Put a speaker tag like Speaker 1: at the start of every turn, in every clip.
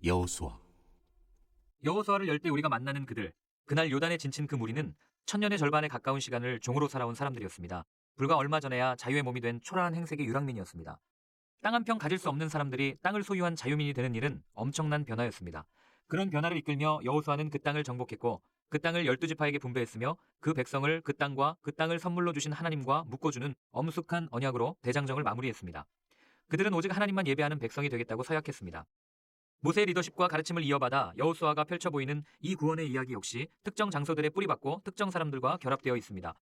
Speaker 1: 여호수아.
Speaker 2: 여호수아를 열 때 우리가 만나는 그들, 그날 요단에 진친 그 무리는 천년의 절반에 가까운 시간을 종으로 살아온 사람들이었습니다. 불과 얼마 전에야 자유의 몸이 된 초라한 행색의 유랑민이었습니다. 땅 한 평 가질 수 없는 사람들이 땅을 소유한 자유민이 되는 일은 엄청난 변화였습니다. 그런 변화를 이끌며 여호수아는 그 땅을 정복했고 그 땅을 12지파에게 분배했으며 그 백성을 그 땅과 그 땅을 선물로 주신 하나님과 묶어주는 엄숙한 언약으로 대장정을 마무리했습니다. 그들은 오직 하나님만 예배하는 백성이 되겠다고 서약했습니다. 모세의 리더십과 가르침을 이어받아 여호수아가 펼쳐 보이는 이 구원의 이야기 역시 특정 장소들에 뿌리박고 특정 사람들과 결합되어 있습니다.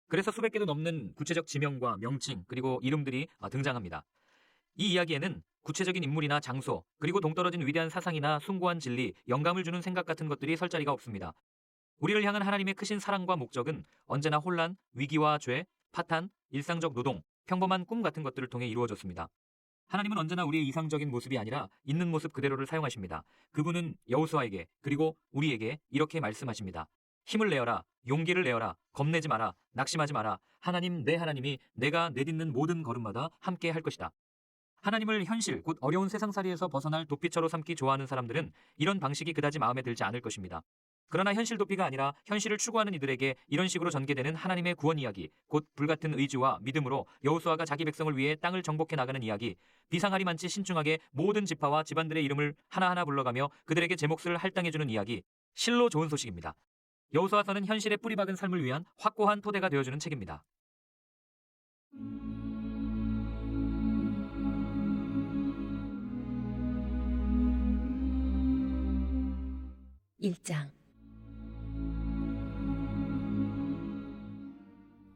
Speaker 2: 그래서 수백 개도 넘는 구체적 지명과 명칭 그리고 이름들이 등장합니다. 이 이야기에는 구체적인 인물이나 장소 그리고 동떨어진 위대한 사상이나 숭고한 진리, 영감을 주는 생각 같은 것들이 설 자리가 없습니다. 우리를 향한 하나님의 크신 사랑과 목적은 언제나 혼란, 위기와 죄, 파탄, 일상적 노동, 평범한 꿈 같은 것들을 통해 이루어졌습니다. 하나님은 언제나 우리의 이상적인 모습이 아니라 있는 모습 그대로를 사용하십니다. 그분은 여호수아에게 그리고 우리에게 이렇게 말씀하십니다. 힘을 내어라, 용기를 내어라, 겁내지 마라, 낙심하지 마라. 하나님 내 하나님이 내가 내딛는 모든 걸음마다 함께 할 것이다. 하나님을 현실, 곧 어려운 세상살이에서 벗어날 도피처로 삼기 좋아하는 사람들은 이런 방식이 그다지 마음에 들지 않을 것입니다. 그러나 현실 도피가 아니라 현실을 추구하는 이들에게 이런 식으로 전개되는 하나님의 구원 이야기, 곧 불같은 의지와 믿음으로 여호수아가 자기 백성을 위해 땅을 정복해 나가는 이야기, 비상하리 많지 신중하게 모든 지파와 집안들의 이름을 하나하나 불러가며 그들에게 제 몫을 할당해주는 이야기, 실로 좋은 소식입니다. 여호수아서는 현실에 뿌리박은 삶을 위한 확고한 토대가 되어주는 책입니다.
Speaker 3: 1장.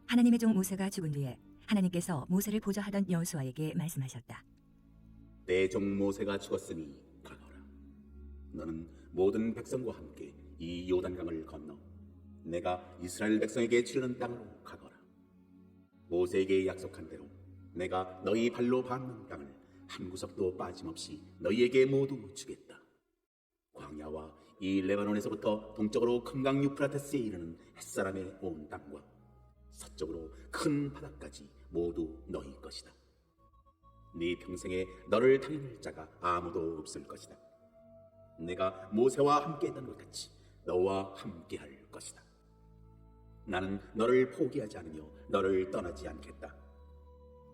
Speaker 3: 하나님의 종 모세가 죽은 뒤에 하나님께서 모세를 보좌하던 여호수아에게 말씀하셨다.
Speaker 1: 내 종 모세가 죽었으니 가거라. 너는 모든 백성과 함께 이 요단강을 건너 내가 이스라엘 백성에게 치르는 땅으로 가거라. 모세에게 약속한 대로 내가 너희 발로 밟는 땅을 한 구석도 빠짐없이 너희에게 모두 주겠다. 광야와 이 레바논에서부터 동쪽으로 큰 강 유프라테스에 이르는 햇사람의 온 땅과 서쪽으로 큰 바다까지 모두 너희 것이다. 네 평생에 너를 당해낼 자가 아무도 없을 것이다. 내가 모세와 함께 했던 것 같이 너와 함께 할 것이다. 나는 너를 포기하지 않으며 너를 떠나지 않겠다.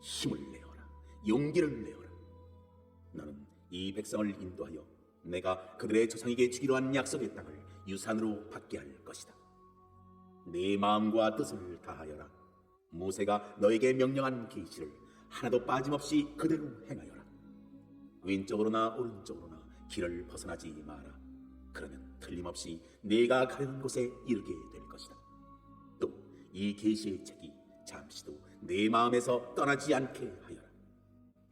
Speaker 1: 힘을 내어라, 용기를 내어라. 너는 이 백성을 인도하여 내가 그들의 조상에게 주기로 한 약속의 땅을 유산으로 받게 할 것이다. 네 마음과 뜻을 다하여라. 모세가 너에게 명령한 계시를 하나도 빠짐없이 그대로 행하여라. 왼쪽으로나 오른쪽으로나 길을 벗어나지 마라. 그러면 틀림없이 네가 가려는 곳에 이르게 될 것이다. 또 이 계시의 책이 잠시도 네 마음에서 떠나지 않게 하여라.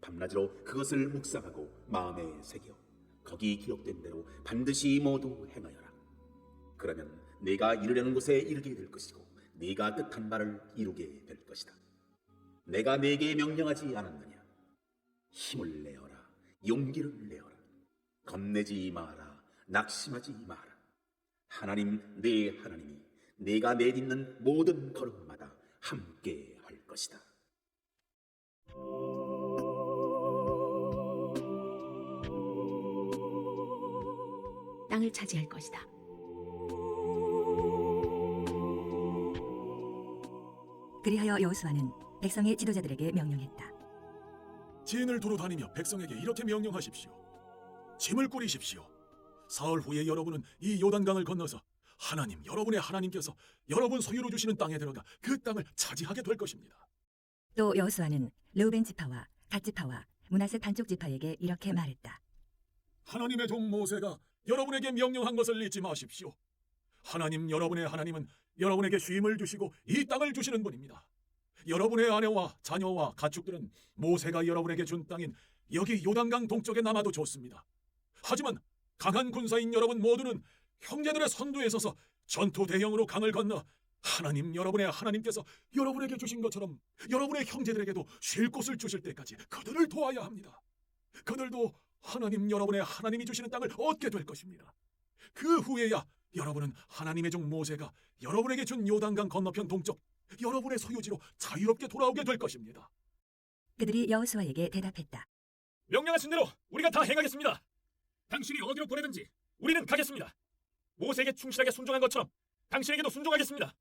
Speaker 1: 밤낮으로 그것을 묵상하고 마음에 새겨 거기 기록된 대로 반드시 모두 행하여라. 그러면 네가 이르려는 곳에 이르게 될 것이고 네가 뜻한 바를 이루게 될 것이다. 내가 네게 명령하지 않았느냐? 힘을 내어라, 용기를 내어라. 겁내지 마라, 낙심하지 마라. 하나님 네 하나님이 네가 내딛는 모든 걸음마다 함께 할 것이다.
Speaker 4: 땅을 차지할 것이다.
Speaker 3: 그리하여 여호수아는 백성의 지도자들에게 명령했다.
Speaker 5: 진을 두루 다니며 백성에게 이렇게 명령하십시오. 짐을 꾸리십시오. 사흘 후에 여러분은 이 요단강을 건너서 하나님, 여러분의 하나님께서 여러분 소유로 주시는 땅에 들어가 그 땅을 차지하게 될 것입니다.
Speaker 3: 또 여호수아는 르우벤 지파와 갓 지파와 므낫세 반쪽 지파에게 이렇게 말했다.
Speaker 5: 하나님의 종 모세가 여러분에게 명령한 것을 잊지 마십시오. 하나님, 여러분의 하나님은 여러분에게 쉼을 주시고 이 땅을 주시는 분입니다. 여러분의 아내와 자녀와 가축들은 모세가 여러분에게 준 땅인 여기 요단강 동쪽에 남아도 좋습니다. 하지만 강한 군사인 여러분 모두는 형제들의 선두에 서서 전투 대형으로 강을 건너 하나님, 여러분의 하나님께서 여러분에게 주신 것처럼 여러분의 형제들에게도 쉴 곳을 주실 때까지 그들을 도와야 합니다. 그들도 하나님, 여러분의 하나님이 주시는 땅을 얻게 될 것입니다. 그 후에야 여러분은 하나님의 종 모세가 여러분에게 준 요단강 건너편 동쪽 여러분의 소유지로 자유롭게 돌아오게 될 것입니다.
Speaker 3: 그들이 여호수아에게 대답했다.
Speaker 5: 명령하신 대로 우리가 다 행하겠습니다. 당신이 어디로 보내든지 우리는 가겠습니다. 모세에게 충실하게 순종한 것처럼 당신에게도 순종하겠습니다.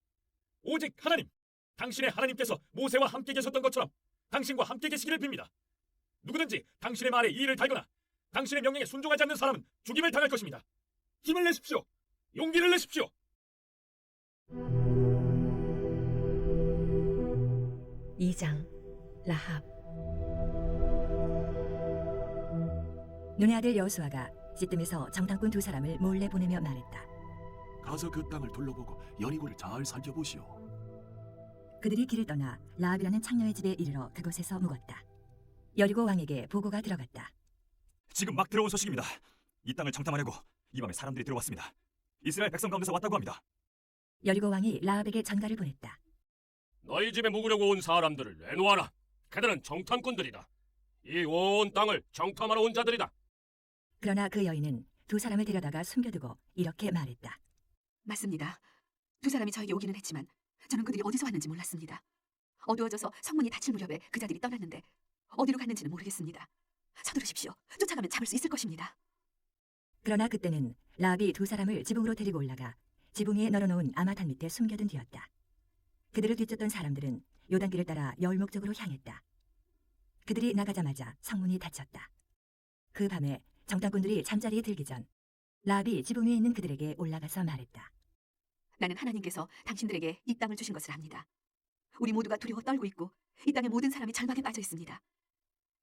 Speaker 5: 오직 하나님, 당신의 하나님께서 모세와 함께 계셨던 것처럼 당신과 함께 계시기를 빕니다. 누구든지 당신의 말에 이의를 달거나 당신의 명령에 순종하지 않는 사람은 죽임을 당할 것입니다. 힘을 내십시오. 용기를 내십시오.
Speaker 4: 2장 라합.
Speaker 3: 눈의 아들 여호수아가 시뜸에서 정탐꾼 두 사람을 몰래 보내며 말했다.
Speaker 5: 가서 그 땅을 둘러보고 여리고를 잘 살펴보시오.
Speaker 3: 그들이 길을 떠나 라합이라는 창녀의 집에 이르러 그곳에서 묵었다. 여리고 왕에게 보고가 들어갔다.
Speaker 6: 지금 막 들어온 소식입니다. 이 땅을 정탐하려고 이 밤에 사람들이 들어왔습니다. 이스라엘 백성 가운데서 왔다고 합니다.
Speaker 3: 여리고 왕이 라합에게 전가를 보냈다.
Speaker 7: 너희 집에 묵으려고 온 사람들을 내놓아라. 그들은 정탐꾼들이다. 이 온 땅을 정탐하러 온 자들이다.
Speaker 3: 그러나 그 여인은 두 사람을 데려다가 숨겨두고 이렇게 말했다.
Speaker 8: 맞습니다. 두 사람이 저에게 오기는 했지만 저는 그들이 어디서 왔는지 몰랐습니다. 어두워져서 성문이 닫힐 무렵에 그자들이 떠났는데 어디로 갔는지는 모르겠습니다. 서두르십시오. 쫓아가면 잡을 수 있을 것입니다.
Speaker 3: 그러나 그때는 라합이 두 사람을 지붕으로 데리고 올라가 지붕 위에 널어놓은 아마단 밑에 숨겨둔 뒤였다. 그들을 뒤쫓던 사람들은 요단길을 따라 열목적으로 향했다. 그들이 나가자마자 성문이 닫혔다. 그 밤에 정탐꾼들이 잠자리에 들기 전 라합이 지붕 위에 있는 그들에게 올라가서 말했다.
Speaker 8: 나는 하나님께서 당신들에게 이 땅을 주신 것을 압니다. 우리 모두가 두려워 떨고 있고 이 땅의 모든 사람이 절망에 빠져 있습니다.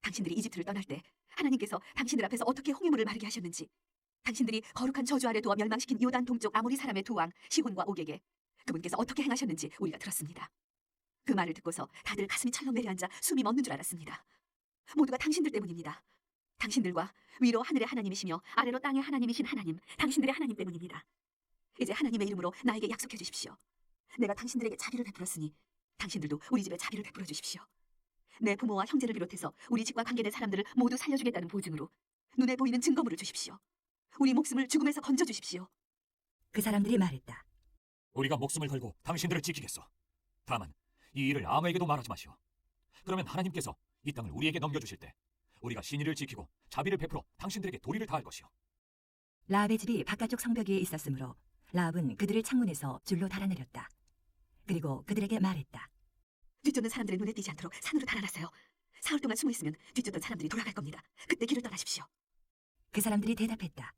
Speaker 8: 당신들이 이집트를 떠날 때 하나님께서 당신들 앞에서 어떻게 홍해물을 마르게 하셨는지, 당신들이 거룩한 저주 아래 두어 멸망시킨 요단 동쪽 아모리 사람의 두 왕 시혼과 옥에게 그분께서 어떻게 행하셨는지 우리가 들었습니다. 그 말을 듣고서 다들 가슴이 철렁 내려앉아 숨이 멎는 줄 알았습니다. 모두가 당신들 때문입니다. 당신들과 위로 하늘의 하나님이시며 아래로 땅의 하나님이신 하나님, 당신들의 하나님 때문입니다. 이제 하나님의 이름으로 나에게 약속해 주십시오. 내가 당신들에게 자비를 베풀었으니 당신들도 우리 집에 자비를 베풀어 주십시오. 내 부모와 형제를 비롯해서 우리 집과 관계된 사람들을 모두 살려주겠다는 보증으로 눈에 보이는 증거물을 주십시오. 우리 목숨을 죽음에서 건져 주십시오.
Speaker 3: 그 사람들이 말했다.
Speaker 6: 우리가 목숨을 걸고 당신들을 지키겠소. 다만 이 일을 아무에게도 말하지 마시오. 그러면 하나님께서 이 땅을 우리에게 넘겨주실 때 우리가 신의를 지키고 자비를 베풀어 당신들에게 도리를 다할 것이오.
Speaker 3: 라합의 집이 바깥쪽 성벽 위에 있었으므로 라합은 그들을 창문에서 줄로 달아내렸다. 그리고 그들에게 말했다.
Speaker 8: 뒤쫓는 사람들의 눈에 띄지 않도록 산으로 달아나세요. 사흘 동안 숨어 있으면 뒤쫓던 사람들이 돌아갈 겁니다. 그때 길을 떠나십시오.
Speaker 3: 그 사람들이 대답했다.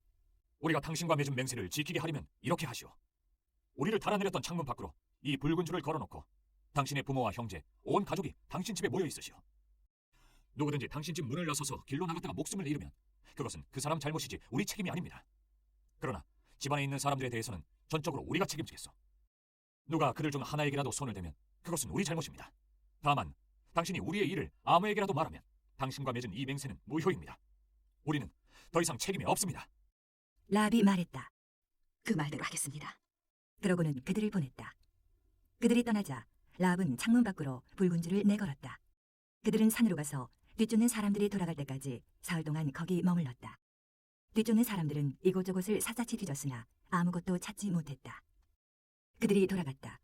Speaker 6: 우리가 당신과 맺은 맹세를 지키게 하려면 이렇게 하시오. 우리를 달아내렸던 창문 밖으로 이 붉은 줄을 걸어놓고 당신의 부모와 형제, 온 가족이 당신 집에 모여 있으시오. 누구든지 당신 집 문을 나서서 길로 나갔다가 목숨을 잃으면 그것은 그 사람 잘못이지 우리 책임이 아닙니다. 그러나 집안에 있는 사람들에 대해서는 전적으로 우리가 책임지겠소. 누가 그들 중 하나에게라도 손을 대면 그것은 우리 잘못입니다. 다만 당신이 우리의 일을 아무에게라도 말하면 당신과 맺은 이 맹세는 무효입니다. 우리는 더 이상 책임이 없습니다.
Speaker 3: 라합이 말했다.
Speaker 8: 그 말대로 하겠습니다.
Speaker 3: 그러고는 그들을 보냈다. 그들이 떠나자 라합은 창문 밖으로 붉은 줄을 내걸었다. 그들은 산으로 가서 뒤쫓는 사람들이 돌아갈 때까지 사흘 동안 거기 머물렀다. 뒤쫓는 사람들은 이곳저곳을 샅샅이 뒤졌으나 아무것도 찾지 못했다. 그들이 돌아갔다.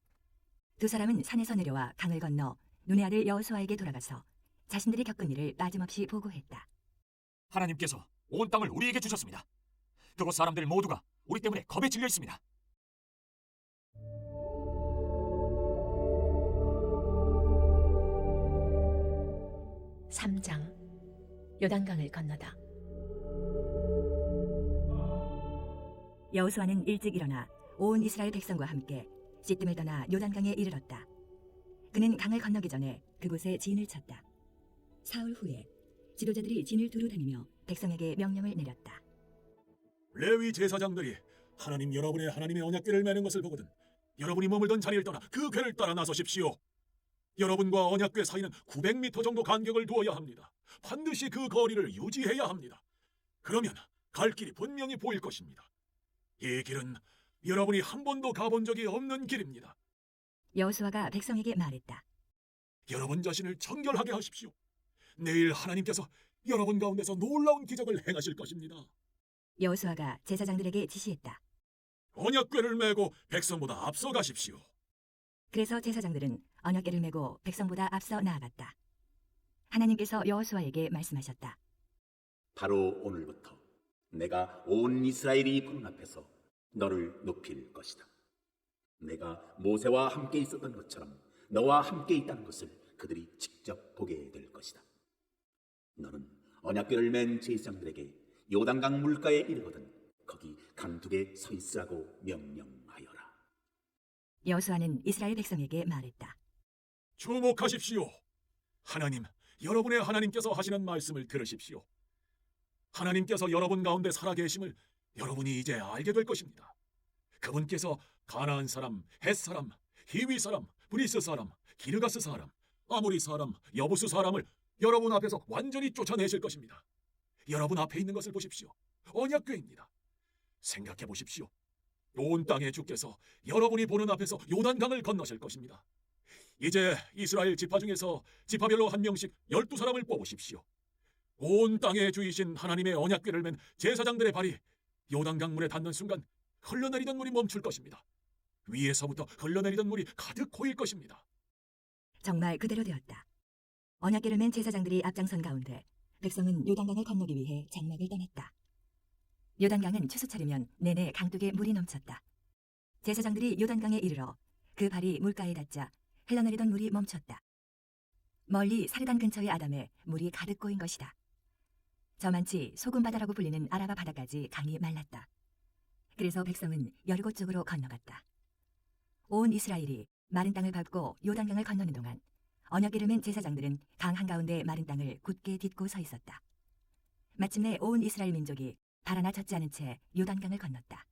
Speaker 3: 두 사람은 산에서 내려와 강을 건너 눈의 아들 여호수아에게 돌아가서 자신들이 겪은 일을 빠짐없이 보고했다.
Speaker 6: 하나님께서 온 땅을 우리에게 주셨습니다. 그곳 사람들 모두가 우리 때문에 겁에 질려 있습니다.
Speaker 4: 삼장 요단강을 건너다.
Speaker 3: 여호수아는 일찍 일어나 온 이스라엘 백성과 함께 시뜸을 떠나 요단강에 이르렀다. 그는 강을 건너기 전에 그곳에 진을 쳤다. 사흘 후에 지도자들이 진을 두루 다니며 백성에게 명령을 내렸다.
Speaker 5: 레위 제사장들이 하나님 여러분의 하나님의 언약궤를 매는 것을 보거든 여러분이 머물던 자리를 떠나 그 궤를 따라 나서십시오. 여러분과 언약궤 사이는 900m 정도 간격을 두어야 합니다. 반드시 그 거리를 유지해야 합니다. 그러면 갈 길이 분명히 보일 것입니다. 이 길은 여러분이 한 번도 가본 적이 없는 길입니다.
Speaker 3: 여호수아가 백성에게 말했다.
Speaker 5: 여러분 자신을 청결하게 하십시오. 내일 하나님께서 여러분 가운데서 놀라운 기적을 행하실 것입니다.
Speaker 3: 여호수아가 제사장들에게 지시했다.
Speaker 5: 언약궤를 메고 백성보다 앞서 가십시오.
Speaker 3: 그래서 제사장들은 언약궤를 메고 백성보다 앞서 나아갔다. 하나님께서 여호수아에게 말씀하셨다.
Speaker 1: 바로 오늘부터 내가 온 이스라엘이 보는 앞에서 너를 높일 것이다. 내가 모세와 함께 있었던 것처럼 너와 함께 있다는 것을 그들이 직접 보게 될 것이다. 너는 언약궤를 맨 제사장들에게 요단강 물가에 이르거든 거기 강둑에 서 있으라고 명령하여라.
Speaker 3: 여호수아는 이스라엘 백성에게 말했다.
Speaker 5: 주목하십시오. 하나님, 여러분의 하나님께서 하시는 말씀을 들으십시오. 하나님께서 여러분 가운데 살아계심을 여러분이 이제 알게 될 것입니다. 그분께서 가나안 사람, 헷 사람, 히위 사람, 브리스 사람, 기르가스 사람, 아모리 사람, 여부수 사람을 여러분 앞에서 완전히 쫓아내실 것입니다. 여러분 앞에 있는 것을 보십시오. 언약궤입니다. 생각해 보십시오. 온 땅의 주께서 여러분이 보는 앞에서 요단강을 건너실 것입니다. 이제 이스라엘 지파 중에서 지파별로 한 명씩 12사람을 뽑으십시오. 온 땅의 주이신 하나님의 언약궤를 맨 제사장들의 발이 요단강 물에 닿는 순간 흘러내리던 물이 멈출 것입니다. 위에서부터 흘러내리던 물이 가득 고일 것입니다.
Speaker 3: 정말 그대로 되었다. 언약궤를 맨 제사장들이 앞장선 가운데 백성은 요단강을 건너기 위해 장막을 떠났다. 요단강은 추수철이면 내내 강둑에 물이 넘쳤다. 제사장들이 요단강에 이르러 그 발이 물가에 닿자 흘러내리던 물이 멈췄다. 멀리 사르단 근처의 아담에 물이 가득 고인 것이다. 저만치 소금바다라고 불리는 아라바 바다까지 강이 말랐다. 그래서 백성은 여리고 쪽으로 건너갔다. 온 이스라엘이 마른 땅을 밟고 요단강을 건너는 동안 언약궤를 맨 제사장들은 강 한가운데 마른 땅을 굳게 딛고 서 있었다. 마침내 온 이스라엘 민족이 발 하나 젖지 않은 채 요단강을 건넜다.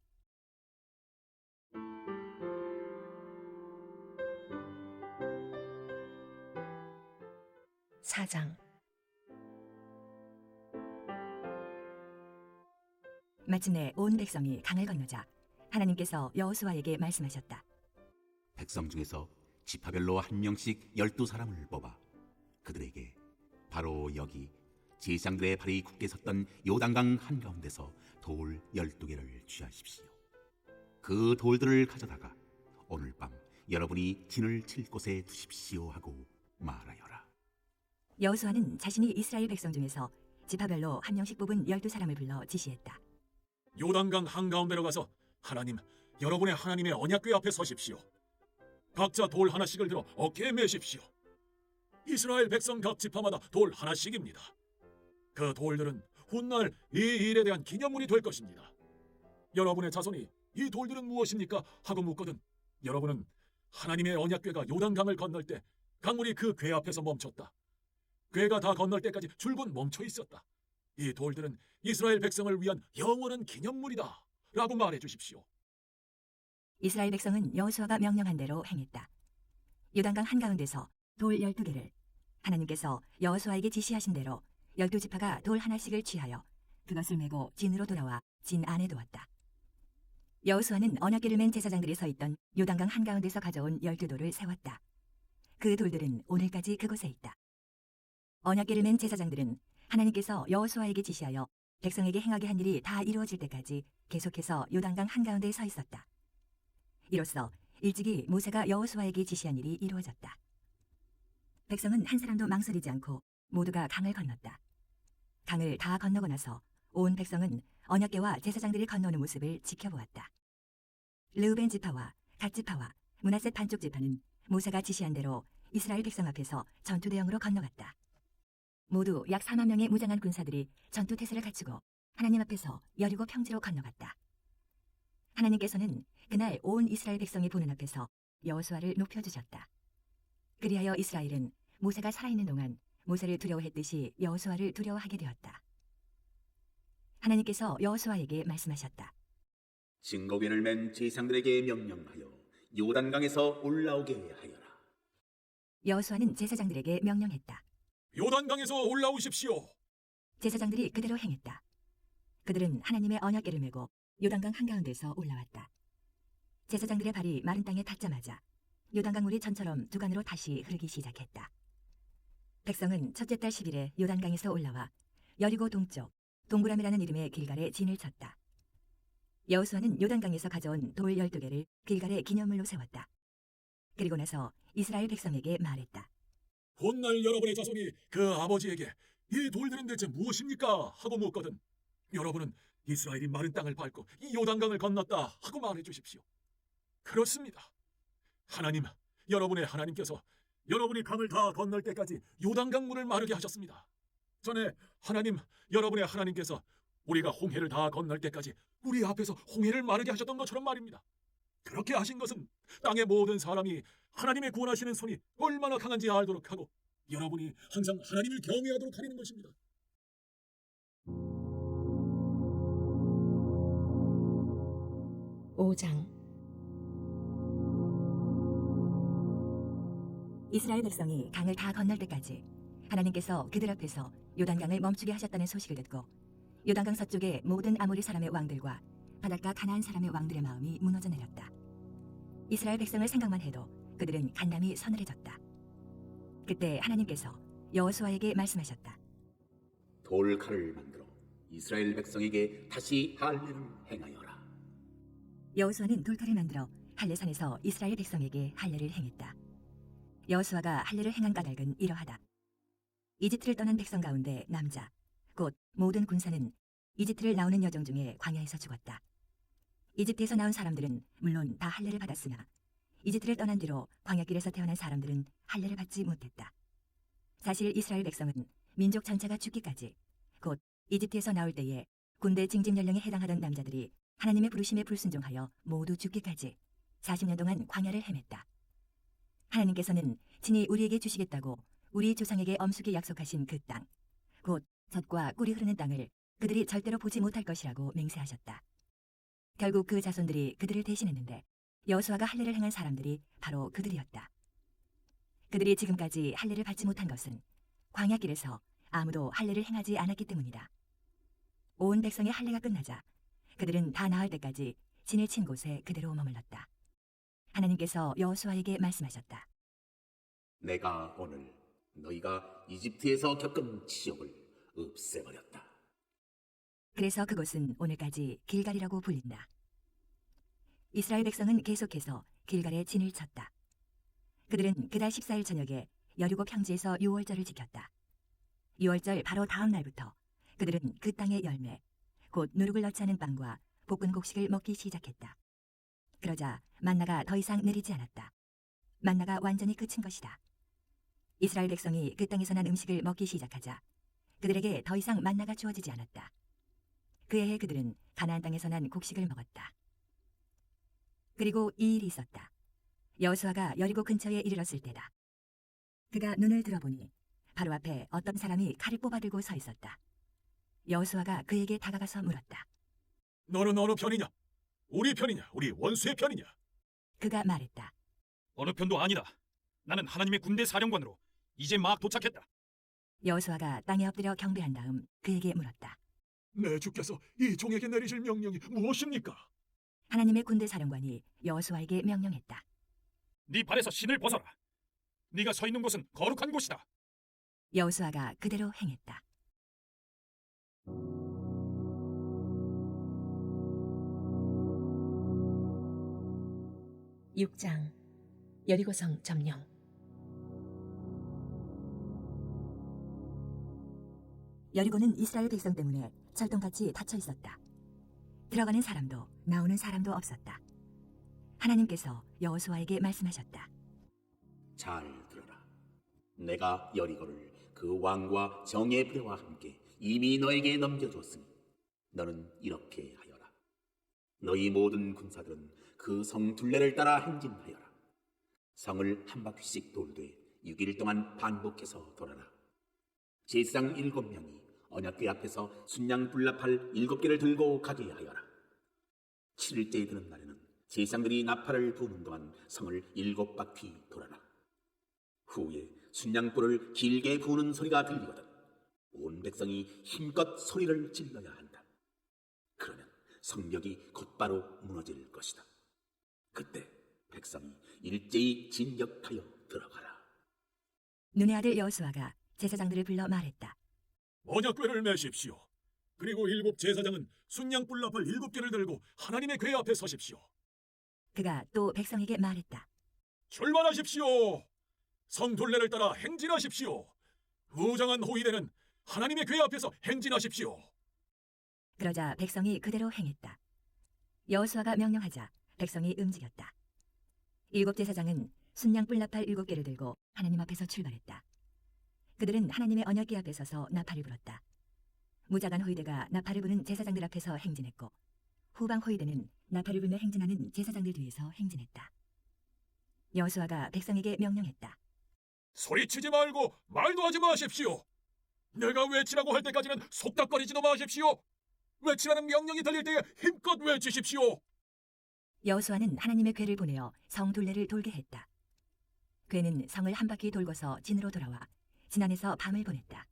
Speaker 4: 사장.
Speaker 3: 마침내 온 백성이 강을 건너자 하나님께서 여호수아에게 말씀하셨다.
Speaker 1: 백성 중에서 지파별로 한 명씩 12사람을 뽑아 그들에게 바로 여기 제사장들의 발이 굳게 섰던 요단강 한가운데서 돌 12개를 취하십시오. 그 돌들을 가져다가 오늘 밤 여러분이 진을 칠 곳에 두십시오 하고 말하여라.
Speaker 3: 여호수아는 자신이 이스라엘 백성 중에서 지파별로 한 명씩 뽑은 12사람을 불러 지시했다.
Speaker 5: 요단강 한가운데로 가서 하나님, 여러분의 하나님의 언약궤 앞에 서십시오. 각자 돌 하나씩을 들어 어깨에 메십시오. 이스라엘 백성 각 지파마다 돌 하나씩입니다. 그 돌들은 훗날 이 일에 대한 기념물이 될 것입니다. 여러분의 자손이 이 돌들은 무엇입니까? 하고 묻거든 여러분은 하나님의 언약궤가 요단강을 건널 때 강물이 그 궤 앞에서 멈췄다. 궤가 다 건널 때까지 줄곧 멈춰 있었다. 이 돌들은 이스라엘 백성을 위한 영원한 기념물이다 라고 말해 주십시오.
Speaker 3: 이스라엘 백성은 여호수아가 명령한 대로 행했다. 요단강 한가운데서 돌 12개를 하나님께서 여호수아에게 지시하신 대로 12지파가 돌 하나씩을 취하여 그것을 메고 진으로 돌아와 진 안에 두었다. 여호수아는 언약궤를 맨 제사장들이 서 있던 요단강 한가운데서 가져온 12돌을 세웠다. 그 돌들은 오늘까지 그곳에 있다. 언약궤를 맨 제사장들은 하나님께서 여호수아에게 지시하여 백성에게 행하게 한 일이 다 이루어질 때까지 계속해서 요단강 한가운데에 서 있었다. 이로써 일찍이 모세가 여호수아에게 지시한 일이 이루어졌다. 백성은 한 사람도 망설이지 않고 모두가 강을 건넜다. 강을 다 건너고 나서 온 백성은 언약궤와 제사장들이 건너는 모습을 지켜보았다. 르우벤 지파와 갓 지파와 므낫셋 반쪽 지파는 모세가 지시한 대로 이스라엘 백성 앞에서 전투 대형으로 건너갔다. 모두 약 4만 명의 무장한 군사들이 전투 태세를 갖추고 하나님 앞에서 여리고 평지로 건너갔다. 하나님께서는 그날 온 이스라엘 백성이 보는 앞에서 여호수아를 높여주셨다. 그리하여 이스라엘은 모세가 살아있는 동안 모세를 두려워했듯이 여호수아를 두려워하게 되었다. 하나님께서 여호수아에게 말씀하셨다.
Speaker 1: 증거궤를 맨 제사장들에게 명령하여 요단강에서 올라오게 하여라.
Speaker 3: 여호수아는 제사장들에게 명령했다.
Speaker 5: 요단강에서 올라오십시오.
Speaker 3: 제사장들이 그대로 행했다. 그들은 하나님의 언약궤를 메고 요단강 한가운데서 올라왔다. 제사장들의 발이 마른 땅에 닿자마자 요단강 물이 전처럼 두간으로 다시 흐르기 시작했다. 백성은 첫째 달 10일에 요단강에서 올라와 여리고 동쪽 동그라미라는 이름의 길갈에 진을 쳤다. 여호수아는 요단강에서 가져온 돌 12개를 길갈의 기념물로 세웠다. 그리고 나서 이스라엘 백성에게 말했다.
Speaker 5: 훗날 여러분의 자손이 그 아버지에게 이 돌들은 대체 무엇입니까? 하고 묻거든 여러분은 이스라엘이 마른 땅을 밟고 이 요단강을 건넜다 하고 말해 주십시오. 그렇습니다. 하나님, 여러분의 하나님께서 여러분이 강을 다 건널 때까지 요단강 물을 마르게 하셨습니다. 전에 하나님, 여러분의 하나님께서 우리가 홍해를 다 건널 때까지 우리 앞에서 홍해를 마르게 하셨던 것처럼 말입니다. 그렇게 하신 것은 땅의 모든 사람이 하나님의 구원하시는 손이 얼마나 강한지 알도록 하고 여러분이 항상 하나님을 경외하도록 하는 것입니다.
Speaker 4: 오장
Speaker 3: 이스라엘 백성이 강을 다 건널 때까지 하나님께서 그들 앞에서 요단강을 멈추게 하셨다는 소식을 듣고 요단강 서쪽의 모든 아모리 사람의 왕들과 바닷가 가나안 사람의 왕들의 마음이 무너져 내렸다. 이스라엘 백성을 생각만 해도 그들은 간담이 서늘해졌다. 그때 하나님께서 여호수아에게 말씀하셨다.
Speaker 1: 돌칼을 만들어 이스라엘 백성에게 다시 할례를 행하여라.
Speaker 3: 여호수아는 돌칼을 만들어 할례산에서 이스라엘 백성에게 할례를 행했다. 여호수아가 할례를 행한 까닭은 이러하다. 이집트를 떠난 백성 가운데 남자, 곧 모든 군사는 이집트를 나오는 여정 중에 광야에서 죽었다. 이집트에서 나온 사람들은 물론 다 할례를 받았으나 이집트를 떠난 뒤로 광야길에서 태어난 사람들은 할례를 받지 못했다. 사실 이스라엘 백성은 민족 전체가 죽기까지, 곧 이집트에서 나올 때에 군대 징집 연령에 해당하던 남자들이 하나님의 부르심에 불순종하여 모두 죽기까지 40년 동안 광야를 헤맸다. 하나님께서는 친히 우리에게 주시겠다고 우리 조상에게 엄숙히 약속하신 그 땅, 곧 젖과 꿀이 흐르는 땅을 그들이 절대로 보지 못할 것이라고 맹세하셨다. 결국 그 자손들이 그들을 대신했는데 여호수아가 할례를 행한 사람들이 바로 그들이었다. 그들이 지금까지 할례를 받지 못한 것은 광야길에서 아무도 할례를 행하지 않았기 때문이다. 온 백성의 할례가 끝나자 그들은 다 나을 때까지 진을 친 곳에 그대로 머물렀다. 하나님께서 여호수아에게 말씀하셨다.
Speaker 1: 내가 오늘 너희가 이집트에서 겪은 치욕을 없애버렸다.
Speaker 3: 그래서 그곳은 오늘까지 길갈이라고 불린다. 이스라엘 백성은 계속해서 길갈에 진을 쳤다. 그들은 그달 14일 저녁에 여리고 평지에서 유월절을 지켰다. 유월절 바로 다음 날부터 그들은 그 땅의 열매, 곧 누룩을 넣지 않은 빵과 볶은 곡식을 먹기 시작했다. 그러자 만나가 더 이상 내리지 않았다. 만나가 완전히 그친 것이다. 이스라엘 백성이 그 땅에서 난 음식을 먹기 시작하자 그들에게 더 이상 만나가 주어지지 않았다. 그 해에 그들은 가나안 땅에서 난 곡식을 먹었다. 그리고 이 일이 있었다. 여호수아가 여리고 근처에 이르렀을 때다. 그가 눈을 들어보니 바로 앞에 어떤 사람이 칼을 뽑아들고 서 있었다. 여호수아가 그에게 다가가서 물었다.
Speaker 5: 너는 어느 편이냐? 우리 편이냐? 우리 원수의 편이냐?
Speaker 3: 그가 말했다.
Speaker 6: 어느 편도 아니다. 나는 하나님의 군대 사령관으로 이제 막 도착했다.
Speaker 3: 여호수아가 땅에 엎드려 경배한 다음 그에게 물었다.
Speaker 5: 내 주께서 이 종에게 내리실 명령이 무엇입니까?
Speaker 3: 하나님의 군대 사령관이 여호수아에게 명령했다.
Speaker 6: 네 발에서 신을 벗어라. 네가 서 있는 곳은 거룩한 곳이다.
Speaker 3: 여호수아가 그대로 행했다.
Speaker 4: 육장 여리고성 점령.
Speaker 3: 여리고는 이스라엘 백성 때문에 철통같이 닫혀 있었다. 들어가는 사람도 나오는 사람도 없었다. 하나님께서 여호수아에게 말씀하셨다.
Speaker 1: 잘 들어라. 내가 여리고를 그 왕과 정의 부대와 함께 이미 너에게 넘겨줬으니 너는 이렇게 하여라. 너희 모든 군사들은 그 성 둘레를 따라 행진하여라. 성을 한 바퀴씩 돌되 6일 동안 반복해서 돌아라. 제사장 7명이 언약궤 앞에서 순양 불나팔 7개를 들고 가게 하여라. 7일째 되는 날에는 제사장들이 나팔을 부는 동안 성을 7바퀴 돌아라. 후에 순양불을 길게 부는 소리가 들리거든 온 백성이 힘껏 소리를 질러야 한다. 그러면 성벽이 곧바로 무너질 것이다. 그때 백성이 일제히 진격하여 들어가라.
Speaker 3: 눈의 아들 여호수아가 제사장들을 불러 말했다.
Speaker 5: 언약궤를 메십시오. 그리고 7 제사장은 순양 뿔나팔 7개를 들고 하나님의 궤 앞에 서십시오.
Speaker 3: 그가 또 백성에게 말했다.
Speaker 5: 출발하십시오. 성 둘레를 따라 행진하십시오. 우정한 호위대는 하나님의 궤 앞에서 행진하십시오.
Speaker 3: 그러자 백성이 그대로 행했다. 여호수아가 명령하자 백성이 움직였다. 7 제사장은 순양 뿔나팔 7개를 들고 하나님 앞에서 출발했다. 그들은 하나님의 언약궤 앞에 서서 나팔을 불었다. 무자간 호위대가 나팔을 부는 제사장들 앞에서 행진했고 후방 호위대는 나팔을 불며 행진하는 제사장들 뒤에서 행진했다. 여호수아가 백성에게 명령했다.
Speaker 5: 소리치지 말고 말도 하지 마십시오. 내가 외치라고 할 때까지는 속닥거리지도 마십시오. 외치라는 명령이 들릴 때에 힘껏 외치십시오.
Speaker 3: 여호수아는 하나님의 궤를 보내어 성 둘레를 돌게 했다. 궤는 성을 한 바퀴 돌고서 진으로 돌아와 진안에서 밤을 보냈다.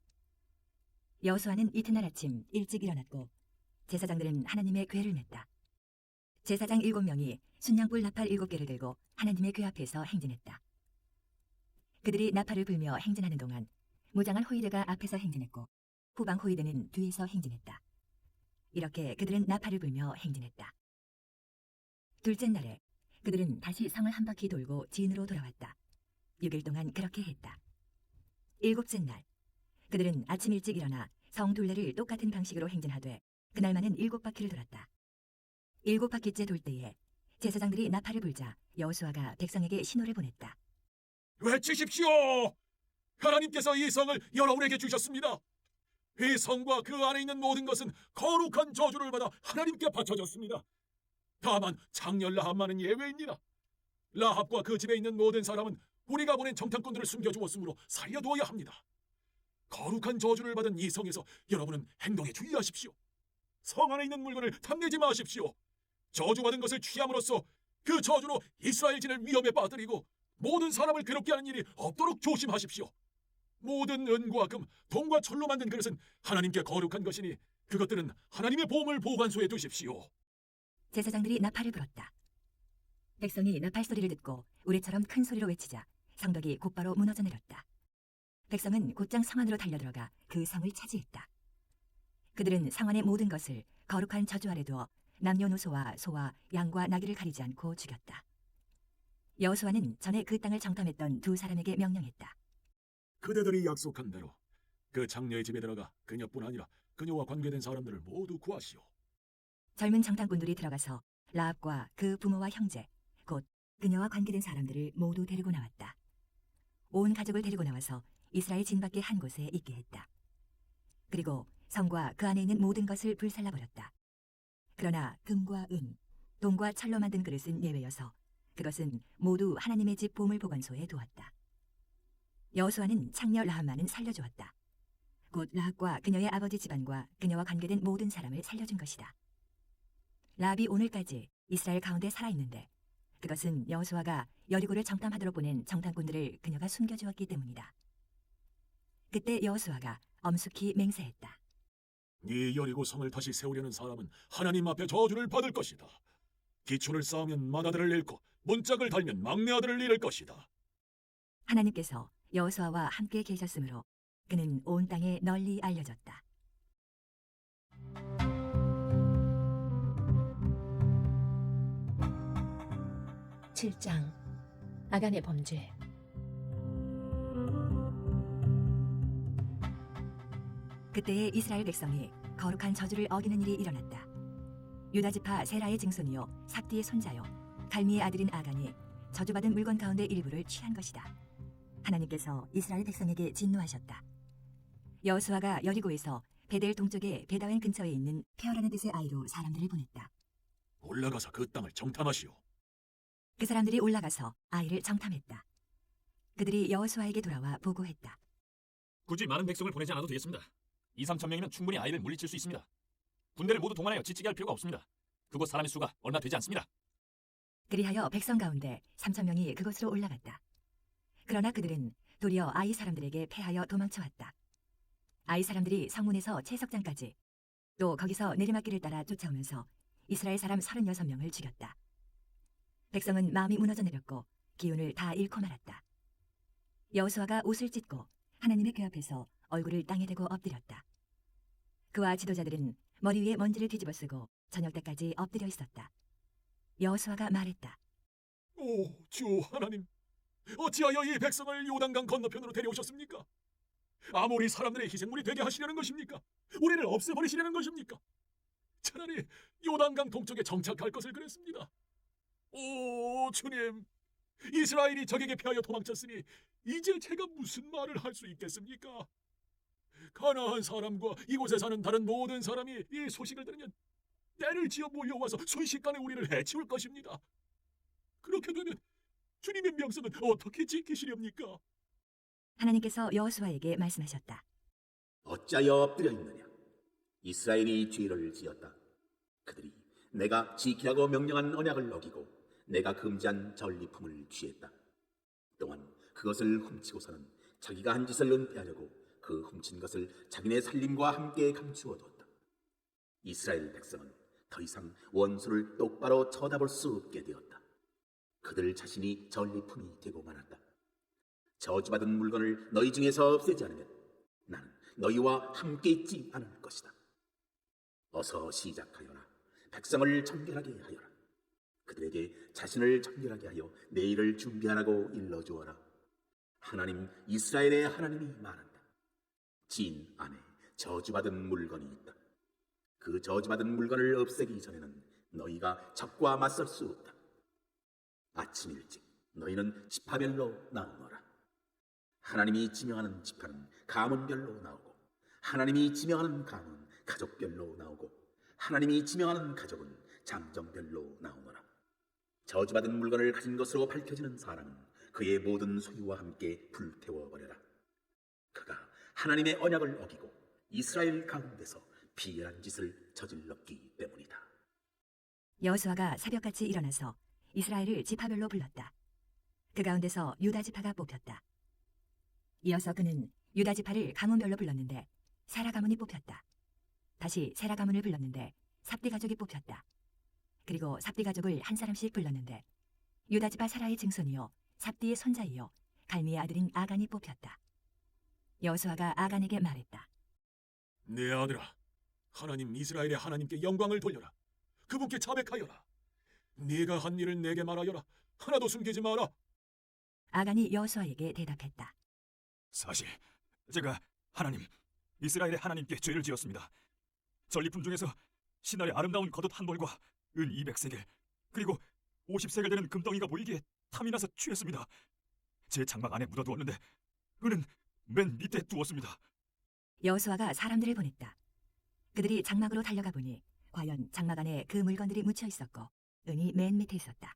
Speaker 3: 여호수아는 이튿날 아침 일찍 일어났고 제사장들은 하나님의 궤를 맸다. 제사장 7명이 순양불 나팔 7개를 들고 하나님의 궤 앞에서 행진했다. 그들이 나팔을 불며 행진하는 동안 무장한 호위대가 앞에서 행진했고 후방 호위대는 뒤에서 행진했다. 이렇게 그들은 나팔을 불며 행진했다. 둘째 날에 그들은 다시 성을 한 바퀴 돌고 진으로 돌아왔다. 6일 동안 그렇게 했다. 7째 날 그들은 아침 일찍 일어나 성 둘레를 똑같은 방식으로 행진하되 그날만은 7바퀴를 돌았다. 7바퀴째 돌 때에 제사장들이 나팔을 불자 여호수아가 백성에게 신호를 보냈다.
Speaker 5: 외치십시오. 하나님께서 이 성을 여러분에게 주셨습니다. 이 성과 그 안에 있는 모든 것은 거룩한 저주를 받아 하나님께 바쳐졌습니다. 다만 장녀 라합만은 예외입니다. 라합과 그 집에 있는 모든 사람은 우리가 보낸 정탐꾼들을 숨겨주었으므로 살려두어야 합니다. 거룩한 저주를 받은 이 성에서 여러분은 행동에 주의하십시오. 성 안에 있는 물건을 탐내지 마십시오. 저주받은 것을 취함으로써 그 저주로 이스라엘 진을 위험에 빠뜨리고 모든 사람을 괴롭게 하는 일이 없도록 조심하십시오. 모든 은과 금, 동과 철로 만든 그릇은 하나님께 거룩한 것이니 그것들은 하나님의 보물 보관소에 두십시오.
Speaker 3: 제사장들이 나팔을 불었다. 백성이 나팔 소리를 듣고 우레처럼 큰 소리로 외치자 성벽이 곧바로 무너져 내렸다. 백성은 곧장 성 안으로 달려들어가 그 성을 차지했다. 그들은 성 안의 모든 것을 거룩한 저주 아래 두어 남녀노소와 소와 양과 나귀를 가리지 않고 죽였다. 여호수아는 전에 그 땅을 정탐했던 2 사람에게 명령했다.
Speaker 5: 그대들이 약속한 대로 그 장녀의 집에 들어가 그녀뿐 아니라 그녀와 관계된 사람들을 모두 구하시오.
Speaker 3: 젊은 정탐꾼들이 들어가서 라합과 그 부모와 형제, 곧 그녀와 관계된 사람들을 모두 데리고 나왔다. 온 가족을 데리고 나와서 이스라엘 진 밖의 한 곳에 있게 했다. 그리고 성과 그 안에 있는 모든 것을 불살라버렸다. 그러나 금과 은, 동과 철로 만든 그릇은 예외여서 그것은 모두 하나님의 집 보물 보관소에 두었다. 여호수아는 창녀 라합만은 살려주었다. 곧 라합과 그녀의 아버지 집안과 그녀와 관계된 모든 사람을 살려준 것이다. 라합이 오늘까지 이스라엘 가운데 살아있는데 그것은 여호수아가 여리고를 정탐하도록 보낸 정탐꾼들을 그녀가 숨겨주었기 때문이다. 그때 여호수아가 엄숙히 맹세했다.
Speaker 5: 이 여리고 성을 다시 세우려는 사람은 하나님 앞에 저주를 받을 것이다. 기초를 쌓으면 맏아들을 잃고 문짝을 달면 막내 아들을 잃을 것이다.
Speaker 3: 하나님께서 여호수아와 함께 계셨으므로 그는 온 땅에 널리 알려졌다.
Speaker 4: (7장) 아간의 범죄.
Speaker 3: 그때에 이스라엘 백성이 거룩한 저주를 어기는 일이 일어났다. 유다지파 세라의 증손이요 삭디의 손자요 갈미의 아들인 아간이 저주받은 물건 가운데 일부를 취한 것이다. 하나님께서 이스라엘 백성에게 진노하셨다. 여호수아가 여리고에서 베델 동쪽의 베다웬 근처에 있는 페어라는 뜻의 아이로 사람들을 보냈다.
Speaker 5: 올라가서 그 땅을 정탐하시오.
Speaker 3: 그 사람들이 올라가서 아이를 정탐했다. 그들이 여호수아에게 돌아와 보고했다.
Speaker 6: 굳이 많은 백성을 보내지 않아도 되겠습니다. 2~3천 명이면 충분히 아이를 물리칠 수 있습니다. 군대를 모두 동원하여 지치게 할 필요가 없습니다. 그곳 사람의 수가 얼마 되지 않습니다.
Speaker 3: 그리하여 백성 가운데 3,000명이 그곳으로 올라갔다. 그러나 그들은 도리어 아이 사람들에게 패하여 도망쳐왔다. 아이 사람들이 성문에서 채석장까지 또 거기서 내리막길을 따라 쫓아오면서 이스라엘 사람 36명을 죽였다. 백성은 마음이 무너져 내렸고 기운을 다 잃고 말았다. 여호수아가 옷을 찢고 하나님의 궤 앞에서 얼굴을 땅에 대고 엎드렸다. 그와 지도자들은 머리 위에 먼지를 뒤집어 쓰고 저녁 때까지 엎드려 있었다. 여호수아가 말했다.
Speaker 5: 오, 주 하나님, 어찌하여 이 백성을 요단강 건너편으로 데려오셨습니까? 아모리 사람들의 희생물이 되게 하시려는 것입니까? 우리를 없애버리시려는 것입니까? 차라리 요단강 동쪽에 정착할 것을 그랬습니다. 오 주님, 이스라엘이 적에게 피하여 도망쳤으니 이제 제가 무슨 말을 할 수 있겠습니까? 가나안 사람과 이곳에 사는 다른 모든 사람이 이 소식을 들으면 떼를 지어 몰려와서 순식간에 우리를 해치울 것입니다. 그렇게 되면 주님의 명성은 어떻게 지키시렵니까?
Speaker 3: 하나님께서 여호수아에게 말씀하셨다.
Speaker 1: 어찌하여 엎드려 있느냐? 이스라엘이 죄를 지었다. 그들이 내가 지키라고 명령한 언약을 어기고 내가 금지한 전리품을 취했다. 또한 그것을 훔치고서는 자기가 한 짓을 은폐하려고 그 훔친 것을 자기네 살림과 함께 감추어 두었다. 이스라엘 백성은 더 이상 원수를 똑바로 쳐다볼 수 없게 되었다. 그들 자신이 전리품이 되고 말았다. 저주받은 물건을 너희 중에서 없애지 않으면 나는 너희와 함께 있지 않을 것이다. 어서 시작하여라. 백성을 정결하게 하여라. 그들에게 자신을 정결하게 하여 내일을 준비하라고 일러주어라. 하나님 이스라엘의 하나님이 말한다. 진 안에 저주받은 물건이 있다. 그 저주받은 물건을 없애기 전에는 너희가 적과 맞설 수 없다. 아침 일찍 너희는 지파별로 나누어라. 하나님이 지명하는 지파는 가문별로 나오고 하나님이 지명하는 가문은 가족별로 나오고 하나님이 지명하는 가족은 장정별로 나오노라. 저주받은 물건을 가진 것으로 밝혀지는 사람은 그의 모든 소유와 함께 불태워버려라. 그가 하나님의 언약을 어기고 이스라엘 가운데서 비열한 짓을 저질렀기 때문이다.
Speaker 3: 여호수아가 새벽같이 일어나서 이스라엘을 지파별로 불렀다. 그 가운데서 유다 지파가 뽑혔다. 이어서 그는 유다 지파를 가문별로 불렀는데 세라 가문이 뽑혔다. 다시 세라 가문을 불렀는데 삽디 가족이 뽑혔다. 그리고 삽디 가족을 한 사람씩 불렀는데 유다 지파 세라의 증손이요 삽디의 손자이요 갈미의 아들인 아간이 뽑혔다. 여호수아가 아간에게 말했다.
Speaker 5: 내 아들아, 하나님 이스라엘의 하나님께 영광을 돌려라. 그분께 자백하여라. 네가 한 일을 내게 말하여라. 하나도 숨기지 마라.
Speaker 3: 아간이 여호수아에게 대답했다.
Speaker 6: 사실 제가 하나님 이스라엘의 하나님께 죄를 지었습니다. 전리품 중에서 신날의 아름다운 겉옷 한 벌과 은 200세겔 그리고 50세겔 되는 금덩이가 보이기에 탐이 나서 취했습니다. 제 장막 안에 묻어두었는데 은은 맨 밑에 두었습니다.
Speaker 3: 여호수아가 사람들을 보냈다. 그들이 장막으로 달려가 보니 과연 장막 안에 그 물건들이 묻혀 있었고 은이 맨 밑에 있었다.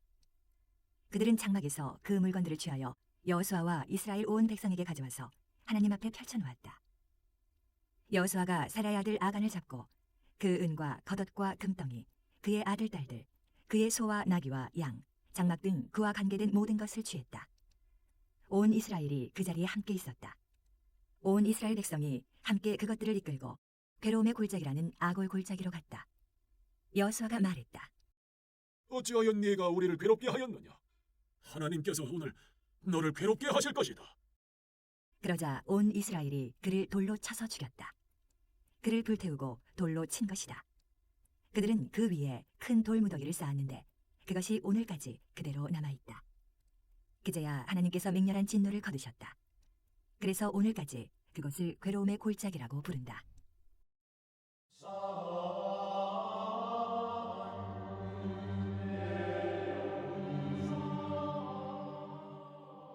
Speaker 3: 그들은 장막에서 그 물건들을 취하여 여호수아와 이스라엘 온 백성에게 가져와서 하나님 앞에 펼쳐놓았다. 여호수아가 세라의 아들 아간을 잡고 그 은과 겉옷과 금덩이, 그의 아들 딸들, 그의 소와 나귀와 양, 장막 등 그와 관계된 모든 것을 취했다. 온 이스라엘이 그 자리에 함께 있었다. 온 이스라엘 백성이 함께 그것들을 이끌고 괴로움의 골짜기라는 아골 골짜기로 갔다. 여호수아가 말했다.
Speaker 5: 어찌하여 네가 우리를 괴롭게 하였느냐? 하나님께서 오늘 너를 괴롭게 하실 것이다.
Speaker 3: 그러자 온 이스라엘이 그를 돌로 쳐서 죽였다. 그를 불태우고 돌로 친 것이다. 그들은 그 위에 큰 돌무더기를 쌓았는데 그것이 오늘까지 그대로 남아있다. 그제야 하나님께서 맹렬한 진노를 거두셨다. 그래서 오늘까지 그것을 괴로움의 골짜기라고 부른다.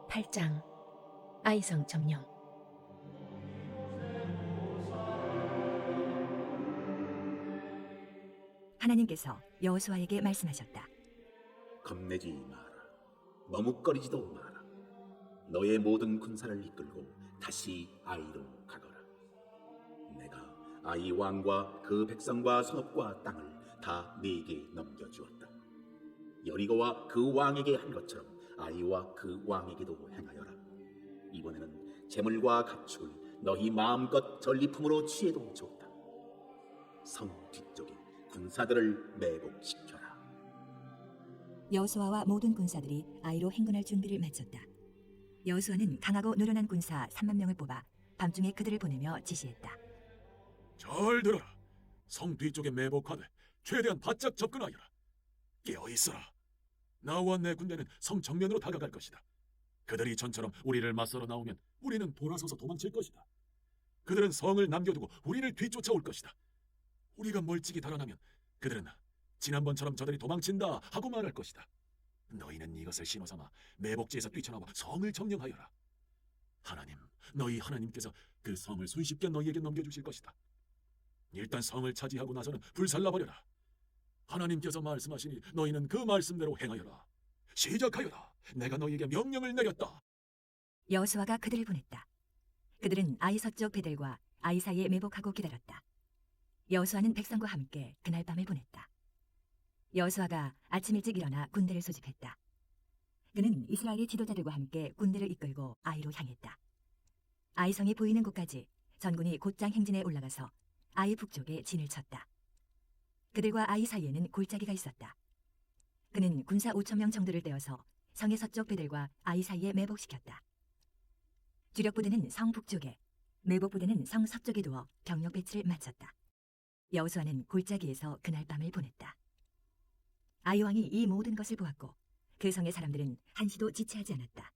Speaker 4: 8장 아이성 점령.
Speaker 3: 하나님께서 여호수아에게 말씀하셨다.
Speaker 1: 겁내지 마라. 머뭇거리지도 마라. 너의 모든 군사를 이끌고 다시 아이로 가거라. 내가 아이 왕과 그 백성과 성읍과 땅을 다 네게 넘겨주었다. 여리고와 그 왕에게 한 것처럼 아이와 그 왕에게도 행하여라. 이번에는 재물과 가축을 너희 마음껏 전리품으로 취해도 좋다. 성 뒤쪽에 군사들을 매복시켜라.
Speaker 3: 여호수아와 모든 군사들이 아이로 행군할 준비를 마쳤다. 여호수아는 강하고 노련한 군사 3만 명을 뽑아 밤중에 그들을 보내며 지시했다.
Speaker 5: 잘 들어라. 성 뒤쪽에 매복하되 최대한 바짝 접근하여라. 깨어있어라. 나와 내 군대는 성 정면으로 다가갈 것이다. 그들이 전처럼 우리를 맞서러 나오면 우리는 돌아서서 도망칠 것이다. 그들은 성을 남겨두고 우리를 뒤쫓아올 것이다. 우리가 멀찍이 달아나면 그들은 지난번처럼 저들이 도망친다 하고 말할 것이다. 너희는 이것을 신호삼아 매복지에서 뛰쳐나와 성을 점령하여라. 하나님, 너희 하나님께서 그 성을 손쉽게 너희에게 넘겨주실 것이다. 일단 성을 차지하고 나서는 불살라버려라. 하나님께서 말씀하시니 너희는 그 말씀대로 행하여라. 시작하여라. 내가 너희에게 명령을 내렸다.
Speaker 3: 여호수아가 그들을 보냈다. 그들은 아이 서쪽 베델과 아이 사이에 매복하고 기다렸다. 여호수아는 백성과 함께 그날 밤을 보냈다. 여호수아가 아침 일찍 일어나 군대를 소집했다. 그는 이스라엘의 지도자들과 함께 군대를 이끌고 아이로 향했다. 아이 성이 보이는 곳까지 전군이 곧장 행진에 올라가서 아이 북쪽에 진을 쳤다. 그들과 아이 사이에는 골짜기가 있었다. 그는 군사 5,000명 정도를 떼어서 성의 서쪽 베델과 아이 사이에 매복시켰다. 주력 부대는 성 북쪽에, 매복 부대는 성 서쪽에 두어 병력 배치를 마쳤다. 여호수아는 골짜기에서 그날 밤을 보냈다. 아이 왕이 이 모든 것을 보았고 그 성의 사람들은 한시도 지체하지 않았다.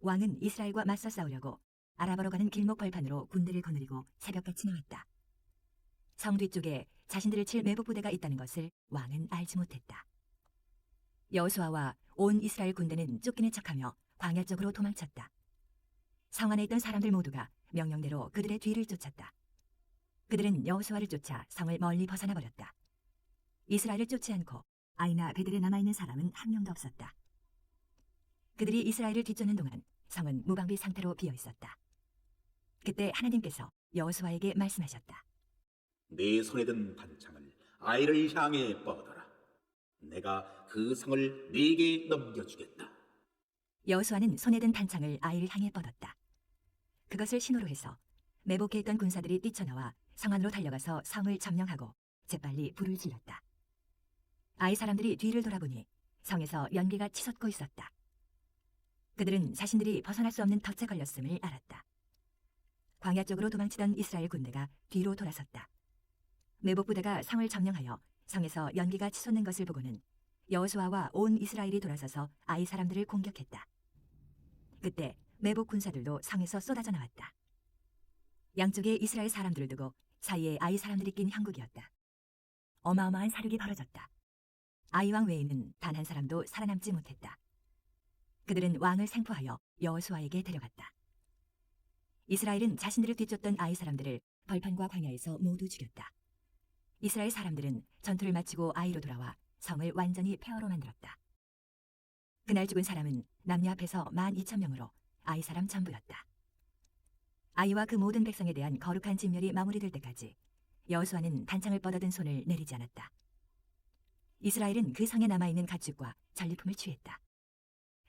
Speaker 3: 왕은 이스라엘과 맞서 싸우려고 아라바로 가는 길목 벌판으로 군대를 거느리고 새벽같이 나왔다. 성 뒤쪽에 자신들을 칠 매복 부대가 있다는 것을 왕은 알지 못했다. 여호수아와 온 이스라엘 군대는 쫓기는 척하며 광야 쪽으로 도망쳤다. 성 안에 있던 사람들 모두가 명령대로 그들의 뒤를 쫓았다. 그들은 여호수아를 쫓아 성을 멀리 벗어나 버렸다. 이스라엘을 쫓지 않고 아이나 베델에 남아있는 사람은 한 명도 없었다. 그들이 이스라엘을 뒤쫓는 동안 성은 무방비 상태로 비어 있었다. 그때 하나님께서 여호수아에게 말씀하셨다.
Speaker 1: 네 손에 든 단창을 아이를 향해 뻗어라. 내가 그 성을 네게 넘겨주겠다.
Speaker 3: 여호수아는 손에 든 단창을 아이를 향해 뻗었다. 그것을 신호로 해서 매복해 있던 군사들이 뛰쳐나와 성 안으로 달려가서 성을 점령하고 재빨리 불을 질렀다. 아이 사람들이 뒤를 돌아보니 성에서 연기가 치솟고 있었다. 그들은 자신들이 벗어날 수 없는 덫에 걸렸음을 알았다. 광야 쪽으로 도망치던 이스라엘 군대가 뒤로 돌아섰다. 매복 부대가 성을 점령하여 성에서 연기가 치솟는 것을 보고는 여호수아와 온 이스라엘이 돌아서서 아이 사람들을 공격했다. 그때 매복 군사들도 성에서 쏟아져 나왔다. 양쪽에 이스라엘 사람들을 두고 사이에 아이 사람들이 낀 형국이었다. 어마어마한 사륙이 벌어졌다. 아이 왕 외에는 단 한 사람도 살아남지 못했다. 그들은 왕을 생포하여 여호수아에게 데려갔다. 이스라엘은 자신들을 뒤쫓던 아이 사람들을 벌판과 광야에서 모두 죽였다. 이스라엘 사람들은 전투를 마치고 아이로 돌아와 성을 완전히 폐허로 만들었다. 그날 죽은 사람은 남녀 합해서 12,000명으로 아이 사람 전부였다. 아이와 그 모든 백성에 대한 거룩한 진멸이 마무리될 때까지 여호수아는 단창을 뻗어든 손을 내리지 않았다. 이스라엘은 그 성에 남아있는 가축과 전리품을 취했다.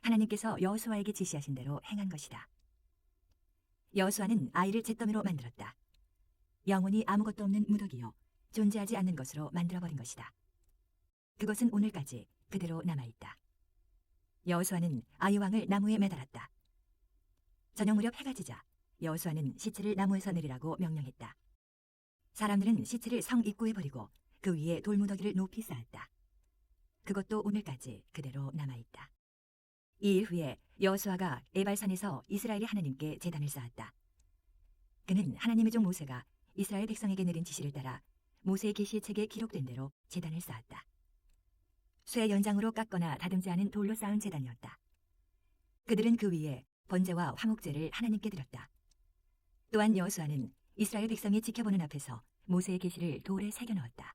Speaker 3: 하나님께서 여호수아에게 지시하신 대로 행한 것이다. 여호수아는 아이를 잿더미로 만들었다. 영원히 아무것도 없는 무더기요 존재하지 않는 것으로 만들어버린 것이다. 그것은 오늘까지 그대로 남아있다. 여호수아는 아이 왕을 나무에 매달았다. 저녁 무렵 해가 지자 여호수아는 시체를 나무에서 내리라고 명령했다. 사람들은 시체를 성 입구에 버리고 그 위에 돌무더기를 높이 쌓았다. 그것도 오늘까지 그대로 남아있다. 이 일 후에 여호수아가 에발산에서 이스라엘의 하나님께 제단을 쌓았다. 그는 하나님의 종 모세가 이스라엘 백성에게 내린 지시를 따라 모세의 계시의 책에 기록된 대로 제단을 쌓았다. 쇠 연장으로 깎거나 다듬지 않은 돌로 쌓은 제단이었다. 그들은 그 위에 번제와 화목제를 하나님께 드렸다. 또한 여호수아는 이스라엘 백성이 지켜보는 앞에서 모세의 계시를 돌에 새겨 넣었다.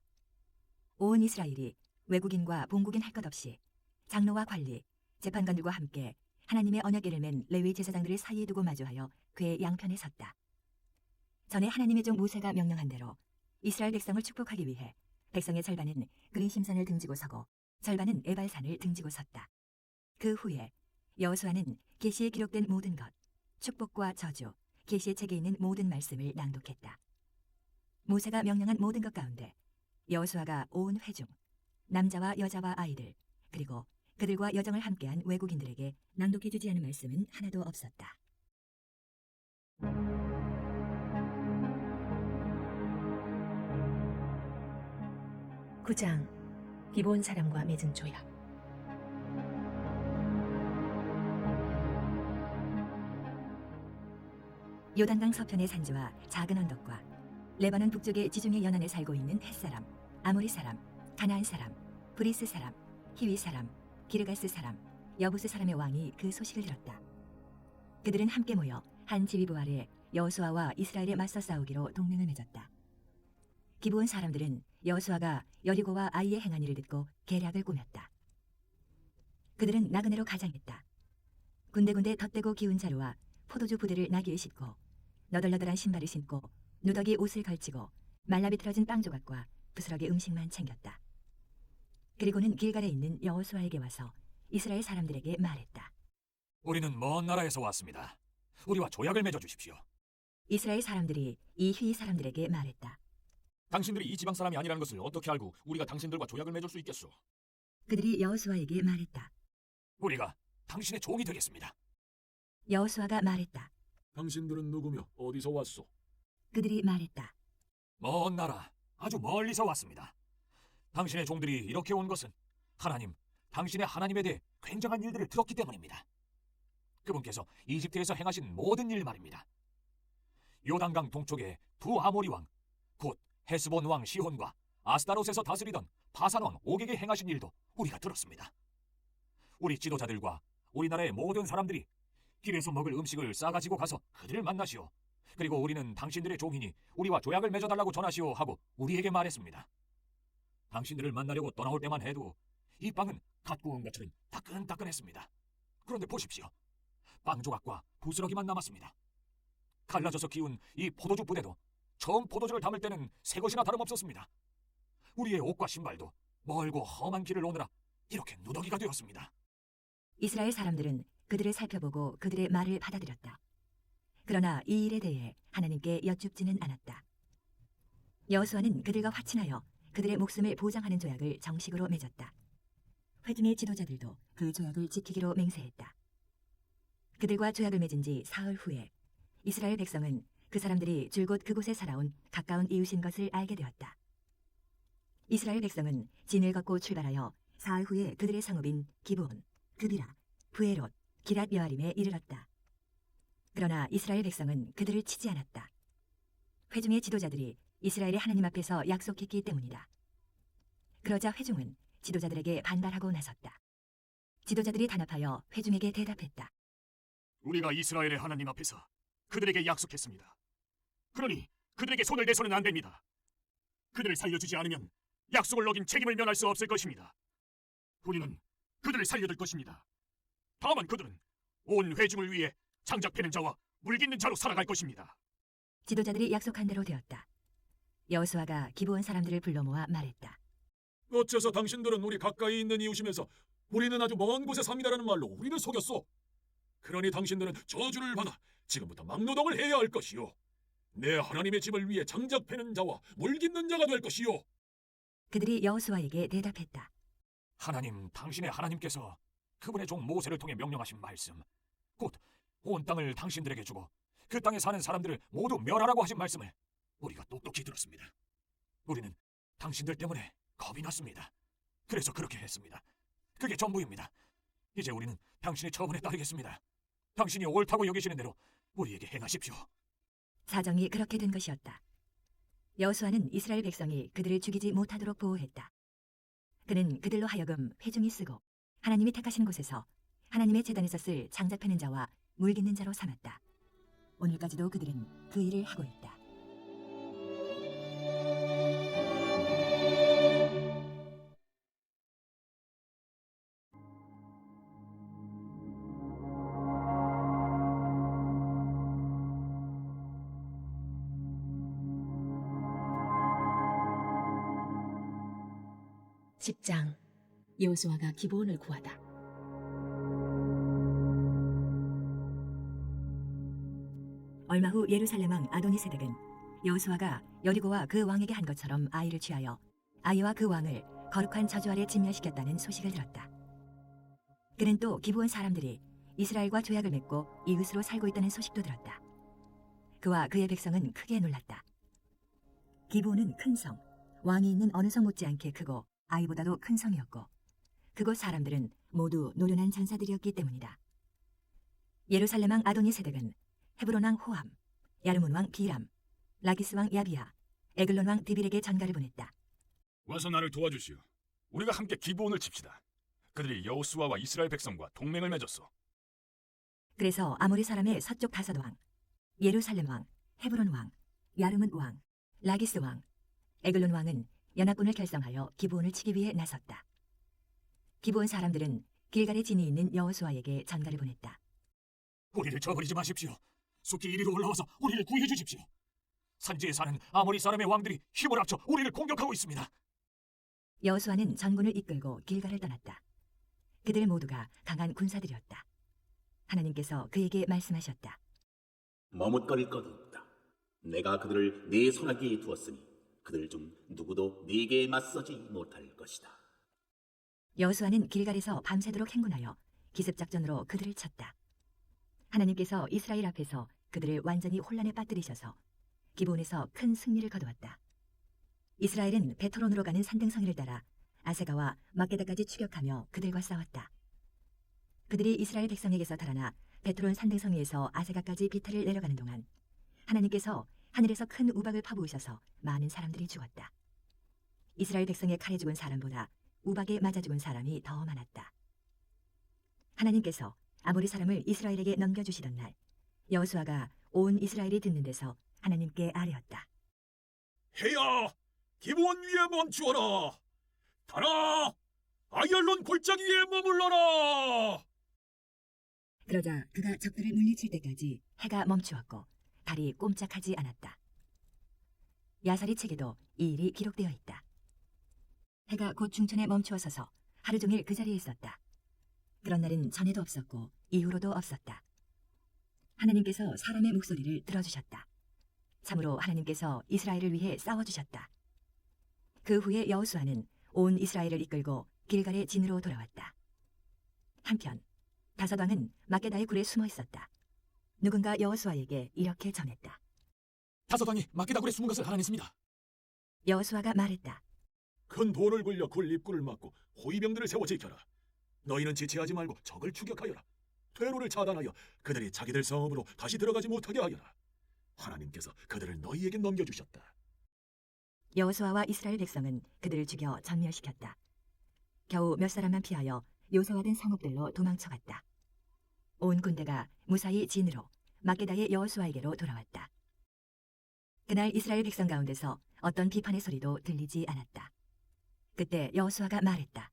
Speaker 3: 온 이스라엘이 외국인과 본국인 할 것 없이 장로와 관리, 재판관들과 함께 하나님의 언약궤를 맨 레위 제사장들을 사이에 두고 마주하여 그의 양편에 섰다. 전에 하나님의 종 모세가 명령한 대로 이스라엘 백성을 축복하기 위해 백성의 절반은 그리심산을 등지고 서고 절반은 에발산을 등지고 섰다. 그 후에 여호수아는 계시에 기록된 모든 것, 축복과 저주, 계시의 책에 있는 모든 말씀을 낭독했다. 모세가 명령한 모든 것 가운데 여호수아가 온 회중, 남자와 여자와 아이들, 그리고 그들과 여정을 함께한 외국인들에게 낭독해주지 않은 말씀은 하나도 없었다.
Speaker 4: 구장 기본 사람과 맺은 조약.
Speaker 3: 요단강 서편의 산지와 작은 언덕과 레바논 북쪽의 지중해 연안에 살고 있는 햇사람, 아모리 사람, 가나안 사람, 브리스 사람, 히위 사람, 기르가스 사람, 여부스 사람의 왕이 그 소식을 들었다. 그들은 함께 모여 한 지휘부 아래 여호수아와 이스라엘에 맞서 싸우기로 동맹을 맺었다. 기브온 사람들은 여호수아가 여리고와 아이의 행한 일을 듣고 계략을 꾸몄다. 그들은 나그네로 가장했다. 군데군데 덧대고 기운 자루와 포도주 부대를 나귀에 싣고 너덜너덜한 신발을 신고 누더기 옷을 걸치고 말라비틀어진 빵 조각과 부스러기 음식만 챙겼다. 그리고는 길갈에 있는 여호수아에게 와서 이스라엘 사람들에게 말했다.
Speaker 6: 우리는 먼 나라에서 왔습니다. 우리와 조약을 맺어 주십시오.
Speaker 3: 이스라엘 사람들이 이 휘 사람들에게 말했다.
Speaker 6: 당신들이 이 지방 사람이 아니라는 것을 어떻게 알고 우리가 당신들과 조약을 맺을 수 있겠소?
Speaker 3: 그들이 여호수아에게 말했다.
Speaker 6: 우리가 당신의 종이 되겠습니다.
Speaker 3: 여호수아가 말했다.
Speaker 5: 당신들은 누구며 어디서 왔소?
Speaker 3: 그들이 말했다.
Speaker 6: 먼 나라, 아주 멀리서 왔습니다. 당신의 종들이 이렇게 온 것은 하나님, 당신의 하나님에 대해 굉장한 일들을 들었기 때문입니다. 그분께서 이집트에서 행하신 모든 일 말입니다. 요단강 동쪽에 두 아모리 왕, 곧 헤스본 왕 시혼과 아스타롯에서 다스리던 바산 왕 옥에게 행하신 일도 우리가 들었습니다. 우리 지도자들과 우리나라의 모든 사람들이 길에서 먹을 음식을 싸가지고 가서 그들을 만나시오. 그리고 우리는 당신들의 종이니 우리와 조약을 맺어달라고 전하시오 하고 우리에게 말했습니다. 당신들을 만나려고 떠나올 때만 해도 이 빵은 갓 구운 것처럼 따끈따끈했습니다. 그런데 보십시오. 빵 조각과 부스러기만 남았습니다. 갈라져서 기운 이 포도주 부대도 처음 포도주를 담을 때는 새 것이나 다름없었습니다. 우리의 옷과 신발도 멀고 험한 길을 오느라 이렇게 누더기가 되었습니다.
Speaker 3: 이스라엘 사람들은 그들을 살펴보고 그들의 말을 받아들였다. 그러나 이 일에 대해 하나님께 여쭙지는 않았다. 여호수아는 그들과 화친하여 그들의 목숨을 보장하는 조약을 정식으로 맺었다. 회중의 지도자들도 그 조약을 지키기로 맹세했다. 그들과 조약을 맺은 지 사흘 후에 이스라엘 백성은 그 사람들이 줄곧 그곳에 살아온 가까운 이웃인 것을 알게 되었다. 이스라엘 백성은 진을 걷고 출발하여 사흘 후에 그들의 성읍인 기브온, 드비라, 브에롯, 기랏 여아림에 이르렀다. 그러나 이스라엘 백성은 그들을 치지 않았다. 회중의 지도자들이 이스라엘의 하나님 앞에서 약속했기 때문이다. 그러자 회중은 지도자들에게 반발하고 나섰다. 지도자들이 단합하여 회중에게 대답했다.
Speaker 7: 우리가 이스라엘의 하나님 앞에서 그들에게 약속했습니다. 그러니 그들에게 손을 대서는 안 됩니다. 그들을 살려주지 않으면 약속을 어긴 책임을 면할 수 없을 것입니다. 우리는 그들을 살려둘 것입니다. 다만 그들은 온 회중을 위해 장작 패는 자와 물깃는 자로 살아갈 것입니다.
Speaker 3: 지도자들이 약속한 대로 되었다. 여호수아가 기브온 사람들을 불러 모아 말했다.
Speaker 5: 어째서 당신들은 우리 가까이 있는 이웃이면서 우리는 아주 먼 곳에 삽니다라는 말로 우리를 속였소? 그러니 당신들은 저주를 받아 지금부터 막노동을 해야 할 것이요. 내 하나님의 집을 위해 장작 패는 자와 물깃는 자가 될 것이요.
Speaker 3: 그들이 여호수아에게 대답했다.
Speaker 6: 하나님, 당신의 하나님께서 그분의 종 모세를 통해 명령하신 말씀, 곧 온 땅을 당신들에게 주고 그 땅에 사는 사람들을 모두 멸하라고 하신 말씀을 우리가 똑똑히 들었습니다. 우리는 당신들 때문에 겁이 났습니다. 그래서 그렇게 했습니다. 그게 전부입니다. 이제 우리는 당신의 처분에 따르겠습니다. 당신이 옳다고 여기시는 대로 우리에게 행하십시오.
Speaker 3: 사정이 그렇게 된 것이었다. 여호수아는 이스라엘 백성이 그들을 죽이지 못하도록 보호했다. 그는 그들로 하여금 회중이 쓰고 하나님이 택하신 곳에서 하나님의 제단에서 쓸 장작 패는 자와 물깃는 자로 삼았다. 오늘까지도 그들은 그 일을 하고 있다.
Speaker 4: (10장) 여호수아가 기브온을 구하다.
Speaker 3: 얼마 후 예루살렘 왕 아도니세덱은 여호수아가 여리고와 그 왕에게 한 것처럼 아이를 취하여 아이와 그 왕을 거룩한 저주 아래 진멸시켰다는 소식을 들었다. 그는 또 기브온 사람들이 이스라엘과 조약을 맺고 이웃으로 살고 있다는 소식도 들었다. 그와 그의 백성은 크게 놀랐다. 기브온은 큰 성, 왕이 있는 어느 성 못지않게 크고 아이보다도 큰 성이었고 그곳 사람들은 모두 노련한 전사들이었기 때문이다. 예루살렘 왕 아도니세덱은 헤브론 왕 호함, 야르문 왕 비람, 라기스 왕 야비야, 에글론 왕 디빌에게 전가를 보냈다.
Speaker 7: 와서 나를 도와주시오. 우리가 함께 기브온을 칩시다. 그들이 여호수아와 이스라엘 백성과 동맹을 맺었소.
Speaker 3: 그래서 아모리 사람의 서쪽 다섯 왕, 예루살렘 왕, 헤브론 왕, 야르문 왕, 라기스 왕, 에글론 왕은 연합군을 결성하여 기브온을 치기 위해 나섰다. 기브온 사람들은 길갈에 진이 있는 여호수아에게 전가를 보냈다.
Speaker 6: 우리를 저버리지 마십시오. 속히 이리로 올라와서 우리를 구해 주십시오. 산지에 사는 아모리 사람의 왕들이 힘을 합쳐 우리를 공격하고 있습니다.
Speaker 3: 여호수아는 전군을 이끌고 길갈을 떠났다. 그들 모두가 강한 군사들이었다. 하나님께서 그에게 말씀하셨다.
Speaker 1: 머뭇거릴 것 없다. 내가 그들을 네 손아귀에 두었으니 그들 중 누구도 네게 맞서지 못할 것이다.
Speaker 3: 여호수아는 길갈에서 밤새도록 행군하여 기습작전으로 그들을 쳤다. 하나님께서 이스라엘 앞에서 그들을 완전히 혼란에 빠뜨리셔서 기브온에서 큰 승리를 거두었다. 이스라엘은 베토론으로 가는 산등성이를 따라 아세가와 막게다까지 추격하며 그들과 싸웠다. 그들이 이스라엘 백성에게서 달아나 베토론 산등성 위에서 아세가까지 비탈을 내려가는 동안 하나님께서 하늘에서 큰 우박을 퍼부으셔서 많은 사람들이 죽었다. 이스라엘 백성의 칼에 죽은 사람보다 우박에 맞아 죽은 사람이 더 많았다. 하나님께서 아모리 사람을 이스라엘에게 넘겨주시던 날 여호수아가 온 이스라엘이 듣는 데서 하나님께 아뢰었다.
Speaker 5: 해야 기브온 위에 멈추어라. 달아 아얄론 골짜기 위에 머물러라.
Speaker 3: 그러자 그가 적들을 물리칠 때까지 해가 멈추었고 달이 꼼짝하지 않았다. 야살이 책에도 이 일이 기록되어 있다. 해가 곧 중천에 멈추어 서서 하루 종일 그 자리에 있었다. 그런 날은 전에도 없었고 이후로도 없었다. 하나님께서 사람의 목소리를 들어주셨다. 참으로 하나님께서 이스라엘을 위해 싸워주셨다. 그 후에 여호수아는 온 이스라엘을 이끌고 길갈의 진으로 돌아왔다. 한편 다섯 왕은 막게다의 굴에 숨어 있었다. 누군가 여호수아에게 이렇게 전했다.
Speaker 6: 다섯 왕이 막게다 굴에 숨은 것을 알아냈습니다.
Speaker 3: 여호수아가 말했다.
Speaker 5: 큰 돌을 굴려 굴 입구를 막고 호위병들을 세워 지켜라. 너희는 지체하지 말고 적을 추격하여라. 퇴로를 차단하여 그들이 자기들 성읍으로 다시 들어가지 못하게 하여라. 하나님께서 그들을 너희에게 넘겨주셨다.
Speaker 3: 여호수아와 이스라엘 백성은 그들을 죽여 전멸시켰다. 겨우 몇 사람만 피하여 요새화된 성읍들로 도망쳐갔다. 온 군대가 무사히 진으로 막게다의 여호수아에게로 돌아왔다. 그날 이스라엘 백성 가운데서 어떤 비판의 소리도 들리지 않았다. 그때 여호수아가 말했다.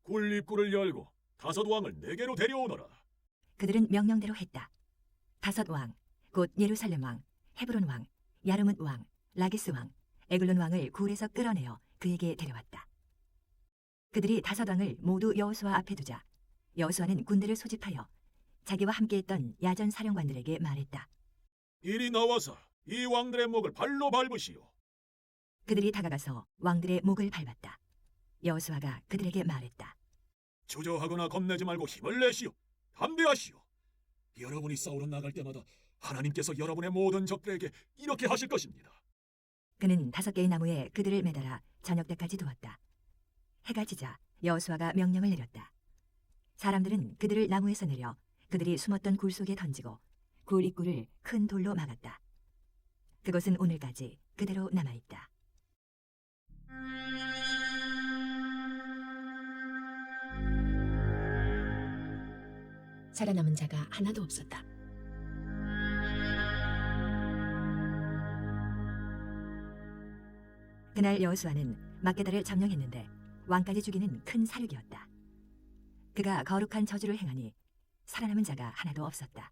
Speaker 5: 굴 입구를 열고 다섯 왕을 내게로 데려오너라.
Speaker 3: 그들은 명령대로 했다. 다섯 왕, 곧 예루살렘 왕, 헤브론 왕, 야르문 왕, 라기스 왕, 에글론 왕을 굴에서 끌어내어 그에게 데려왔다. 그들이 다섯 왕을 모두 여호수아 앞에 두자 여호수아는 군대를 소집하여 자기와 함께했던 야전 사령관들에게 말했다.
Speaker 5: 이리 나와서 이 왕들의 목을 발로 밟으시오.
Speaker 3: 그들이 다가가서 왕들의 목을 밟았다. 여호수아가 그들에게 말했다.
Speaker 5: 주저하거나 겁내지 말고 힘을 내시오. 담대하시오. 여러분이 싸우러 나갈 때마다 하나님께서 여러분의 모든 적들에게 이렇게 하실 것입니다.
Speaker 3: 그는 5개의 나무에 그들을 매달아 저녁 때까지 두었다. 해가 지자 여호수아가 명령을 내렸다. 사람들은 그들을 나무에서 내려 그들이 숨었던 굴 속에 던지고 굴 입구를 큰 돌로 막았다. 그것은 오늘까지 그대로 남아있다.
Speaker 4: 살아남은 자가 하나도 없었다.
Speaker 3: 그날 여호수아는 막게다를 점령했는데 왕까지 죽이는 큰 사륙이었다. 그가 거룩한 저주를 행하니 살아남은 자가 하나도 없었다.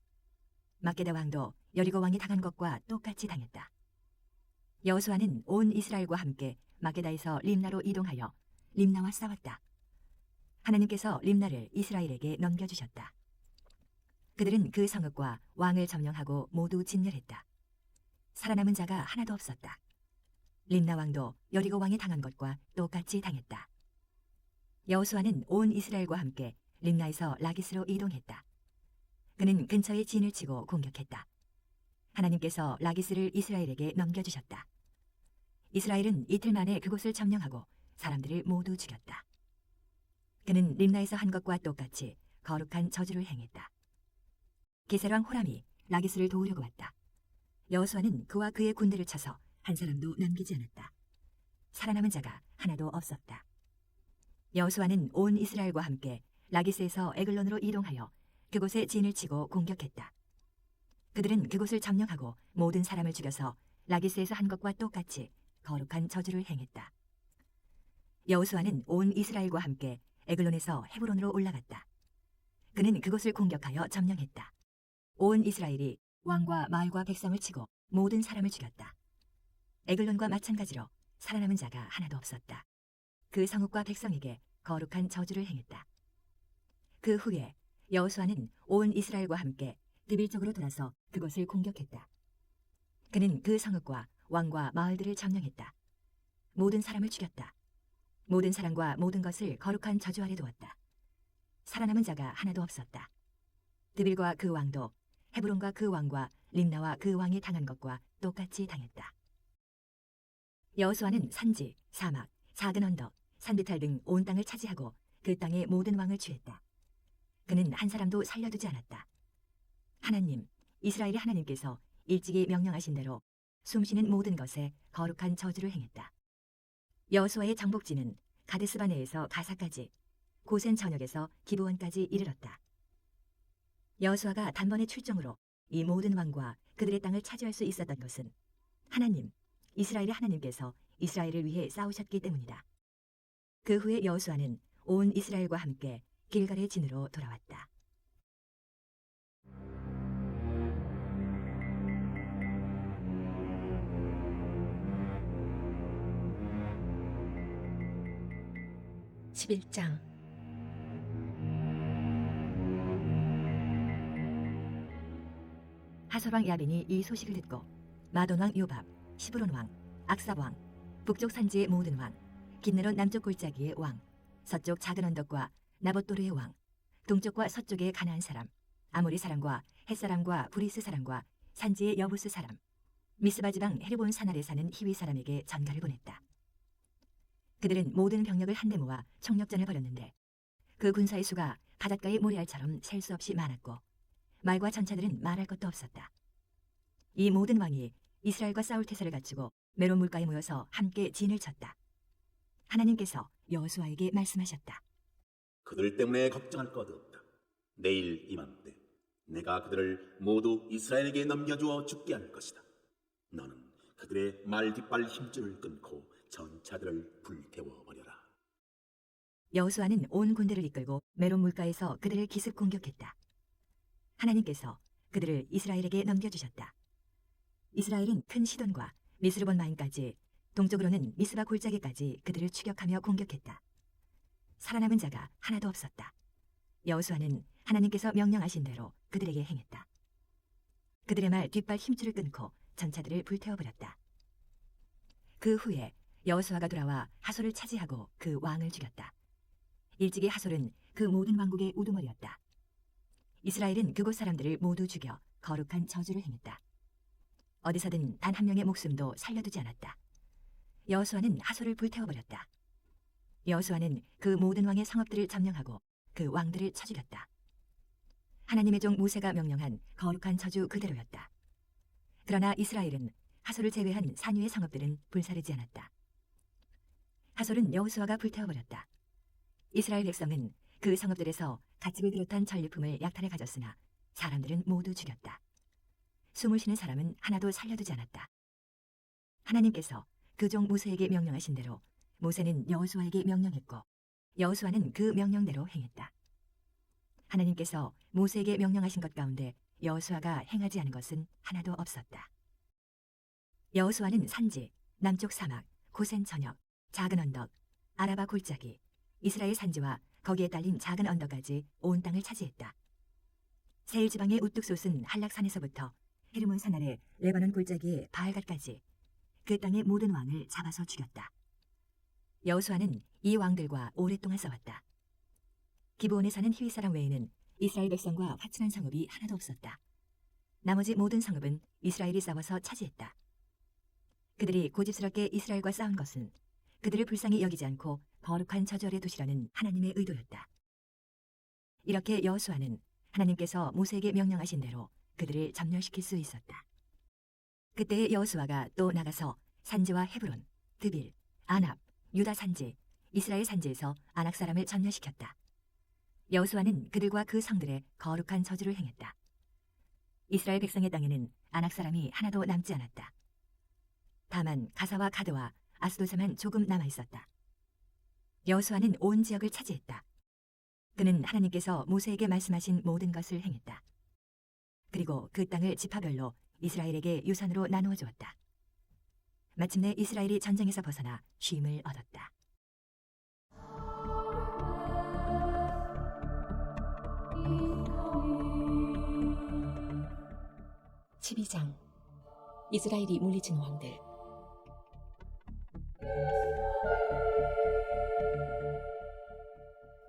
Speaker 3: 막게다 왕도 여리고 왕이 당한 것과 똑같이 당했다. 여호수아는 온 이스라엘과 함께 막게다에서 림나로 이동하여 림나와 싸웠다. 하나님께서 림나를 이스라엘에게 넘겨주셨다. 그들은 그 성읍과 왕을 점령하고 모두 진멸했다. 살아남은 자가 하나도 없었다. 림나 왕도 여리고 왕이 당한 것과 똑같이 당했다. 여호수아는 온 이스라엘과 함께 림나에서 라기스로 이동했다. 그는 근처에 진을 치고 공격했다. 하나님께서 라기스를 이스라엘에게 넘겨주셨다. 이스라엘은 이틀 만에 그곳을 점령하고 사람들을 모두 죽였다. 그는 림나에서 한 것과 똑같이 거룩한 저주를 행했다. 게셀왕 호람이 라기스를 도우려고 왔다. 여호수아는 그와 그의 군대를 쳐서 한 사람도 남기지 않았다. 살아남은 자가 하나도 없었다. 여호수아는 온 이스라엘과 함께 라기스에서 에글론으로 이동하여 그곳에 진을 치고 공격했다. 그들은 그곳을 점령하고 모든 사람을 죽여서 라기스에서 한 것과 똑같이 거룩한 저주를 행했다. 여호수아는 온 이스라엘과 함께 에글론에서 헤브론으로 올라갔다. 그는 그곳을 공격하여 점령했다. 온 이스라엘이 왕과 마을과 백성을 치고 모든 사람을 죽였다. 에글론과 마찬가지로 살아남은 자가 하나도 없었다. 그 성읍과 백성에게 거룩한 저주를 행했다. 그 후에 여호수아는 온 이스라엘과 함께 드빌 쪽으로 돌아서 그곳을 공격했다. 그는 그 성읍과 왕과 마을들을 점령했다. 모든 사람을 죽였다. 모든 사람과 모든 것을 거룩한 저주 아래 두었다. 살아남은 자가 하나도 없었다. 드빌과 그 왕도 헤브론과 그 왕과 림나와 그 왕이 당한 것과 똑같이 당했다. 여호수아는 산지, 사막, 작은 언덕, 산비탈 등 온 땅을 차지하고 그 땅의 모든 왕을 취했다. 그는 한 사람도 살려두지 않았다. 하나님, 이스라엘의 하나님께서 일찍이 명령하신 대로 숨쉬는 모든 것에 거룩한 저주를 행했다. 여호수아의 정복지는 가데스바네에서 가사까지, 고센 전역에서 기브온까지 이르렀다. 여호수아가 단번에 출정으로 이 모든 왕과 그들의 땅을 차지할 수 있었던 것은 하나님, 이스라엘의 하나님께서 이스라엘을 위해 싸우셨기 때문이다. 그 후에 여호수아는 온 이스라엘과 함께 길갈의 진으로 돌아왔다.
Speaker 4: (11장)
Speaker 3: 하솔왕 야빈이 이 소식을 듣고 마돈왕 요밥, 시브론왕, 악삽왕, 북쪽 산지의 모든 왕, 긴느론 남쪽 골짜기의 왕, 서쪽 작은 언덕과 나봇도르의 왕, 동쪽과 서쪽의 가나안 사람, 아모리 사람과 헷사람과 브리스 사람과 산지의 여부스 사람, 미스바 지방 헤르본 산 아래 사는 히위 사람에게 전가를 보냈다. 그들은 모든 병력을 한데 모아 총력전을 벌였는데 그 군사의 수가 바닷가의 모래알처럼 셀 수 없이 많았고 말과 전차들은 말할 것도 없었다. 이 모든 왕이 이스라엘과 싸울 태세를 갖추고 메론 물가에 모여서 함께 진을 쳤다. 하나님께서 여호수아에게 말씀하셨다.
Speaker 1: 그들 때문에 걱정할 것 없다. 내일 이맘때 내가 그들을 모두 이스라엘에게 넘겨주어 죽게 할 것이다. 너는 그들의 말 뒷발 힘줄을 끊고 전차들을 불태워 버려라.
Speaker 3: 여호수아는 온 군대를 이끌고 메론 물가에서 그들을 기습 공격했다. 하나님께서 그들을 이스라엘에게 넘겨주셨다. 이스라엘은 큰 시돈과 미스르본 마임까지, 동쪽으로는 미스바 골짜기까지 그들을 추격하며 공격했다. 살아남은 자가 하나도 없었다. 여호수아는 하나님께서 명령하신 대로 그들에게 행했다. 그들의 말 뒷발 힘줄을 끊고 전차들을 불태워버렸다. 그 후에 여호수아가 돌아와 하솔을 차지하고 그 왕을 죽였다. 일찍이 하솔은 그 모든 왕국의 우두머리였다. 이스라엘은 그곳 사람들을 모두 죽여 거룩한 저주를 행했다. 어디서든 단 한 명의 목숨도 살려두지 않았다. 여호수아는 하솔을 불태워버렸다. 여호수아는 그 모든 왕의 성읍들을 점령하고 그 왕들을 쳐 죽였다. 하나님의 종 모세가 명령한 거룩한 저주 그대로였다. 그러나 이스라엘은 하솔을 제외한 산 위의 성읍들은 불사르지 않았다. 하솔은 여호수아가 불태워버렸다. 이스라엘 백성은 그 성읍들에서 가축을 비롯한 전리품을 약탈해 가졌으나 사람들은 모두 죽였다. 숨을 쉬는 사람은 하나도 살려두지 않았다. 하나님께서 그 종 모세에게 명령하신 대로 모세는 여호수아에게 명령했고 여호수아는 그 명령대로 행했다. 하나님께서 모세에게 명령하신 것 가운데 여호수아가 행하지 않은 것은 하나도 없었다. 여호수아는 산지, 남쪽 사막, 고센 전역, 작은 언덕, 아라바 골짜기, 이스라엘 산지와 거기에 딸린 작은 언덕까지 온 땅을 차지했다. 세일 지방의 우뚝 솟은 한락산에서부터 헤르몬 산 아래 레바논 골짜기의 바알갓까지 그 땅의 모든 왕을 잡아서 죽였다. 여호수아는 이 왕들과 오랫동안 싸웠다. 기브온에 사는 히위 사람 외에는 이스라엘 백성과 화친한 성읍이 하나도 없었다. 나머지 모든 성읍은 이스라엘이 싸워서 차지했다. 그들이 고집스럽게 이스라엘과 싸운 것은 그들을 불쌍히 여기지 않고 거룩한 저주 아래 두시라는 하나님의 의도였다. 이렇게 여호수아는 하나님께서 모세에게 명령하신 대로 그들을 점령시킬 수 있었다. 그때 여호수아가 또 나가서 산지와 헤브론, 드빌, 아납, 유다 산지, 이스라엘 산지에서 아낙 사람을 전멸시켰다. 여호수아는 그들과 그 성들의 거룩한 저주를 행했다. 이스라엘 백성의 땅에는 아낙 사람이 하나도 남지 않았다. 다만 가사와 가드와 아스도세만 조금 남아 있었다. 여호수아는 온 지역을 차지했다. 그는 하나님께서 모세에게 말씀하신 모든 것을 행했다. 그리고 그 땅을 지파별로 이스라엘에게 유산으로 나누어 주었다. 마침내 이스라엘이 전쟁에서 벗어나 쉼을 얻었다.
Speaker 4: (12장) 이스라엘이 물리친 왕들.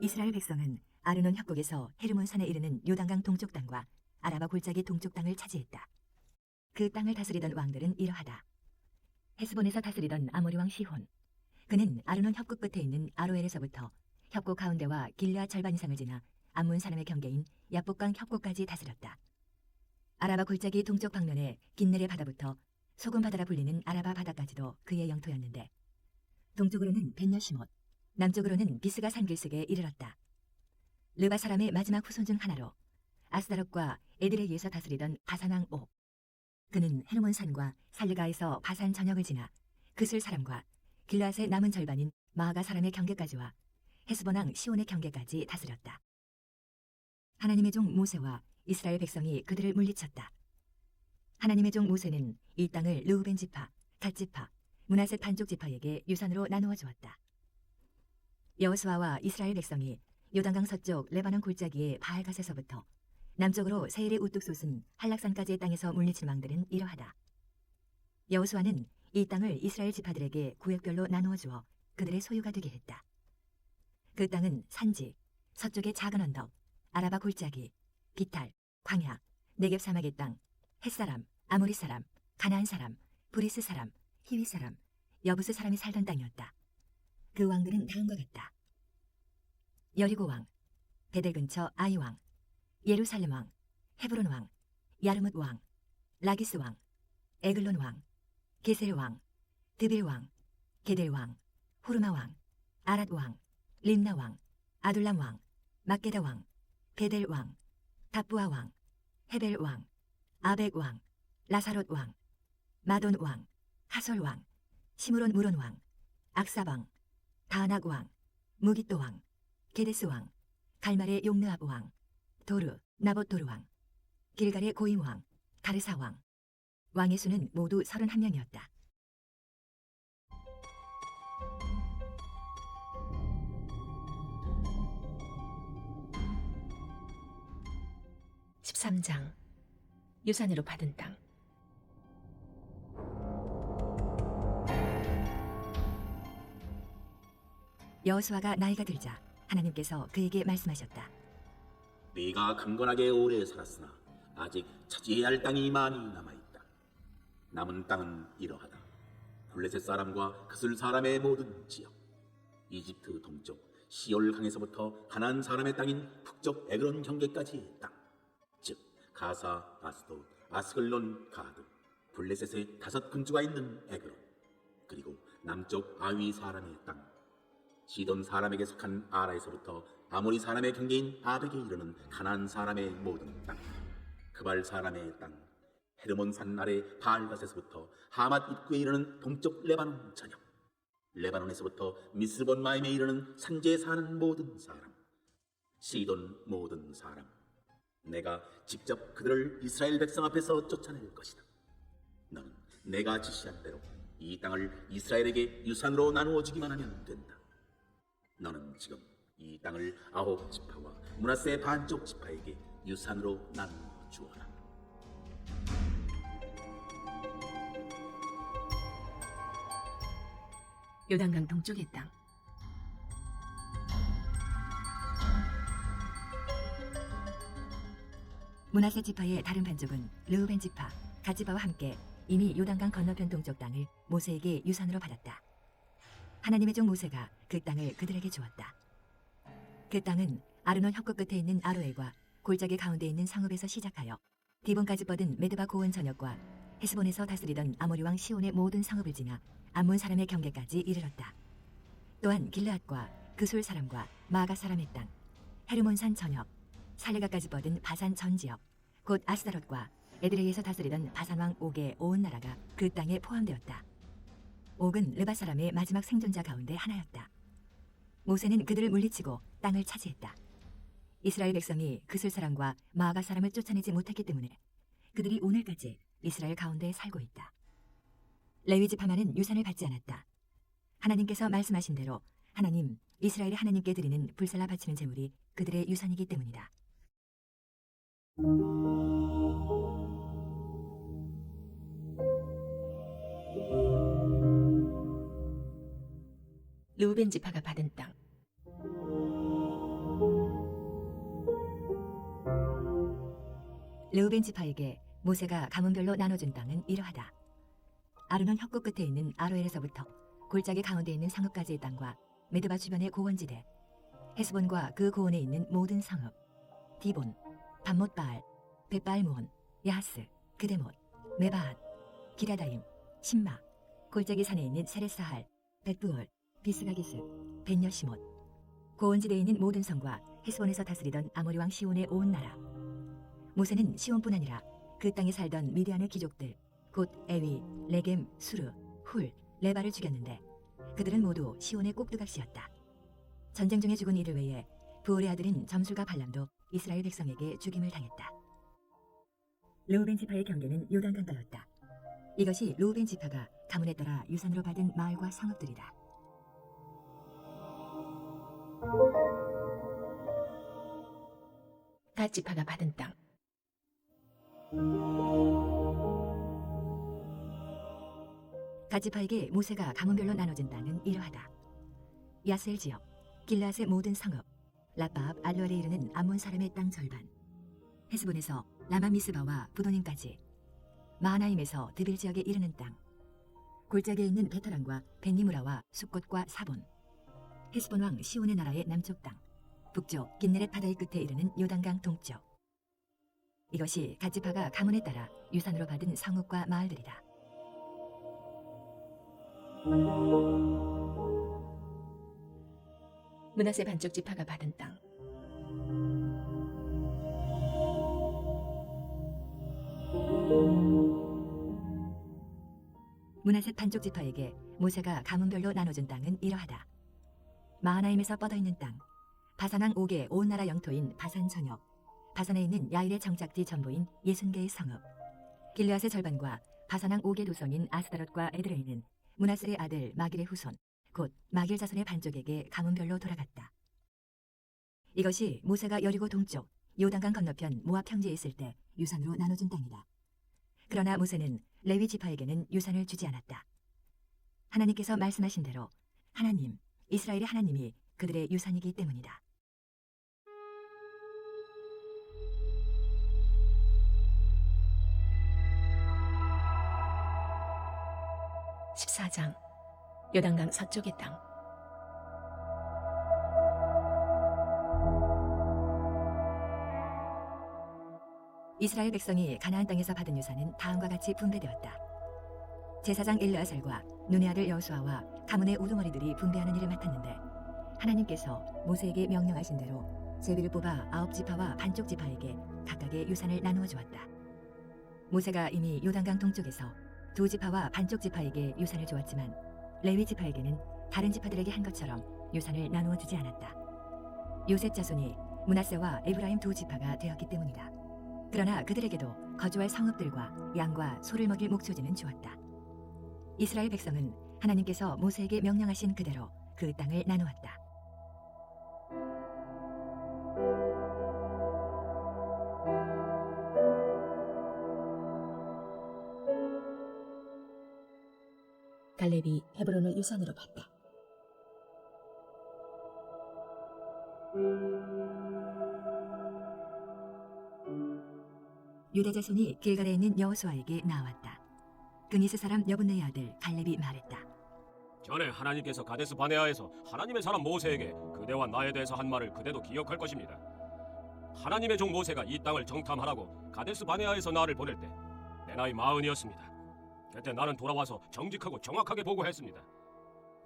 Speaker 3: 이스라엘 백성은 아르논 협곡에서 헤르몬산에 이르는 요단강 동쪽 땅과 아라바 골짜기 동쪽 땅을 차지했다. 그 땅을 다스리던 왕들은 이러하다. 헤스본에서 다스리던 아모리 왕 시혼. 그는 아르논 협곡 끝에 있는 아로엘에서부터 협곡 가운데와 길르앗 절반 이상을 지나 암몬 사람의 경계인 야복강 협곡까지 다스렸다. 아라바 골짜기 동쪽 방면에 긴네레 바다부터 소금 바다라 불리는 아라바 바다까지도 그의 영토였는데, 동쪽으로는 벤여시못, 남쪽으로는 비스가 산길석에 이르렀다. 르바 사람의 마지막 후손 중 하나로 아스다롯과 에드레이에서 다스리던 바산왕 옥. 그는 헤르몬산과 살르가에서 바산 전역을 지나 그슬 사람과 길라앗의 남은 절반인 마아가 사람의 경계까지와 헤스본 왕 시온의 경계까지 다스렸다. 하나님의 종 모세와 이스라엘 백성이 그들을 물리쳤다. 하나님의 종 모세는 이 땅을 르우벤 지파, 갓 지파, 므낫셋 반쪽 지파에게 유산으로 나누어 주었다. 여호수아와 이스라엘 백성이 요단강 서쪽 레바논 골짜기의 바알갓에서부터 남쪽으로 세일의 우뚝 솟은 한락산까지의 땅에서 물리친 왕들은 이러하다. 여호수아는 이 땅을 이스라엘 지파들에게 구역별로 나누어 주어 그들의 소유가 되게 했다. 그 땅은 산지, 서쪽의 작은 언덕, 아라바 골짜기, 비탈, 광야, 네겝 사막의 땅, 햇사람, 아모리 사람, 가나안 사람, 브리스 사람, 히위 사람, 여부스 사람이 살던 땅이었다. 그 왕들은 다음과 같다. 여리고 왕, 베델 근처 아이 왕, 예루살렘 왕, 헤브론 왕, 야르뭇 왕, 라기스 왕, 에글론 왕, 게셀 왕, 드빌 왕, 게델 왕, 호르마 왕, 아랏 왕, 림나 왕, 아둘람 왕, 막게다 왕, 베델 왕, 답부아 왕, 헤벨 왕, 아벡 왕, 라사롯 왕, 마돈 왕, 하솔 왕, 시므론 무론 왕, 악사 왕, 다낙 왕, 무기또 왕, 게데스 왕, 갈말의 용느압 왕, 도르, 나봇도르 왕, 길갈의 고임 왕, 가르사 왕. 왕의 수는 모두 31명이었다.
Speaker 4: (13장) 유산으로 받은 땅.
Speaker 3: 여호수아가 나이가 들자 하나님께서 그에게 말씀하셨다.
Speaker 1: 네가 강건하게 오래 살았으나 아직 차지해야 할 땅이 많이 남아있다. 남은 땅은 이러하다. 블레셋 사람과 그슬 사람의 모든 지역, 이집트 동쪽 시올 강에서부터 가나안 사람의 땅인 북쪽 에그론 경계까지의 땅, 즉 가사, 아스돗, 아스글론, 가드, 블레셋의 5 근주가 있는 에그론, 그리고 남쪽 아위 사람의 땅, 시돈 사람에게 속한 아라에서부터 아모리 사람의 경계인 아벡에 이르는 가나안 사람의 모든 땅, 그발 사람의 땅, 헤르몬산 아래 바알갓에서부터 하맛 입구에 이르는 동쪽 레바논 전역, 레바논에서부터 미스본 마임에 이르는 산지에 사는 모든 사람, 시돈 모든 사람, 내가 직접 그들을 이스라엘 백성 앞에서 쫓아낼 것이다. 너는 내가 지시한 대로 이 땅을 이스라엘에게 유산으로 나누어 주기만 하면 된다. 너는 지금 이 땅을 9 지파와 므낫세 반쪽 지파에게 유산으로 나누어 주어라.
Speaker 4: 요단강 동쪽의 땅.
Speaker 3: 므낫세 지파의 다른 반쪽은 르우벤 지파, 갓 지파와 함께 이미 요단강 건너편 동쪽 땅을 모세에게 유산으로 받았다. 하나님의 종 모세가 그 땅을 그들에게 주었다. 그 땅은 아르논 협곡 끝에 있는 아로엘과 골짜기 가운데 있는 성읍에서 시작하여 디본까지 뻗은 메드바 고원 전역과 헤스본에서 다스리던 아모리 왕 시온의 모든 성읍을 지나 암몬 사람의 경계까지 이르렀다. 또한 길르앗과 그술 사람과 마가 사람의 땅, 헤르몬산 전역, 살레가까지 뻗은 바산 전 지역, 곧 아스다롯과 에드레이에서 다스리던 바산 왕 옥의 온 나라가 그 땅에 포함되었다. 옥은 르바 사람의 마지막 생존자 가운데 하나였다. 모세는 그들을 물리치고 땅을 차지했다. 이스라엘 백성이 그술 사람과 마가 사람을 쫓아내지 못했기 때문에 그들이 오늘까지 이스라엘 가운데 살고 있다. 레위 지파만은 유산을 받지 않았다. 하나님께서 말씀하신 대로 하나님, 이스라엘의 하나님께 드리는 불살라 바치는 제물이 그들의 유산이기 때문이다.
Speaker 4: 르우벤 지파가 받은 땅.
Speaker 3: 르우벤 지파에게 모세가 가문별로 나눠준 땅은 이러하다. 아르논 협곡 끝에 있는 아로엘에서부터 골짜기 가운데 있는 성읍까지의 땅과 메드바 주변의 고원지대, 헤스본과 그 고원에 있는 모든 성읍, 디본, 밤못바알, 벳바알무온, 야하스, 그데못, 메바앗, 기라다임, 신마, 골짜기 산에 있는 세레사할, 벳부올, 비스가기스, 벤여시못, 고원지대에 있는 모든 성과 헤스본에서 다스리던 아모리 왕 시온의 온 나라. 모세는 시온뿐 아니라 그 땅에 살던 미디안의 귀족들, 곧 에위, 레겜, 수르, 훌, 레바를 죽였는데 그들은 모두 시온의 꼭두각시였다. 전쟁 중에 죽은 이들 외에 부올의 아들인 점술과 발람도 이스라엘 백성에게 죽임을 당했다. 르우벤 지파의 경계는 요단강가였다. 이것이 르우벤 지파가 가문에 따라 유산으로 받은 마을과 성읍들이다.
Speaker 4: 갓 지파가 받은 땅.
Speaker 3: 갓 지파에게 모세가 가문별로 나눠준 땅은 이러하다. 야셀 지역, 길라앗의 모든 성읍, 라밥 알로엘에 이르는 암몬 사람의 땅 절반, 헤스본에서 라마 미스바와 부도님까지, 마하나임에서 드빌 지역에 이르는 땅, 골짜기에 있는 베타랑과 벤니무라와 숲곳과 사본, 헤스본 왕 시온의 나라의 남쪽 땅, 북쪽 긴네렛 바다의 끝에 이르는 요단강 동쪽. 이것이 갓 지파가 가문에 따라 유산으로 받은 성읍과 마을들이다.
Speaker 4: 므낫세 반쪽 지파가 받은 땅.
Speaker 3: 므낫세 반쪽 지파에게 모세가 가문별로 나눠준 땅은 이러하다. 마하나임에서 뻗어있는 땅, 바산왕 옥의 온 나라 영토인 바산 전역, 바산에 있는 야일의 정착지 전부인 60개의 성읍, 길르앗의 절반과 바산왕 옥의 도성인 아스다롯과 에드레이는 므낫셀의 아들 마길의 후손, 곧 마길 자손의 반쪽에게 가문별로 돌아갔다. 이것이 모세가 여리고 동쪽 요단강 건너편 모압 평지에 있을 때 유산으로 나눠준 땅이다. 그러나 모세는 레위 지파에게는 유산을 주지 않았다. 하나님께서 말씀하신 대로 하나님, 이스라엘의 하나님이 그들의 유산이기 때문이다.
Speaker 4: (14장) 요단강 서쪽의 땅.
Speaker 3: 이스라엘 백성이 가나안 땅에서 받은 유산은 다음과 같이 분배되었다. 제사장 엘르아살과 눈의 아들 여호수아와 가문의 우두머리들이 분배하는 일을 맡았는데 하나님께서 모세에게 명령하신 대로 제비를 뽑아 9지파와 반쪽 지파에게 각각의 유산을 나누어 주었다. 모세가 이미 요단강 동쪽에서 2지파와 반쪽 지파에게 유산을 주었지만 레위 지파에게는 다른 지파들에게 한 것처럼 유산을 나누어 주지 않았다. 요셉 자손이 므낫세와 에브라임 2지파가 되었기 때문이다. 그러나 그들에게도 거주할 성읍들과 양과 소를 먹일 목초지는 주었다. 이스라엘 백성은 하나님께서 모세에게 명령하신 그대로 그 땅을 나누었다.
Speaker 4: 갈렙이 헤브론을 유산으로 받다.
Speaker 3: 유다 자손이 길갈에 있는 여호수아에게 나왔다. 그니스 사람 여분네의 아들 갈렙이 말했다.
Speaker 9: 전에 하나님께서 가데스 바네아에서 하나님의 사람 모세에게 그대와 나에 대해서 한 말을 그대도 기억할 것입니다. 하나님의 종 모세가 이 땅을 정탐하라고 가데스 바네아에서 나를 보낼 때 내 나이 40이었습니다. 그때 나는 돌아와서 정직하고 정확하게 보고했습니다.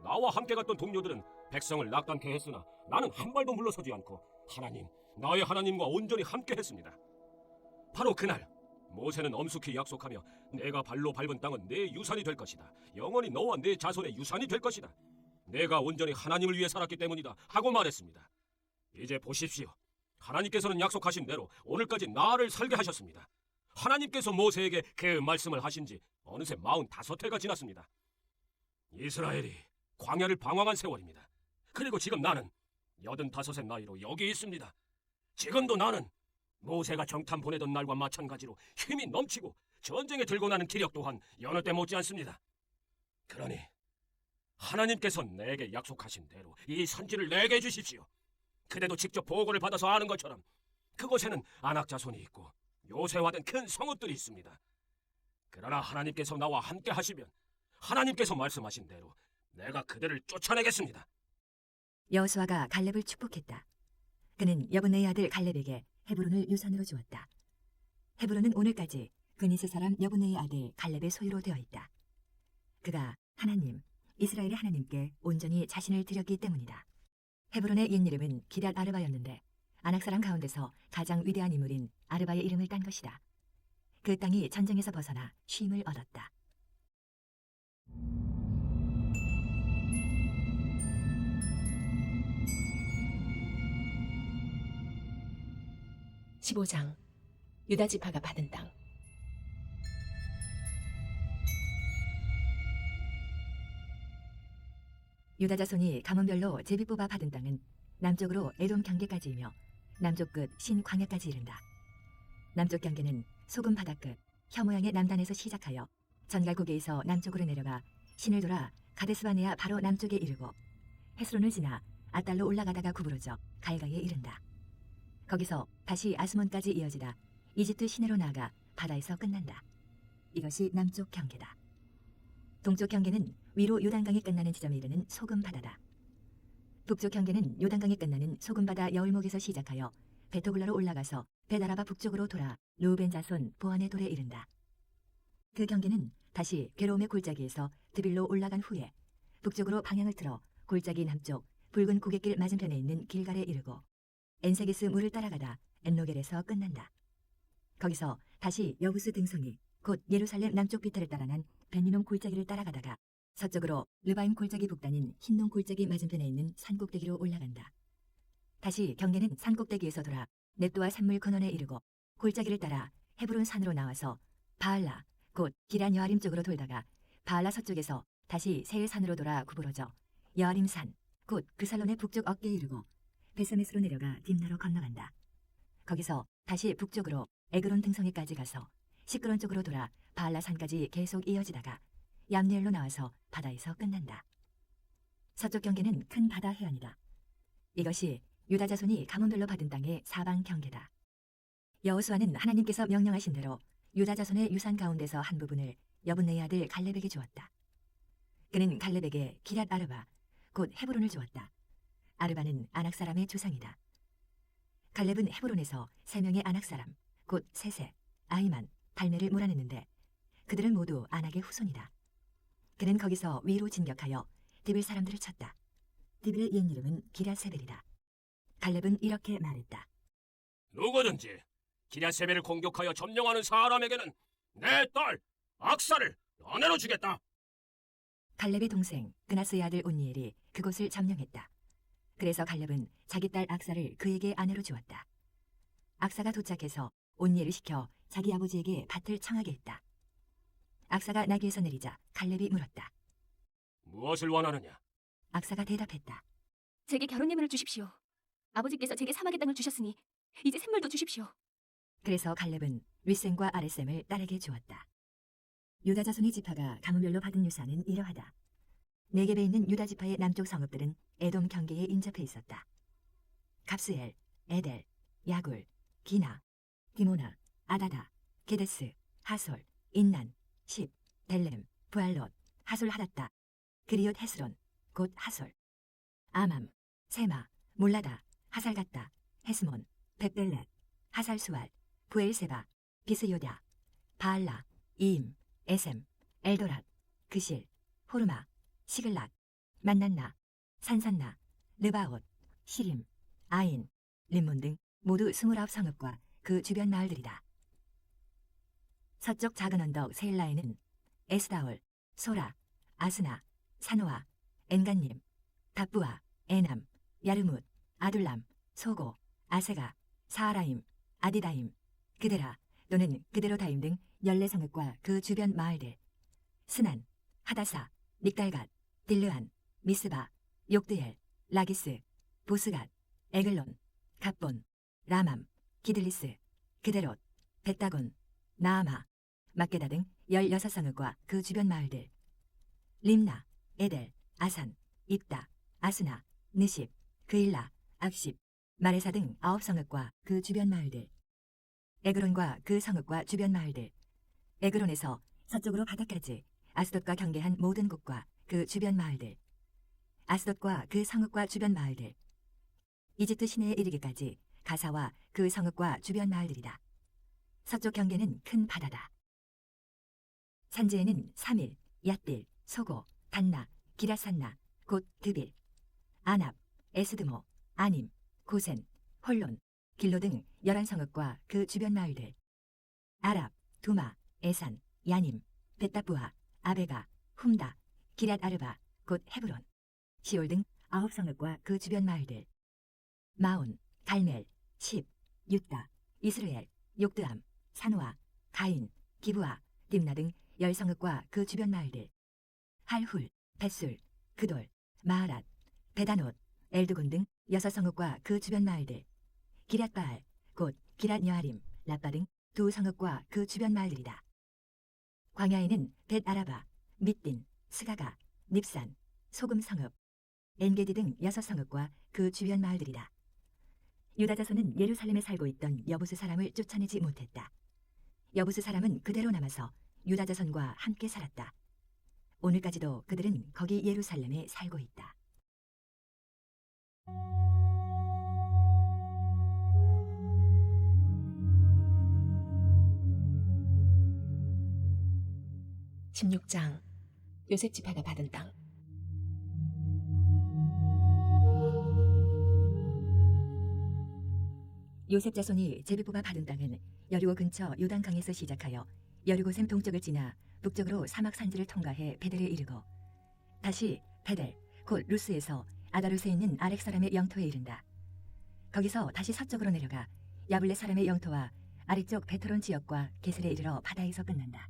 Speaker 9: 나와 함께 갔던 동료들은 백성을 낙담케 했으나 나는 한 발도 물러서지 않고 하나님, 나의 하나님과 온전히 함께 했습니다. 바로 그날 모세는 엄숙히 약속하며 내가 발로 밟은 땅은 내 유산이 될 것이다. 영원히 너와 내 자손의 유산이 될 것이다. 내가 온전히 하나님을 위해 살았기 때문이다 하고 말했습니다. 이제 보십시오. 하나님께서는 약속하신 대로 오늘까지 나를 살게 하셨습니다. 하나님께서 모세에게 그 말씀을 하신 지 어느새 45해가 지났습니다. 이스라엘이 광야를 방황한 세월입니다. 그리고 지금 나는 85의 나이로 여기 있습니다. 지금도 나는 모세가 정탐 보내던 날과 마찬가지로 힘이 넘치고 전쟁에 들고 나는 기력 또한 여느 때 못지 않습니다. 그러니 하나님께서 내게 약속하신 대로 이 산지를 내게 주십시오. 그대도 직접 보고를 받아서 아는 것처럼 그곳에는 아낙 자손이 있고 요새화된 큰 성읍들이 있습니다. 그러나 하나님께서 나와 함께 하시면 하나님께서 말씀하신 대로 내가 그들을 쫓아내겠습니다.
Speaker 3: 여호수아가 갈렙을 축복했다. 그는 여분네의 아들 갈렙에게 헤브론을 유산으로 주었다. 헤브론은 오늘까지 그니스 사람 여분네의 아들 갈렙의 소유로 되어 있다. 그가 하나님, 이스라엘의 하나님께 온전히 자신을 드렸기 때문이다. 헤브론의 옛 이름은 기럇 아르바였는데 아낙 사람 가운데서 가장 위대한 인물인 아르바의 이름을 딴 것이다. 그 땅이 전쟁에서 벗어나 쉼을 얻었다.
Speaker 4: (15장) 유다 지파가 받은 땅.
Speaker 3: 유다 자손이 가문별로 제비 뽑아 받은 땅은 남쪽으로 에돔 경계까지이며 남쪽 끝 신광야까지 이른다. 남쪽 경계는 소금 바다 끝 혀 모양의 남단에서 시작하여 전갈고개에서 남쪽으로 내려가 신을 돌아 가데스바네아 바로 남쪽에 이르고 헤스론을 지나 아달로 올라가다가 구부러져 갈가에 이른다. 거기서 다시 아스몬까지 이어지다 이집트 시내로 나아가 바다에서 끝난다. 이것이 남쪽 경계다. 동쪽 경계는 위로 요단강이 끝나는 지점에 이르는 소금 바다다. 북쪽 경계는 요단강이 끝나는 소금바다 여울목에서 시작하여 베토글라로 올라가서 베다라바 북쪽으로 돌아 루벤 자손 보안의 돌에 이른다. 그 경계는 다시 괴로움의 골짜기에서 드빌로 올라간 후에 북쪽으로 방향을 틀어 골짜기 남쪽 붉은 고갯길 맞은편에 있는 길갈에 이르고 엔세게스 물을 따라가다 엔로겔에서 끝난다. 거기서 다시 여부스 등성이 곧 예루살렘 남쪽 비탈을 따라 난 벤리놈 골짜기를 따라가다가 서쪽으로 르바임 골짜기 북단인 흰농 골짜기 맞은편에 있는 산꼭대기로 올라간다. 다시 경계는 산꼭대기에서 돌아 넵도와 산물 근원에 이르고 골짜기를 따라 헤브론 산으로 나와서 바알라 곧 기란 여아림 쪽으로 돌다가 바알라 서쪽에서 다시 세일 산으로 돌아 구부러져 여아림 산 곧 그살론의 북쪽 어깨에 이르고 베스메스로 내려가 딥나로 건너간다. 거기서 다시 북쪽으로 에그론 등성에까지 가서 시끄론 쪽으로 돌아 바알라 산까지 계속 이어지다가 얌니엘로 나와서 바다에서 끝난다. 서쪽 경계는 큰 바다 해안이다. 이것이 유다 자손이 가문별로 받은 땅의 사방 경계다. 여호수아는 하나님께서 명령하신 대로 유다 자손의 유산 가운데서 한 부분을 여분네의 아들 갈렙에게 주었다. 그는 갈렙에게 기럇 아르바 곧 헤브론을 주었다. 아르바는 아낙 사람의 조상이다. 갈렙은 헤브론에서 3명의 아낙 사람 곧 세세, 아히만, 달메를 몰아냈는데 그들은 모두 아낙의 후손이다. 그는 거기서 위로 진격하여 디빌 사람들을 쳤다. 디빌의 옛 이름은 기랴세벨이다. 갈렙은 이렇게 말했다.
Speaker 9: 누구든지 기랴세벨을 공격하여 점령하는 사람에게는 내 딸 악사를 아내로 주겠다.
Speaker 3: 갈렙의 동생 그나스의 아들 온니엘이 그곳을 점령했다. 그래서 갈렙은 자기 딸 악사를 그에게 아내로 주었다. 악사가 도착해서 온니엘을 시켜 자기 아버지에게 밭을 청하게 했다. 악사가 나귀에서 내리자 갈렙이 물었다.
Speaker 9: 무엇을 원하느냐?
Speaker 3: 악사가 대답했다.
Speaker 8: 제게 결혼 예물을 주십시오. 아버지께서 제게 사막의 땅을 주셨으니 이제 샘물도 주십시오.
Speaker 3: 그래서 갈렙은 윗셈과 아랫셈을 딸에게 주었다. 유다 자손의 지파가 가문별로 받은 유산은 이러하다. 네겝에 있는 유다 지파의 남쪽 성읍들은 에돔 경계에 인접해 있었다. 갑스엘, 에델, 야굴, 기나, 디모나, 아다다, 게데스, 하솔, 인난, 십, 델렘, 부알롯, 하솔 하닷다, 그리옷 헤스론, 곧 하솔, 아맘, 세마, 몰라다, 하살갓다, 헤스몬, 벳벨렛, 하살수알, 부엘세바, 비스요다, 바알라, 이임, 에셈, 엘도랏, 그실, 호르마, 시글락, 만난나, 산산나, 르바옷, 시림, 아인, 림몬 등 모두 29성읍과 그 주변 마을들이다. 서쪽 작은 언덕 세일라에는 에스다올, 소라, 아스나, 사노아, 엔간님, 답부아, 에남, 야르뭇, 아둘람, 소고, 아세가, 사하라임, 아디다임, 그데라 또는 그데로다임 등 14성읍과 그 주변 마을들, 스난, 하다사, 닉달갓, 딜르안, 미스바, 욕드엘, 라기스, 보스갓, 에글론, 갑본, 라맘, 기들리스, 그데롯, 벳다곤, 나아마, 막게다 등 16성읍과 그 주변 마을들, 림나, 에델, 아산, 입다, 아스나, 느십, 그일라, 악십, 마레사 등 9성읍과 그 주변 마을들, 에그론과 그 성읍과 주변 마을들, 에그론에서 서쪽으로 바다까지 아스돗과 경계한 모든 곳과 그 주변 마을들, 아스돗과 그 성읍과 주변 마을들, 이집트 시내에 이르기까지 가사와 그 성읍과 주변 마을들이다. 서쪽 경계는 큰 바다다. 산지에는 사밀, 얏빌, 소고, 단나, 기라산나, 곧 드빌, 아납, 에스드모, 아님, 고센, 홀론, 길로 등 11성읍과 그 주변 마을들, 아랍, 두마, 에산, 야님, 벳다부아, 아베가, 훔다, 기랏 아르바, 곧 헤브론, 시올 등 9성읍과 그 주변 마을들, 마온, 갈멜, 십, 유다, 이스르엘, 욕드암, 사노아, 가인, 기브아, 딥나 등 10성읍과 그 주변 마을들, 할훌, 벳술, 그돌, 마하랏, 베다노, 엘드곤 등 6성읍과 그 주변 마을들, 기랏바알, 곧 기랏 여아림, 라빠 등 2성읍과 그 주변 마을들이다. 광야에는 벳아라바, 밑딘, 스가가, 닙산, 소금성읍, 엔게디 등 6성읍과 그 주변 마을들이다. 유다 자손은 예루살렘에 살고 있던 여부스 사람을 쫓아내지 못했다. 여부스 사람은 그대로 남아서 유다 자손과 함께 살았다. 오늘까지도 그들은 거기 예루살렘에 살고 있다.
Speaker 4: (16장) 요셉 지파가 받은 땅.
Speaker 3: 요셉 자손이 제비포가 받은 땅은 여리고 근처 요단강에서 시작하여 여리고샘 동쪽을 지나 북쪽으로 사막 산지를 통과해 베델에 이르고 다시 베델 곧 루스에서 아다룻에 있는 아렉 사람의 영토에 이른다. 거기서 다시 서쪽으로 내려가 야블레 사람의 영토와 아래쪽 베토론 지역과 게셀에 이르러 바다에서 끝난다.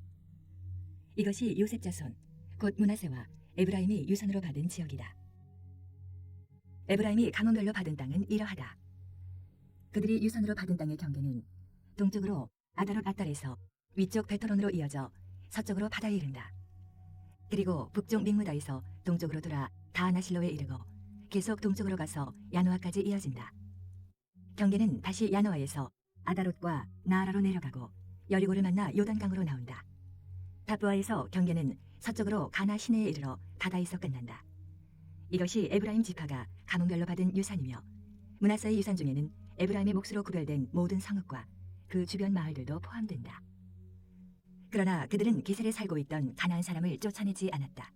Speaker 3: 이것이 요셉 자손 곧 므낫세와 에브라임이 유산으로 받은 지역이다. 에브라임이 가문별로 받은 땅은 이러하다. 그들이 유산으로 받은 땅의 경계는 동쪽으로 아다롯 아달에서 위쪽 베토론으로 이어져 서쪽으로 바다에 이른다. 그리고 북쪽 믹무다에서 동쪽으로 돌아 다하나실로에 이르고 계속 동쪽으로 가서 야노아까지 이어진다. 경계는 다시 야노아에서 아다롯과 나아라로 내려가고 여리고를 만나 요단강으로 나온다. 다부아에서 경계는 서쪽으로 가나 시내에 이르러 바다에서 끝난다. 이것이 에브라임 지파가 가문별로 받은 유산이며 므낫세의 유산 중에는 에브라임의 몫으로 구별된 모든 성읍과 그 주변 마을들도 포함된다. 그러나 그들은 게셀에 살고 있던 가나안 사람을 쫓아내지 않았다.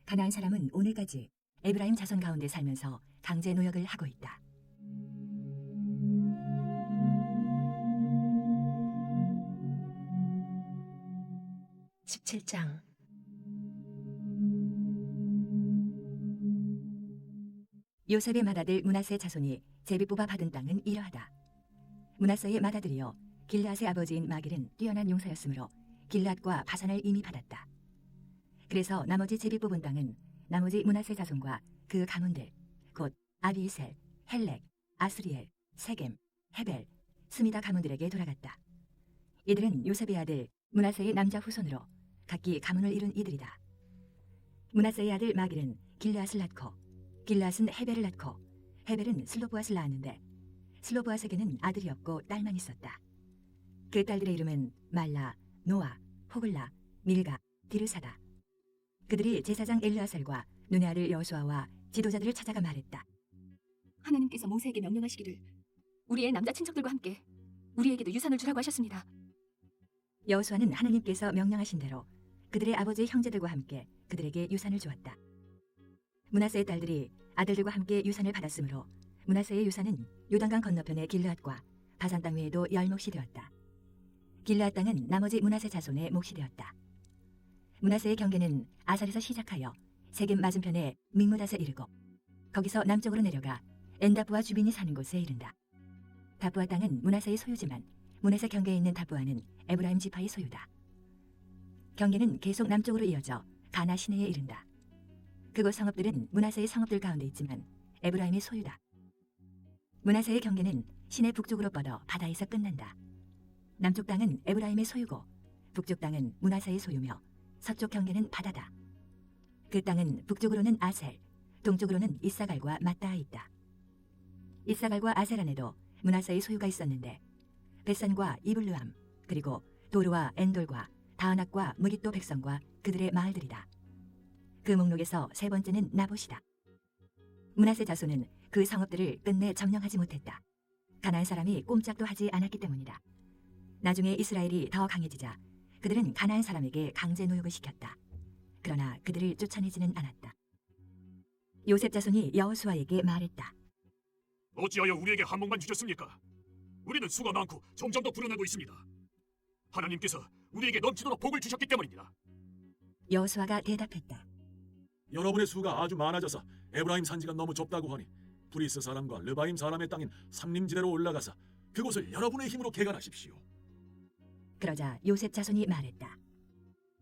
Speaker 3: 가나안 사람은 오늘까지 에브라임 자손 가운데 살면서 강제 노역을 하고 있다.
Speaker 4: (17장)
Speaker 3: 요셉의 맏아들 므낫세 자손이 제비 뽑아 받은 땅은 이러하다. 므낫세의 맏아들이여 길르앗의 아버지인 마길은 뛰어난 용사였으므로 길르앗과 바산을 이미 받았다. 그래서 나머지 제비 뽑은 땅은 나머지 므낫세 자손과 그 가문들 곧 아비이셀, 헬렉, 아스리엘, 세겜, 헤벨, 스미다 가문들에게 돌아갔다. 이들은 요셉의 아들 므낫세의 남자 후손으로 각기 가문을 이룬 이들이다. 므낫세의 아들 마길은 길르앗을 낳고 길르앗은 헤벨을 낳고 헤벨은 슬로보앗을 낳았는데 슬로보앗에게는 아들이 없고 딸만 있었다. 그 딸들의 이름은 말라, 노아, 호글라, 밀가, 디르사다. 그들이 제사장 엘르아살과 눈의 아들 여호수아와 지도자들을 찾아가 말했다.
Speaker 8: 하나님께서 모세에게 명령하시기를 우리의 남자 친척들과 함께 우리에게도 유산을 주라고 하셨습니다.
Speaker 3: 여호수아는 하나님께서 명령하신 대로 그들의 아버지 형제들과 함께 그들에게 유산을 주었다. 므낫세의 딸들이 아들들과 함께 유산을 받았으므로 므낫세의 유산은 요단강 건너편의 길르앗과 바산 땅 외에도 10몫이 되었다. 길르앗 땅은 나머지 므낫세 자손의 몫이 되었다. 므낫세의 경계는 아살에서 시작하여 세겜 맞은편에 믹므닷에 이르고 거기서 남쪽으로 내려가 엔다부와 주빈이 사는 곳에 이른다. 다부아 땅은 므낫세의 소유지만 므낫세 경계에 있는 다부아는 에브라임 지파의 소유다. 경계는 계속 남쪽으로 이어져 가나 시내에 이른다. 그곳 성읍들은 므낫세의 성읍들 가운데 있지만 에브라임의 소유다. 므낫세의 경계는 시내 북쪽으로 뻗어 바다에서 끝난다. 남쪽 땅은 에브라임의 소유고 북쪽 땅은 므낫세의 소유며 서쪽 경계는 바다다. 그 땅은 북쪽으로는 아셀, 동쪽으로는 이사갈과 맞닿아 있다. 이사갈과 아셀 안에도 므낫세의 소유가 있었는데 벳산과 이블루암 그리고 도르와 엔돌과 다은악과 무깃도 백성과 그들의 마을들이다. 그 목록에서 세 번째는 나봇이다. 므낫세 자손은 그 성읍들을 끝내 점령하지 못했다. 가나안 사람이 꼼짝도 하지 않았기 때문이다. 나중에 이스라엘이 더 강해지자 그들은 가나안 사람에게 강제 노역을 시켰다. 그러나 그들을 쫓아내지는 않았다. 요셉 자손이 여호수아에게 말했다.
Speaker 7: 어찌하여 우리에게 한몫만 주셨습니까? 우리는 수가 많고 점점 더 불어나고 있습니다. 하나님께서 우리에게 넘치도록 복을 주셨기 때문입니다.
Speaker 3: 여호수아가 대답했다.
Speaker 5: 여러분의 수가 아주 많아져서 에브라임 산지가 너무 좁다고 하니 브리스 사람과 르바임 사람의 땅인 삼림지대로 올라가서 그곳을 여러분의 힘으로 개간하십시오.
Speaker 3: 그러자 요셉 자손이 말했다.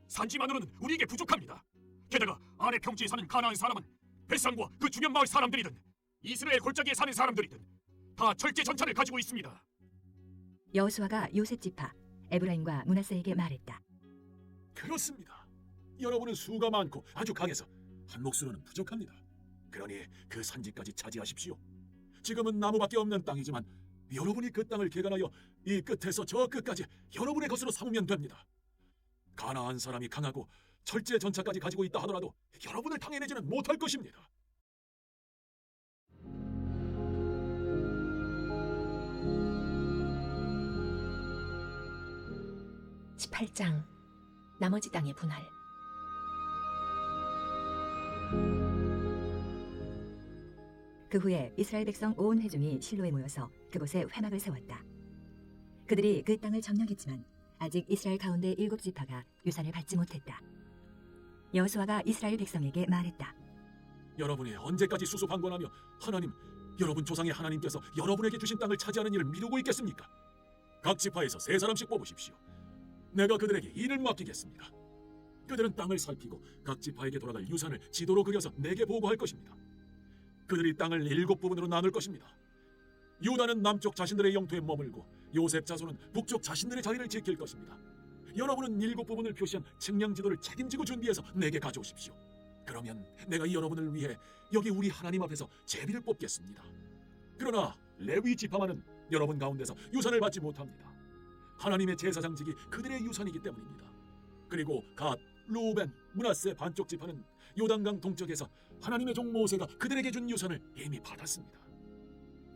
Speaker 7: 산지만으로는 우리에게 부족합니다. 게다가 아래 평지에 사는 가나안 사람은 벳산과 그 주변 마을 사람들이든 이스라엘 골짜기에 사는 사람들이든 다 철제 전차를 가지고 있습니다.
Speaker 3: 여호수아가 요셉 지파 에브라임과 므낫세에게 말했다.
Speaker 5: 그렇습니다. 여러분은 수가 많고 아주 강해서 한 몫으로는 부족합니다. 그러니 그 산지까지 차지하십시오. 지금은 나무밖에 없는 땅이지만 여러분이 그 땅을 개간하여 이 끝에서 저 끝까지 여러분의 것으로 삼으면 됩니다. 가나안 사람이 강하고 철제 전차까지 가지고 있다 하더라도 여러분을 당해내지는 못할 것입니다.
Speaker 4: (18장) 나머지 땅의 분할.
Speaker 3: 그 후에 이스라엘 백성 온 회중이 실로에 모여서 그곳에 회막을 세웠다. 그들이 그 땅을 점령했지만 아직 이스라엘 가운데 7지파가 유산을 받지 못했다. 여호수아가 이스라엘 백성에게 말했다.
Speaker 5: 여러분이 언제까지 수수방관하며 하나님, 여러분 조상의 하나님께서 여러분에게 주신 땅을 차지하는 일을 미루고 있겠습니까? 각 지파에서 3사람씩 뽑으십시오. 내가 그들에게 일을 맡기겠습니다. 그들은 땅을 살피고 각 지파에게 돌아갈 유산을 지도로 그려서 내게 보고할 것입니다. 그들이 땅을 7부분으로 나눌 것입니다. 유다는 남쪽 자신들의 영토에 머물고 요셉 자손은 북쪽 자신들의 자리를 지킬 것입니다. 여러분은 7부분을 표시한 측량 지도를 책임지고 준비해서 내게 가져오십시오. 그러면 내가 여러분을 위해 여기 우리 하나님 앞에서 제비를 뽑겠습니다. 그러나 레위 지파만은 여러분 가운데서 유산을 받지 못합니다. 하나님의 제사장직이 그들의 유산이기 때문입니다. 그리고 갓, 루벤, 므낫세 반쪽 지파는 요단강 동쪽에서 하나님의 종 모세가 그들에게 준 유산을 이미 받았습니다.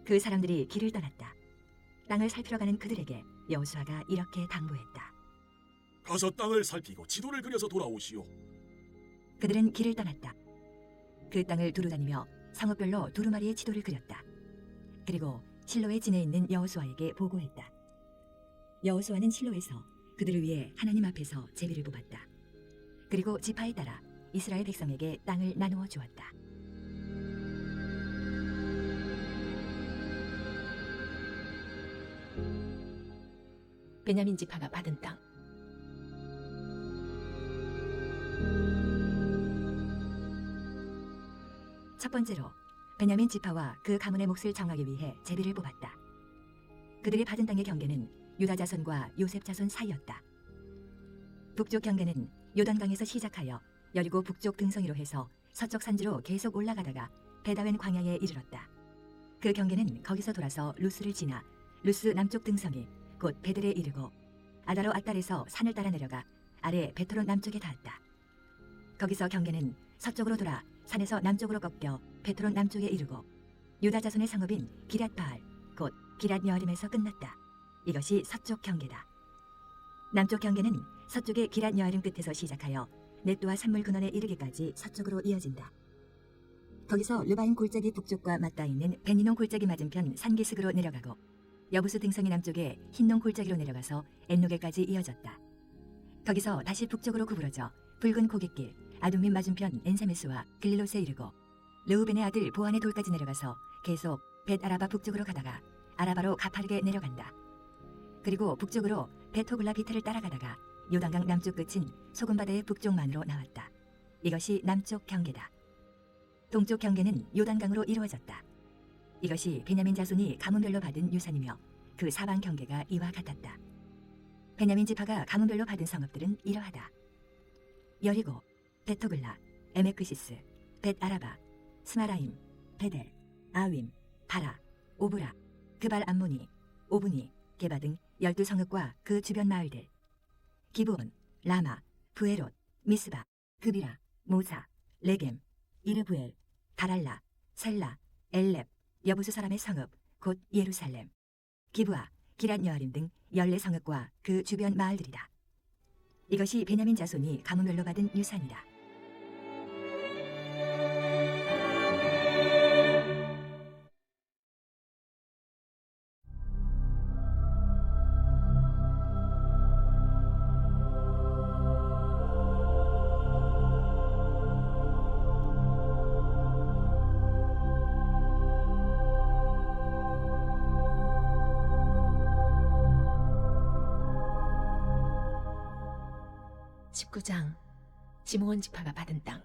Speaker 3: 그 사람들이 길을 떠났다. 땅을 살피러 가는 그들에게 여호수아가 이렇게 당부했다.
Speaker 5: 가서 땅을 살피고 지도를 그려서 돌아오시오.
Speaker 3: 그들은 길을 떠났다. 그 땅을 두루다니며 성읍별로 두루마리의 지도를 그렸다. 그리고 실로에 진에 있는 여호수아에게 보고했다. 여호수아는 실로에서 그들을 위해 하나님 앞에서 제비를 뽑았다. 그리고 지파에 따라 이스라엘 백성에게 땅을 나누어 주었다.
Speaker 4: 베냐민 지파가 받은 땅.
Speaker 3: 첫 번째로 베냐민 지파와 그 가문의 몫을 정하기 위해 제비를 뽑았다. 그들이 받은 땅의 경계는 유다 자손과 요셉 자손 사이였다. 북쪽 경계는 요단강에서 시작하여 여리고 북쪽 등성이로 해서 서쪽 산지로 계속 올라가다가 베다웬 광야에 이르렀다. 그 경계는 거기서 돌아서 루스를 지나 루스 남쪽 등성이 곧 베들에 이르고 아다로 앗달에서 산을 따라 내려가 아래 베토론 남쪽에 닿았다. 거기서 경계는 서쪽으로 돌아 산에서 남쪽으로 꺾여 베토론 남쪽에 이르고 유다 자손의 성읍인 기랏바알 곧 기랏여림에서 끝났다. 이것이 서쪽 경계다. 남쪽 경계는 서쪽의 기랏 여아름 끝에서 시작하여 넷도와 산물 근원에 이르기까지 서쪽으로 이어진다. 거기서 르바임 골짜기 북쪽과 맞닿아 있는 베니논 골짜기 맞은편 산기슭으로 내려가고 여부수 등성이 남쪽에 흰논 골짜기로 내려가서 엔노게까지 이어졌다. 거기서 다시 북쪽으로 구부러져 붉은 고갯길 아둠민 맞은편 엔사메스와 글릴롯에 이르고 르우벤의 아들 보안의 돌까지 내려가서 계속 벳 아라바 북쪽으로 가다가 아라바로 가파르게 내려간다. 그리고 북쪽으로 베토글라 비타를 따라가다가 요단강 남쪽 끝인 소금바다의 북쪽만으로 나왔다. 이것이 남쪽 경계다. 동쪽 경계는 요단강으로 이루어졌다. 이것이 베냐민 자손이 가문별로 받은 유산이며 그 사방 경계가 이와 같았다. 베냐민 지파가 가문별로 받은 성읍들은 이러하다. 여리고, 베토글라, 에메크시스, 벳 아라바, 스마라임, 베델, 아윈, 바라, 오브라, 그발 암모니, 오브니, 게바 등 12성읍과 그 주변 마을들, 기브온, 라마, 부에롯, 미스바, 그비라, 모사, 레겜, 이르부엘, 다랄라, 셀라, 엘렙, 여부수 사람의 성읍, 곧 예루살렘, 기브아, 기랏 여아림 등 14성읍과 그 주변 마을들이다. 이것이 베냐민 자손이 가문별로 받은 유산이다.
Speaker 4: (19장) 시므온 지파가 받은 땅.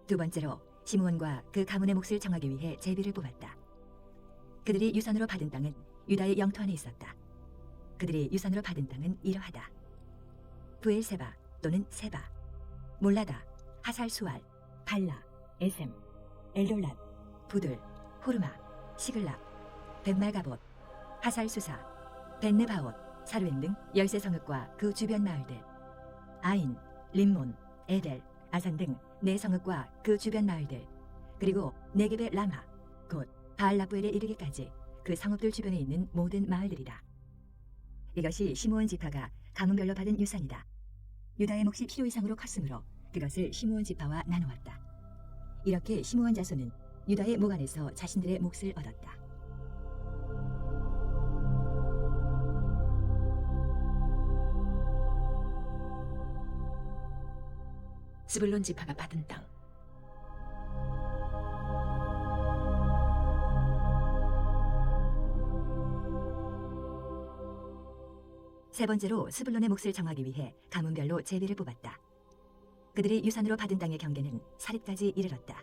Speaker 3: 두 번째로 시므온과 그 가문의 몫을 정하기 위해 제비를 뽑았다. 그들이 유산으로 받은 땅은 유다의 영토 안에 있었다. 그들이 유산으로 받은 땅은 이러하다. 부엘세바 또는 세바, 몰라다, 하살수알, 발라, 에셈, 엘돌랏, 부들, 호르마, 시글락, 벳말가봇, 하살수사, 벳느바옷, 사르엔 등 13성읍과 그 주변 마을들, 아인, 림몬, 에델, 아산 등 4성읍과 그 주변 마을들, 그리고 네겝의 라마, 곧 바알라부엘에 이르기까지 그 성읍들 주변에 있는 모든 마을들이다. 이것이 시므온 지파가 가문별로 받은 유산이다. 유다의 몫이 필요 이상으로 컸으므로 그것을 시므온 지파와 나누었다. 이렇게 시므온 자손은 유다의 목 안에서 자신들의 몫을 얻었다.
Speaker 4: 스불론 지파가 받은 땅.
Speaker 3: 세 번째로 스불론의 몫을 정하기 위해 가문별로 제비를 뽑았다. 그들이 유산으로 받은 땅의 경계는 사립까지 이르렀다.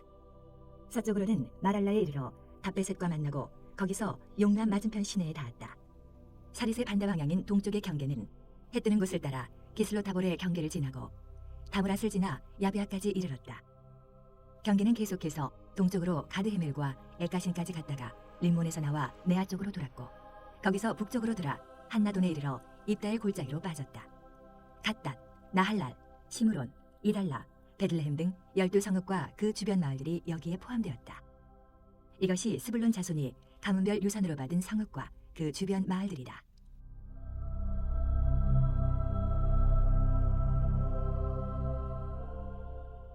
Speaker 3: 서쪽으로는 마랄라에 이르러 답베셋과 만나고 거기서 용남 맞은편 시내에 닿았다. 사릿의 반대 방향인 동쪽의 경계는 해 뜨는 곳을 따라 기슬로타볼의 경계를 지나고 다브랏을 지나 야베아까지 이르렀다. 경계는 계속해서 동쪽으로 가드헤멜과 에까신까지 갔다가 림몬에서 나와 네아 쪽으로 돌았고 거기서 북쪽으로 돌아 한나돈에 이르러 입다의 골짜기로 빠졌다. 갓닷, 나할랄, 시므론, 이달라, 베들레헴 등 12성읍과 그 주변 마을들이 여기에 포함되었다. 이것이 스불론 자손이 가문별 유산으로 받은 성읍과 그 주변 마을들이다.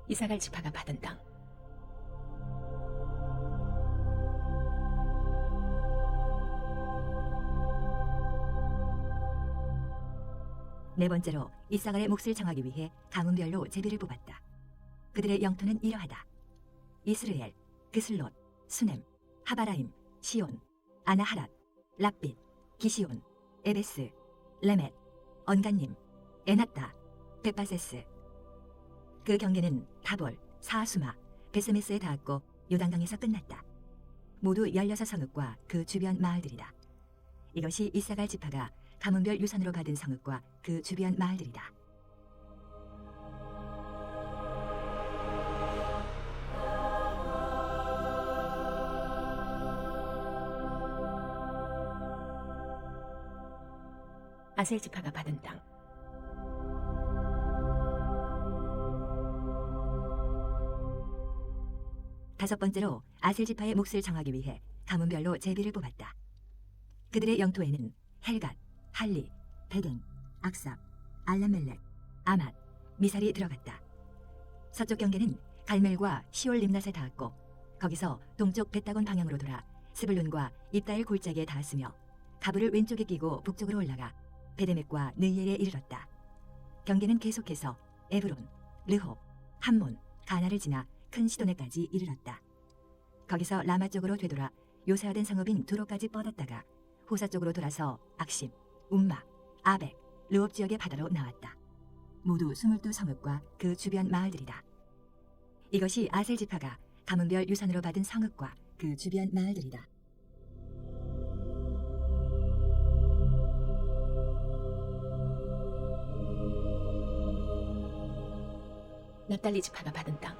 Speaker 4: 이사갈 지파가 받은 땅.
Speaker 3: 네 번째로 이사갈의 몫을 정하기 위해 가문별로 제비를 뽑았다. 그들의 영토는 이러하다. 이스르엘, 그슬롯, 수넴, 하바라임, 시온, 아나하랏, 랍빗, 기시온, 에베스, 레멧, 언간님, 에낫다, 벳바세스. 그 경계는 다볼, 사하수마, 베스메스에 닿았고 요단강에서 끝났다. 모두 16성읍과 그 주변 마을들이다. 이것이 이사갈 지파가 가문별 유산으로 받은 성읍과 그 주변 마을들이다.
Speaker 4: 아셀 지파가 받은 땅.
Speaker 3: 다섯 번째로 아셀 지파의 몫을 정하기 위해 가문별로 제비를 뽑았다. 그들의 영토에는 헬갓, 할리, 베덴, 악삽, 알람멜렉, 아맛, 미살이 들어갔다. 서쪽 경계는 갈멜과 시올 림낫에 닿았고 거기서 동쪽 벳다곤 방향으로 돌아 스불론과 입다엘 골짜기에 닿았으며 가브를 왼쪽에 끼고 북쪽으로 올라가 베데멕과 느이엘에 이르렀다. 경계는 계속해서 에브론, 르홉, 함몬, 가나를 지나 큰 시도네까지 이르렀다. 거기서 라마 쪽으로 되돌아 요새화된 성읍인 두로까지 뻗었다가 호사 쪽으로 돌아서 악심, 움마, 아벡, 르홉 지역의 바다로 나왔다. 모두 22성읍과 그 주변 마을들이다. 이것이 아셀 지파가 가문별 유산으로 받은 성읍과 그 주변 마을들이다.
Speaker 4: 납달리 지파가 받은 땅.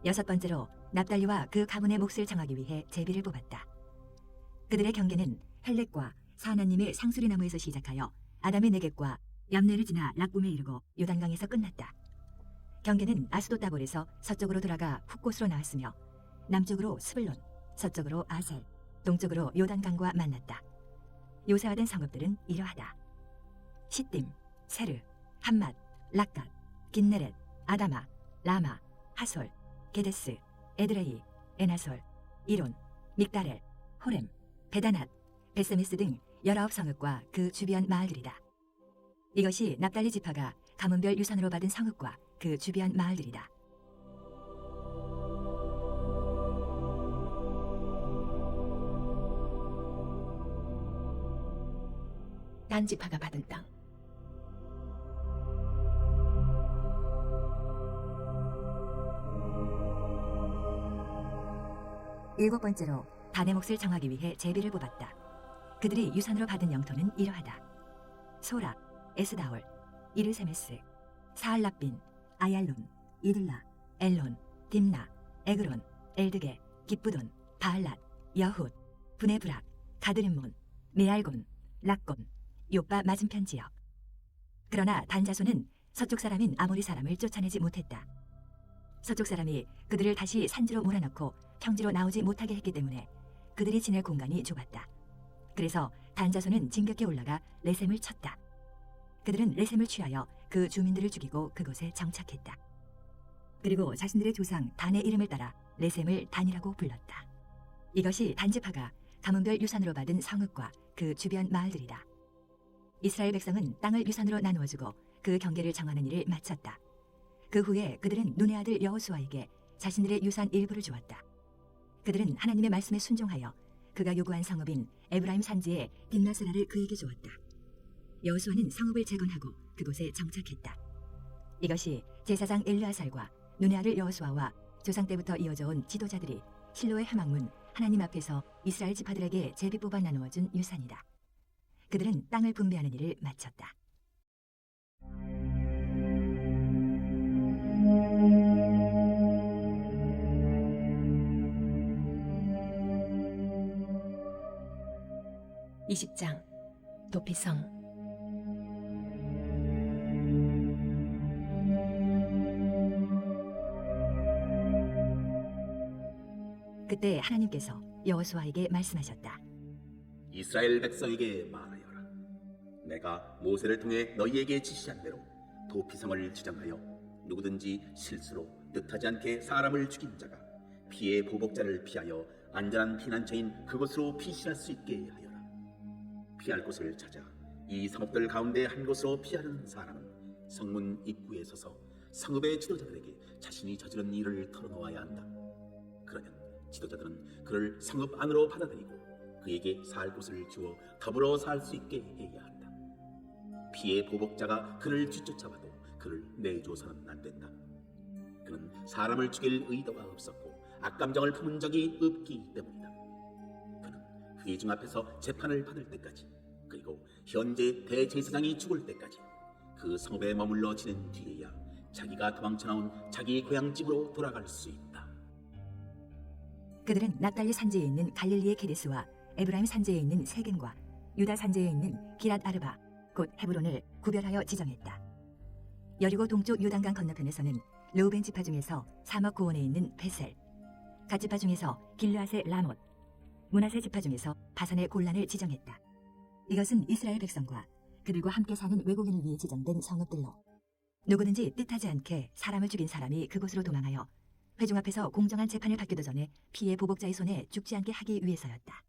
Speaker 3: 여섯 번째로 납달리와 그 가문의 몫을 정하기 위해 제비를 뽑았다. 그들의 경계는 헬렉과 사하나님의 상수리 나무에서 시작하여 아담의 네겝과 얌네를 지나 락붐에 이르고 요단강에서 끝났다. 경계는 아스도 따볼에서 서쪽으로 돌아가 훅곳으로 나왔으며 남쪽으로 스불론, 서쪽으로 아셀, 동쪽으로 요단강과 만났다. 요새화된 성읍들은 이러하다. 시딤, 세르, 함맛, 락갓, 긴네렛, 아다마, 라마, 하솔, 게데스, 에드레이, 에나솔, 이론, 믹다렐, 호렘, 베다낫, 베세메스 등 19성읍과 그 주변 마을들이다. 이것이 납달리 지파가 가문별 유산으로 받은 성읍과 그 주변 마을들이다.
Speaker 4: 단 지파가 받은 땅.
Speaker 3: 일곱 번째로 단의 몫을 정하기 위해 제비를 뽑았다. 그들이 유산으로 받은 영토는 이러하다. 소라, 에스다올, 이르세메스, 사할라빈, 아얄론, 이들라, 엘론, 딥나, 에그론, 엘드게, 기쁘돈, 바알랏, 여훗, 브네브락, 가드림몬, 메알곤, 락곤, 요빠 맞은편 지역. 그러나 단 자손은 서쪽 사람인 아모리 사람을 쫓아내지 못했다. 서쪽 사람이 그들을 다시 산지로 몰아넣고 평지로 나오지 못하게 했기 때문에 그들이 지낼 공간이 좁았다. 그래서 단 자손은 진격해 올라가 레셈을 쳤다. 그들은 레셈을 취하여 그 주민들을 죽이고 그곳에 정착했다. 그리고 자신들의 조상 단의 이름을 따라 레셈을 단이라고 불렀다. 이것이 단 지파가 가문별 유산으로 받은 성읍과 그 주변 마을들이다. 이스라엘 백성은 땅을 유산으로 나누어주고 그 경계를 정하는 일을 마쳤다. 그 후에 그들은 눈의 아들 여호수아에게 자신들의 유산 일부를 주었다. 그들은 하나님의 말씀에 순종하여 그가 요구한 성읍인 에브라임 산지의 딥나스라를 그에게 주었다. 여호수아는 성읍을 재건하고 그곳에 정착했다. 이것이 제사장 엘르아살과 눈의 아들 여호수아와 조상 때부터 이어져 온 지도자들이 실로의 회막문 하나님 앞에서 이스라엘 지파들에게 제비 뽑아 나누어준 유산이다. 그들은 땅을 분배하는 일을 마쳤다.
Speaker 4: (20장) 도피성.
Speaker 3: 그때 하나님께서 여호수아에게 말씀하셨다.
Speaker 1: 이스라엘 백성에게 말하여라. 내가 모세를 통해 너희에게 지시한 대로 도피성을 지정하여 누구든지 실수로 뜻하지 않게 사람을 죽인 자가 피의 보복자를 피하여 안전한 피난처인 그곳으로 피신할 수 있게 하여라. 피할 곳을 찾아 이 성읍들 가운데 한 곳으로 피하려는 사람은 성문 입구에 서서 성읍의 지도자들에게 자신이 저지른 일을 털어놓아야 한다. 그러면 지도자들은 그를 성읍 안으로 받아들이고 그에게 살 곳을 주어 더불어 살 수 있게 해야 한다. 피의 보복자가 그를 뒤쫓아와도 그를 내줘서는 안 된다. 그는 사람을 죽일 의도가 없었고 악감정을 품은 적이 없기 때문이다. 그는 회중 앞에서 재판을 받을 때까지 그리고 현재 대제사장이 죽을 때까지 그 성읍에 머물러 지낸 뒤에야 자기가 도망쳐 나온 자기 고향집으로 돌아갈 수 있다.
Speaker 3: 그들은 납달리 산지에 있는 갈릴리의 게데스와 에브라임 산지에 있는 세겜과 유다 산지에 있는 기랏 아르바 곧 헤브론을 구별하여 지정했다. 여리고 동쪽 요단강 건너편에서는 르우벤 지파 중에서 사막 고원에 있는 베셀, 갓 지파 중에서 길르앗의 라못, 므낫세 지파 중에서 바산의 골란을 지정했다. 이것은 이스라엘 백성과 그들과 함께 사는 외국인을 위해 지정된 성읍들로 누구든지 뜻하지 않게 사람을 죽인 사람이 그곳으로 도망하여 회중 앞에서 공정한 재판을 받기도 전에 피해 보복자의 손에 죽지 않게 하기 위해서였다.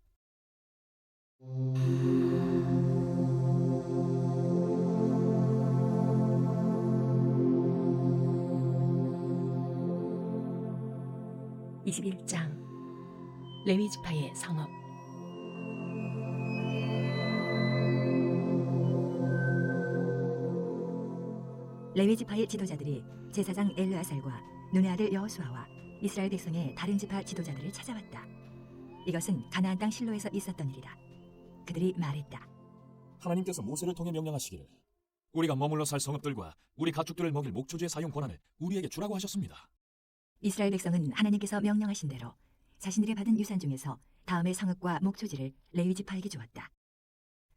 Speaker 4: (21장) 레위 지파의 성읍.
Speaker 3: 레위 지파의 지도자들이 제사장 엘르아살과 눈의 아들 여호수아와 이스라엘 백성의 다른 지파 지도자들을 찾아왔다. 이것은 가나안 땅 실로에서 있었던 일이다. 그들이 말했다.
Speaker 6: 하나님께서 모세를 통해 명령하시기를 우리가 머물러 살 성읍들과 우리 가축들을 먹일 목초지의 사용 권한을 우리에게 주라고 하셨습니다.
Speaker 3: 이스라엘 백성은 하나님께서 명령하신 대로 자신들이 받은 유산 중에서 다음의 성읍과 목초지를 레위 지파에게 주었다.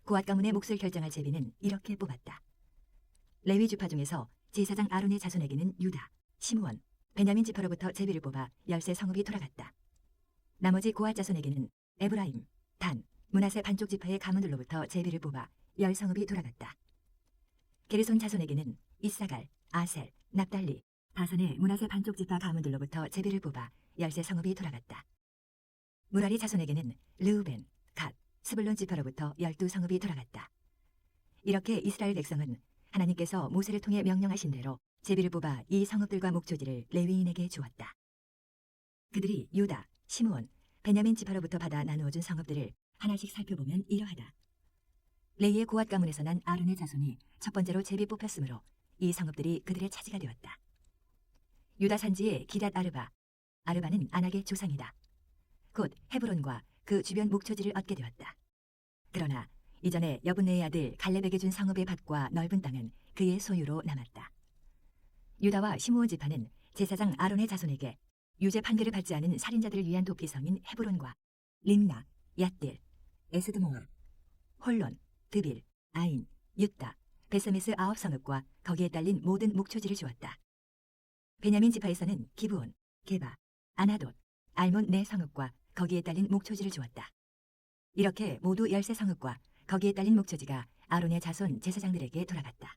Speaker 3: 고앗 가문의 몫을 결정할 제비는 이렇게 뽑았다. 레위 지파 중에서 제사장 아론의 자손에게는 유다, 시므온, 베냐민 지파로부터 제비를 뽑아 10세 성읍이 돌아갔다. 나머지 고앗 자손에게는 에브라임, 단, 므낫세 반쪽 지파의 가문들로부터 제비를 뽑아 10성읍이 돌아갔다. 게르손 자손에게는 이사갈, 아셀, 납달리, 바산의 므낫세 반쪽 지파 가문들로부터 제비를 뽑아 10세 성읍이 돌아갔다. 무라리 자손에게는 르우벤, 갓, 스불론 지파로부터 12성읍이 돌아갔다. 이렇게 이스라엘 백성은 하나님께서 모세를 통해 명령하신 대로 제비를 뽑아 이 성읍들과 목초지를 레위인에게 주었다. 그들이 유다, 시므온, 베냐민 지파로부터 받아 나누어준 성읍들을 하나씩 살펴보면 이러하다. 레위의 고앗 가문에서 난 아론의 자손이 첫 번째로 제비 뽑혔으므로 이 성읍들이 그들의 차지가 되었다. 유다 산지의 기랏 아르바, 아르바는 아낙의 조상이다. 곧 헤브론과 그 주변 목초지를 얻게 되었다. 그러나 이전에 여분네의 아들 갈렙에게 준 성읍의 밭과 넓은 땅은 그의 소유로 남았다. 유다와 시므온 지파는 제사장 아론의 자손에게 유죄 판결을 받지 않은 살인자들을 위한 도피성인 헤브론과 림나, 얏딜, 에스드모아, 홀론, 드빌, 아인, 윳다, 베세메스 9성읍과 거기에 딸린 모든 목초지를 주었다. 베냐민 지파에서는 기브온, 게바, 아나돗, 알몬 4성읍과 거기에 딸린 목초지를 주었다. 이렇게 모두 10세 성읍과 거기에 딸린 목초지가 아론의 자손 제사장들에게 돌아갔다.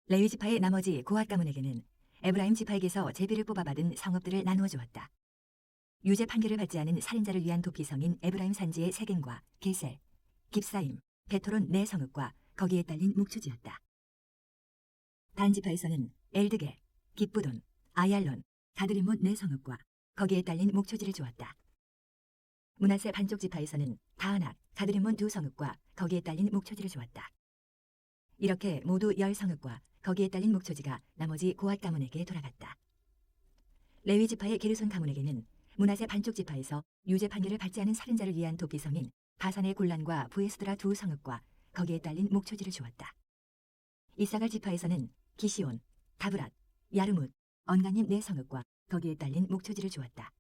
Speaker 3: 레위 지파의 나머지 고앗 가문에게는 에브라임 지파에게서 제비를 뽑아받은 성읍들을 나누어 주었다. 유죄 판결을 받지 않은 살인자를 위한 도피성인 에브라임 산지의 세겜과 게셀, 깁사임, 베토론 4성읍과 거기에 딸린 목초지였다. 단 지파에서는 엘드게, 깁부돈, 아얄론, 가드리몬 4성읍과 거기에 딸린 목초지를 주었다. 므낫세 반쪽 지파에서는 다하낙, 가드리몬 2성읍과 거기에 딸린 목초지를 주었다. 이렇게 모두 10성읍과 거기에 딸린 목초지가 나머지 고앗 가문에게 돌아갔다. 레위 지파의 게르손 가문에게는 므낫세 반쪽 지파에서 유죄 판결을 받지 않은 살인자를 위한 도피성인 바산의 골란과 부에스드라 2성읍과 거기에 딸린 목초지를 주었다. 이사갈 지파에서는 기시온, 다브랏, 야르뭇, 언가님 4성읍과 거기에 딸린 목초지를 주었다.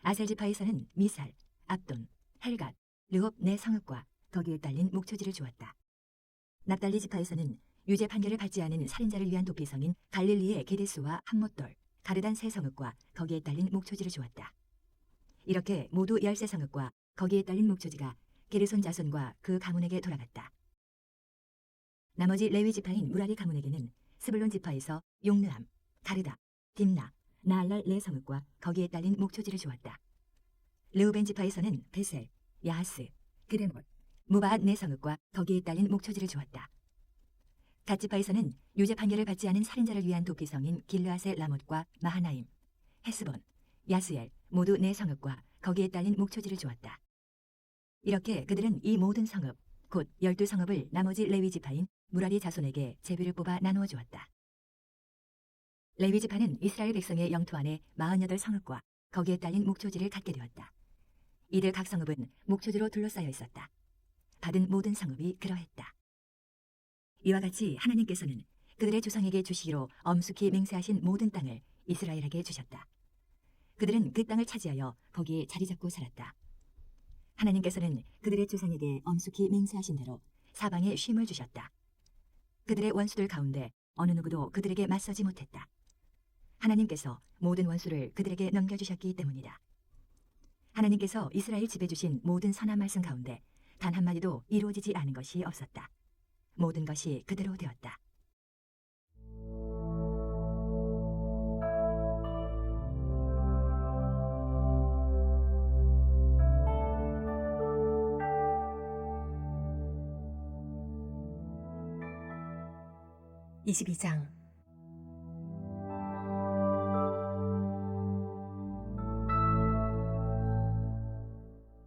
Speaker 3: 아셀 지파에서는 미살, 압돈, 헬갓, 르홉 4성읍과 거기에 딸린 목초지를 주었다. 납달리 지파에서는 유죄 판결을 받지 않은 살인자를 위한 도피성인 갈릴리의 게데스와 함못돌, 가르단 3성읍과 거기에 딸린 목초지를 주었다. 이렇게 모두 10세 성읍과 거기에 딸린 목초지가 게르손 자손과 그 가문에게 돌아갔다. 나머지 레위 지파인 무라리 가문에게는 스불론 지파에서 용르함, 가르다, 딥나, 나알랄 4성읍과 거기에 딸린 목초지를 주었다. 르우벤 지파에서는 베셀, 야하스, 그레못, 무바앗 4성읍과 거기에 딸린 목초지를 주었다. 갓 지파에서는 유죄 판결을 받지 않은 살인자를 위한 도피성인 길르앗의 라못과 마하나임, 헤스본, 야스엘 모두 4성읍과 거기에 딸린 목초지를 주었다. 이렇게 그들은 이 모든 성읍, 곧 12성읍을 나머지 레위 지파인 무라리 자손에게 제비를 뽑아 나누어 주었다. 레위 지파는 이스라엘 백성의 영토 안에 48성읍과 거기에 딸린 목초지를 갖게 되었다. 이들 각 성읍은 목초지로 둘러싸여 있었다. 받은 모든 성읍이 그러했다. 이와 같이 하나님께서는 그들의 조상에게 주시기로 엄숙히 맹세하신 모든 땅을 이스라엘에게 주셨다. 그들은 그 땅을 차지하여 거기에 자리 잡고 살았다. 하나님께서는 그들의 조상에게 엄숙히 맹세하신 대로 사방에 쉼을 주셨다. 그들의 원수들 가운데 어느 누구도 그들에게 맞서지 못했다. 하나님께서 모든 원수를 그들에게 넘겨주셨기 때문이다. 하나님께서 이스라엘 집에 주신 모든 선한 말씀 가운데 단 한마디도 이루어지지 않은 것이 없었다. 모든 것이 그대로 되었다. (22장)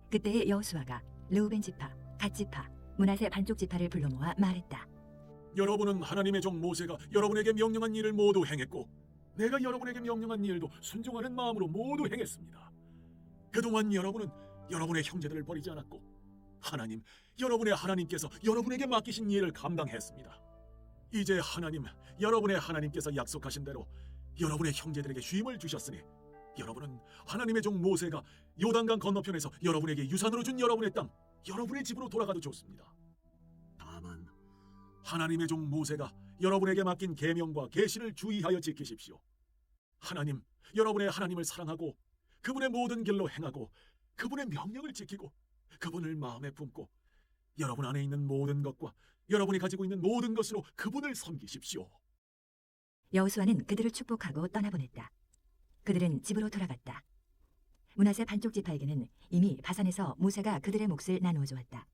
Speaker 3: 그때 여호수아가 르우벤 지파, 갓 지파, 므낫세 반쪽 지파를 불러 모아 말했다.
Speaker 5: 여러분은 하나님의 종 모세가 여러분에게 명령한 일을 모두 행했고 내가 여러분에게 명령한 일도 순종하는 마음으로 모두 행했습니다. 그동안 여러분은 여러분의 형제들을 버리지 않았고 하나님, 여러분의 하나님께서 여러분에게 맡기신 일을 감당했습니다. 이제 하나님, 여러분의 하나님께서 약속하신 대로 여러분의 형제들에게 쉼을 주셨으니 여러분은 하나님의 종 모세가 요단강 건너편에서 여러분에게 유산으로 준 여러분의 땅, 여러분의 집으로 돌아가도 좋습니다. 다만 하나님의 종 모세가 여러분에게 맡긴 계명과 계시를 주의하여 지키십시오. 하나님, 여러분의 하나님을 사랑하고 그분의 모든 길로 행하고 그분의 명령을 지키고 그분을 마음에 품고 여러분 안에 있는 모든 것과 여러분이 가지고 있는 모든 것으로 그분을 섬기십시오.
Speaker 3: 여호수아는 그들을 축복하고 떠나보냈다. 그들은 집으로 돌아갔다. 므낫세 반쪽 지파에게는 이미 바산에서 모세가 그들의 몫을 나누어 주었다.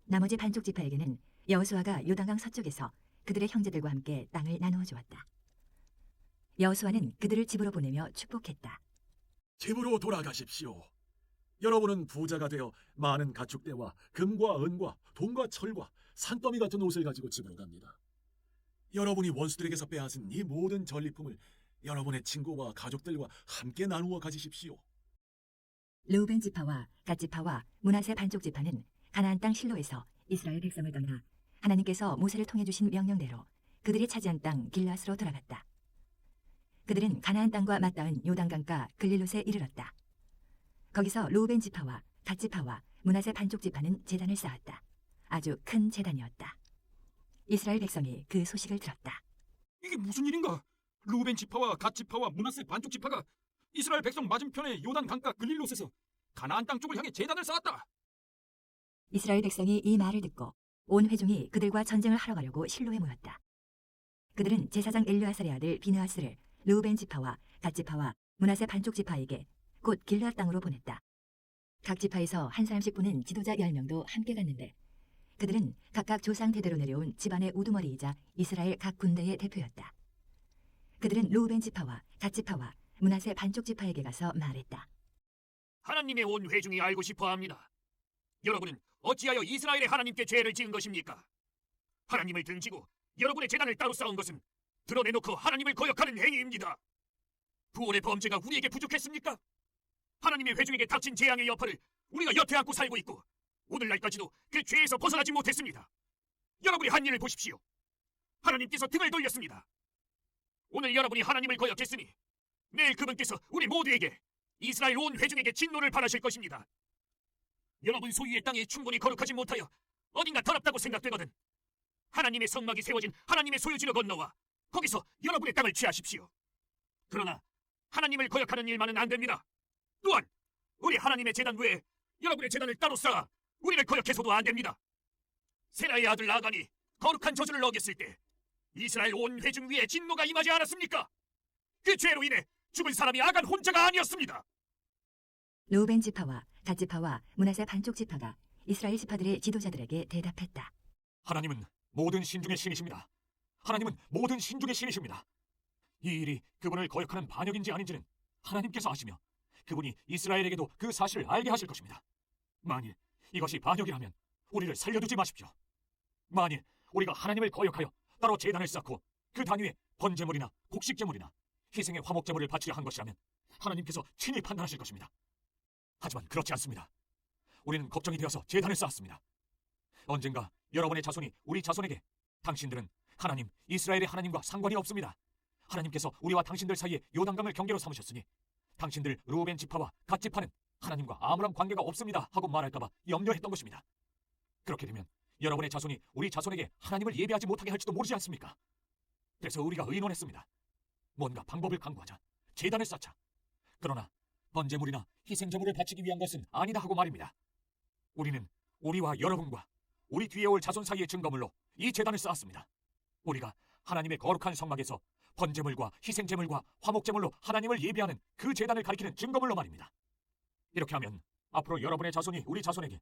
Speaker 3: 나머지 반쪽 지파에게는 여호수아가 요단강 서쪽에서 그들의 형제들과 함께 땅을 나누어 주었다. 여호수아는 그들을 집으로 보내며 축복했다.
Speaker 5: 집으로 돌아가십시오. 여러분은 부자가 되어 많은 가축대와 금과 은과 돈과 철과 산더미 같은 옷을 가지고 집으로 갑니다. 여러분이 원수들에게서 빼앗은 이 모든 전리품을 여러분의 친구와 가족들과 함께 나누어 가지십시오.
Speaker 3: 르우벤 지파와 갓 지파와 므낫세 반쪽 지파는 가나안 땅 실로에서 이스라엘 백성을 떠나 하나님께서 모세를 통해 주신 명령대로 그들이 차지한 땅 길앗으로 돌아갔다. 그들은 가나안 땅과 맞닿은 요단강가 글릴롯에 이르렀다. 거기서 르우벤 지파와 갓 지파와 므낫세 반쪽 지파는 제단을 쌓았다. 아주 큰 제단이었다. 이스라엘 백성이 그 소식을 들었다.
Speaker 7: 이게 무슨 일인가? 루벤 지파와 갓 지파와 므낫세 반쪽 지파가 이스라엘 백성 맞은편의 요단 강가 글릴롯에서 가나안 땅 쪽을 향해 제단을 쌓았다.
Speaker 3: 이스라엘 백성이 이 말을 듣고 온 회중이 그들과 전쟁을 하러 가려고 실로에 모였다. 그들은 제사장 엘르아살의 아들 비느하스를 르우벤 지파와 갓 지파와 므낫세 반쪽 지파에게 곧 길르앗 땅으로 보냈다. 각 지파에서 한 사람씩 보낸 지도자 10명도 함께 갔는데 그들은 각각 조상 대대로 내려온 집안의 우두머리이자 이스라엘 각 군대의 대표였다. 그들은 르우벤 지파와 갓 지파와 므낫세 반쪽 지파에게 가서 말했다.
Speaker 7: 하나님의 온 회중이 알고 싶어합니다. 여러분은 어찌하여 이스라엘의 하나님께 죄를 지은 것입니까? 하나님을 등지고 여러분의 제단을 따로 쌓은 것은 드러내놓고 하나님을 거역하는 행위입니다. 부원의 범죄가 우리에게 부족했습니까? 하나님의 회중에게 닥친 재앙의 여파를 우리가 여태 안고 살고 있고 오늘날까지도 그 죄에서 벗어나지 못했습니다. 여러분이 한 일을 보십시오. 하나님께서 등을 돌렸습니다. 오늘 여러분이 하나님을 거역했으니 내일 그분께서 우리 모두에게 이스라엘 온 회중에게 진노를 바라실 것입니다. 여러분 소유의 땅에 충분히 거룩하지 못하여 어딘가 더럽다고 생각되거든 하나님의 성막이 세워진 하나님의 소유지로 건너와 거기서 여러분의 땅을 취하십시오. 그러나 하나님을 거역하는 일만은 안 됩니다. 또한 우리 하나님의 제단 외에 여러분의 제단을 따로 쌓아 우리를 거역해서도 안 됩니다. 세라의 아들 아간이 거룩한 저주를 어겼을 때 이스라엘 온 회중 위에 진노가 임하지 않았습니까? 그 죄로 인해 죽은 사람이 아간 혼자가 아니었습니다.
Speaker 3: 르우벤 지파와 갓 지파와 므낫세 반쪽 지파가 이스라엘 지파들의 지도자들에게 대답했다.
Speaker 6: 하나님은 모든 신중의 신이십니다. 하나님은 모든 신중의 신이십니다. 이 일이 그분을 거역하는 반역인지 아닌지는 하나님께서 아시며 그분이 이스라엘에게도 그 사실을 알게 하실 것입니다. 만일 이것이 반역이라면 우리를 살려두지 마십시오. 만일 우리가 하나님을 거역하여 따로 제단을 쌓고 그 단위에 번제물이나 곡식제물이나 희생의 화목제물을 바치려 한 것이라면 하나님께서 친히 판단하실 것입니다. 하지만 그렇지 않습니다. 우리는 걱정이 되어서 제단을 쌓았습니다. 언젠가 여러분의 자손이 우리 자손에게 당신들은 하나님, 이스라엘의 하나님과 상관이 없습니다. 하나님께서 우리와 당신들 사이에 요단강을 경계로 삼으셨으니 당신들 르우벤 지파와 갓 지파는 하나님과 아무런 관계가 없습니다 하고 말할까봐 염려했던 것입니다. 그렇게 되면 여러분의 자손이 우리 자손에게 하나님을 예배하지 못하게 할지도 모르지 않습니까? 그래서 우리가 의논했습니다. 뭔가 방법을 강구하자. 제단을 쌓자. 그러나 번제물이나 희생제물을 바치기 위한 것은 아니다 하고 말입니다. 우리는 우리와 여러분과 우리 뒤에 올 자손 사이의 증거물로 이 제단을 쌓았습니다. 우리가 하나님의 거룩한 성막에서 번제물과 희생제물과 화목제물로 하나님을 예배하는 그 제단을 가리키는 증거물로 말입니다. 이렇게 하면 앞으로 여러분의 자손이 우리 자손에게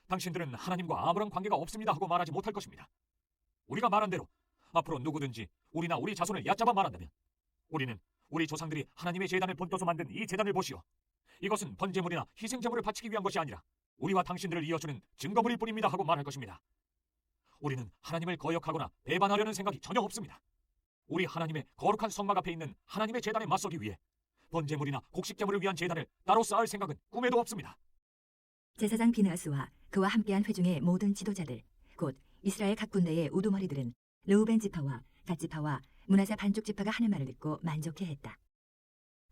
Speaker 6: 당신들은 하나님과 아무런 관계가 없습니다 하고 말하지 못할 것입니다. 우리가 말한 대로 앞으로 누구든지 우리나 우리 자손을 얕잡아 말한다면 우리는 우리 조상들이 하나님의 제단을 본떠서 만든 이 제단을 보시오. 이것은 번제물이나 희생제물을 바치기 위한 것이 아니라 우리와 당신들을 이어주는 증거물일 뿐입니다 하고 말할 것입니다. 우리는 하나님을 거역하거나 배반하려는 생각이 전혀 없습니다. 우리 하나님의 거룩한 성막 앞에 있는 하나님의 제단에 맞서기 위해 번제물이나 곡식제물을 위한 제단을 따로 쌓을 생각은 꿈에도 없습니다.
Speaker 3: 제사장 비느하스와 그와 함께한 회중의 모든 지도자들, 곧 이스라엘 각 군대의 우두머리들은 르우벤 지파와 갓 지파와 므낫세 반쪽 지파가 하는 말을 듣고 만족해했다.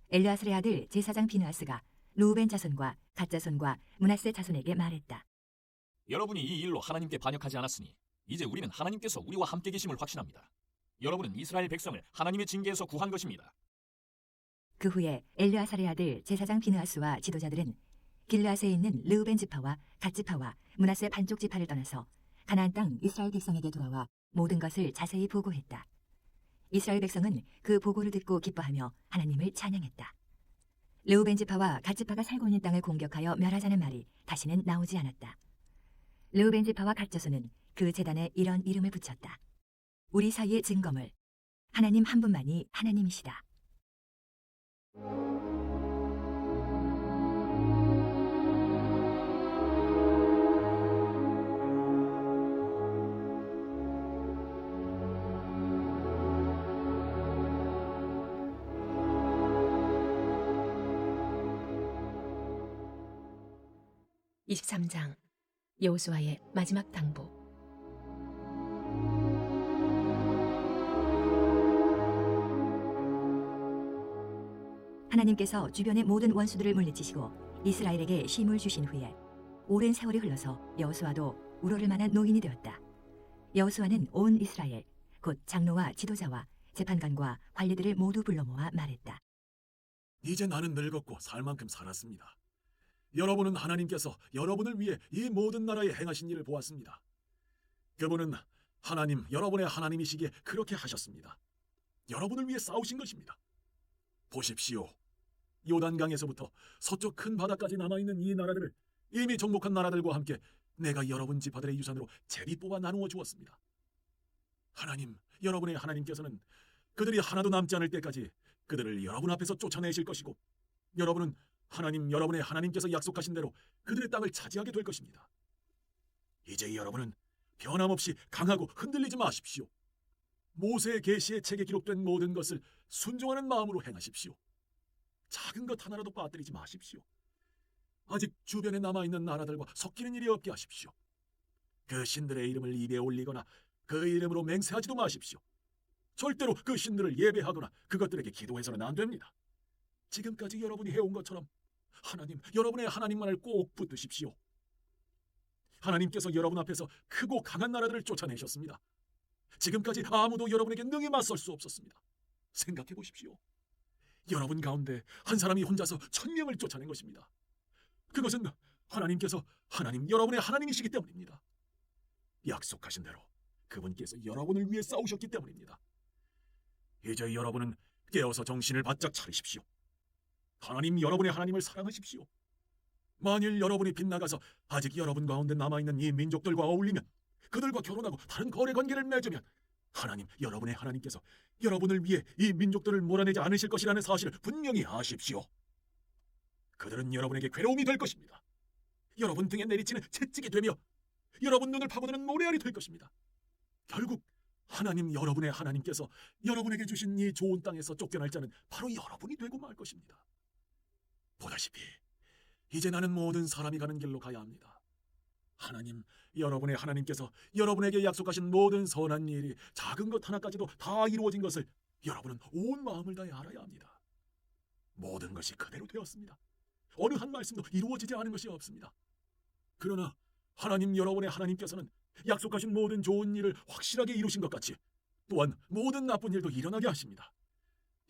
Speaker 3: 엘르아살의 아들 제사장 비느하스가 르우벤 자손과 갓 자손과 므낫세 자손에게 말했다.
Speaker 10: 여러분이 이 일로 하나님께 반역하지 않았으니 이제 우리는 하나님께서 우리와 함께 계심을 확신합니다. 여러분은 이스라엘 백성을 하나님의 징계에서 구한 것입니다.
Speaker 3: 그 후에 엘르아살의 아들 제사장 비느하스와 지도자들은 길르앗에 있는 르우벤 지파와 갓 지파와 므낫세 반쪽 지파를 떠나서 가나안 땅 이스라엘 백성에게 돌아와 모든 것을 자세히 보고했다. 이스라엘 백성은 그 보고를 듣고 기뻐하며 하나님을 찬양했다. 르우벤 지파와 갓 지파가 살고 있는 땅을 공격하여 멸하자는 말이 다시는 나오지 않았다. 르우벤 지파와 갓 자손은 그 제단에 이런 이름을 붙였다. 우리 사이의 증거물, 하나님 한 분만이 하나님이시다.
Speaker 4: (23장) 여호수아의 마지막 당부.
Speaker 3: 하나님께서 주변의 모든 원수들을 물리치시고 이스라엘에게 쉼을 주신 후에 오랜 세월이 흘러서 여호수아도 우러를 만한 노인이 되었다. 여호수아는 온 이스라엘 곧 장로와 지도자와 재판관과 관리들을 모두 불러 모아 말했다.
Speaker 5: 이제 나는 늙었고 살 만큼 살았습니다. 여러분은 하나님께서 여러분을 위해 이 모든 나라에 행하신 일을 보았습니다. 그분은 하나님, 여러분의 하나님이시기에 그렇게 하셨습니다. 여러분을 위해 싸우신 것입니다. 보십시오. 요단강에서부터 서쪽 큰 바다까지 남아있는 이 나라들을 이미 정복한 나라들과 함께 내가 여러분 지파들의 유산으로 제비 뽑아 나누어 주었습니다. 하나님, 여러분의 하나님께서는 그들이 하나도 남지 않을 때까지 그들을 여러분 앞에서 쫓아내실 것이고 여러분은 하나님, 여러분의 하나님께서 약속하신 대로 그들의 땅을 차지하게 될 것입니다. 이제 여러분은 변함없이 강하고 흔들리지 마십시오. 모세의 계시의 책에 기록된 모든 것을 순종하는 마음으로 행하십시오. 작은 것 하나라도 빠뜨리지 마십시오. 아직 주변에 남아있는 나라들과 섞이는 일이 없게 하십시오. 그 신들의 이름을 입에 올리거나 그 이름으로 맹세하지도 마십시오. 절대로 그 신들을 예배하거나 그것들에게 기도해서는 안 됩니다. 지금까지 여러분이 해온 것처럼 하나님, 여러분의 하나님만을 꼭 붙드십시오. 하나님께서 여러분 앞에서 크고 강한 나라들을 쫓아내셨습니다. 지금까지 아무도 여러분에게 능히 맞설 수 없었습니다. 생각해 보십시오. 여러분 가운데 한 사람이 혼자서 1000명을 쫓아낸 것입니다. 그것은 하나님께서 여러분의 하나님이시기 때문입니다. 약속하신 대로 그분께서 여러분을 위해 싸우셨기 때문입니다. 이제 여러분은 깨어서 정신을 바짝 차리십시오. 하나님, 여러분의 하나님을 사랑하십시오. 만일 여러분이 빗나가서 아직 여러분 가운데 남아있는 이 민족들과 어울리면, 그들과 결혼하고 다른 거래 관계를 맺으면 하나님, 여러분의 하나님께서 여러분을 위해 이 민족들을 몰아내지 않으실 것이라는 사실을 분명히 아십시오. 그들은 여러분에게 괴로움이 될 것입니다. 여러분 등에 내리치는 채찍이 되며 여러분 눈을 파고드는 모래알이 될 것입니다. 결국 하나님, 여러분의 하나님께서 여러분에게 주신 이 좋은 땅에서 쫓겨날 자는 바로 여러분이 되고 말 것입니다. 보다시피 이제 나는 모든 사람이 가는 길로 가야 합니다. 하나님, 여러분의 하나님께서 여러분에게 약속하신 모든 선한 일이 작은 것 하나까지도 다 이루어진 것을 여러분은 온 마음을 다해 알아야 합니다. 모든 것이 그대로 되었습니다. 어느 한 말씀도 이루어지지 않은 것이 없습니다. 그러나 하나님 여러분의 하나님께서는 약속하신 모든 좋은 일을 확실하게 이루신 것 같이 또한 모든 나쁜 일도 일어나게 하십니다.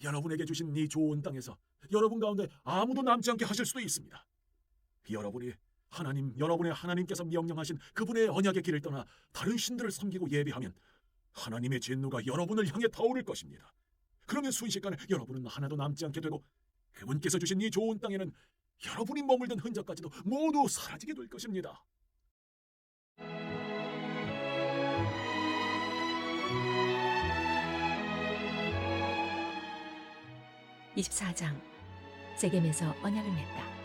Speaker 5: 여러분에게 주신 이 좋은 땅에서 여러분 가운데 아무도 남지 않게 하실 수도 있습니다. 여러분이 여러분의 하나님께서 명령하신 그분의 언약의 길을 떠나 다른 신들을 섬기고 예배하면 하나님의 진노가 여러분을 향해 타오를 것입니다. 그러면 순식간에 여러분은 하나도 남지 않게 되고 그분께서 주신 이 좋은 땅에는 여러분이 머물던 흔적까지도 모두 사라지게 될 것입니다.
Speaker 4: (24장) 세겜에서 언약을 맺다.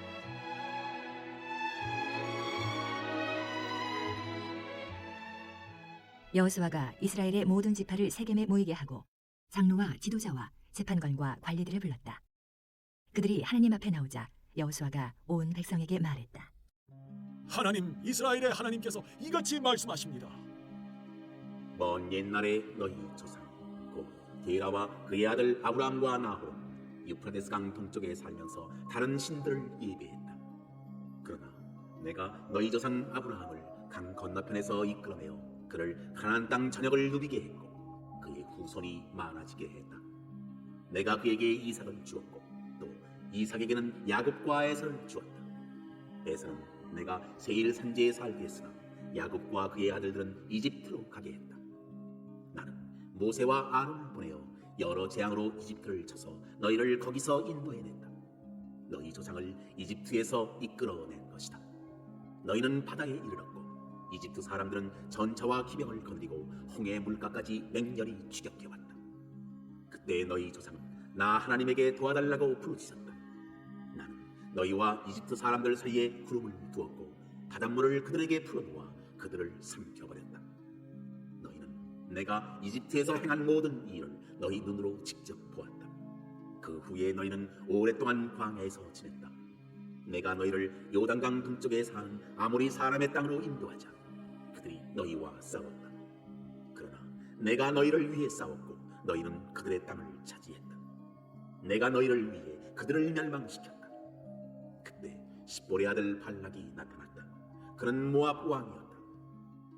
Speaker 3: 여호수아가 이스라엘의 모든 지파를 세겜에 모이게 하고 장로와 지도자와 재판관과 관리들을 불렀다. 그들이 하나님 앞에 나오자 여호수아가 온 백성에게 말했다.
Speaker 5: 하나님, 이스라엘의 하나님께서 이같이 말씀하십니다.
Speaker 1: 먼 옛날에 너희 조상 곧 게라와 그의 아들 아브라함과 나홀은 유프라데스 강 동쪽에 살면서 다른 신들을 예배했다. 그러나 내가 너희 조상 아브라함을 강 건너편에서 이끌어내어 그를 가나안 땅 전역을 누비게 했고 그의 후손이 많아지게 했다. 내가 그에게 이삭을 주었고 또 이삭에게는 야곱과 에서를 주었다. 에서는 내가 세일 산지에 살게 했으나 야곱과 그의 아들들은 이집트로 가게 했다. 나는 모세와 아론을 보내어 여러 재앙으로 이집트를 쳐서 너희를 거기서 인도해냈다. 너희 조상을 이집트에서 이끌어낸 것이다. 너희는 바다에 이르렀고 이집트 사람들은 전차와 기병을 건드리고 홍해 물가까지 맹렬히 추격해왔다. 그때 너희 조상은 나 하나님에게 도와달라고 부르짖었다. 나는 너희와 이집트 사람들 사이에 구름을 두었고 바닷물을 그들에게 풀어놓아 그들을 삼켜버렸다. 너희는 내가 이집트에서 행한 모든 일을 너희 눈으로 직접 보았다. 그 후에 너희는 오랫동안 광야에서 지냈다. 내가 너희를 요단강 동쪽에 사는 아모리 사람의 땅으로 인도하자 그들이 너희와 싸웠다. 그러나 내가 너희를 위해 싸웠고 너희는 그들의 땅을 차지했다. 내가 너희를 위해 그들을 멸망시켰다. 그때 십볼의 아들 발락이 나타났다. 그는 모압 왕이었다.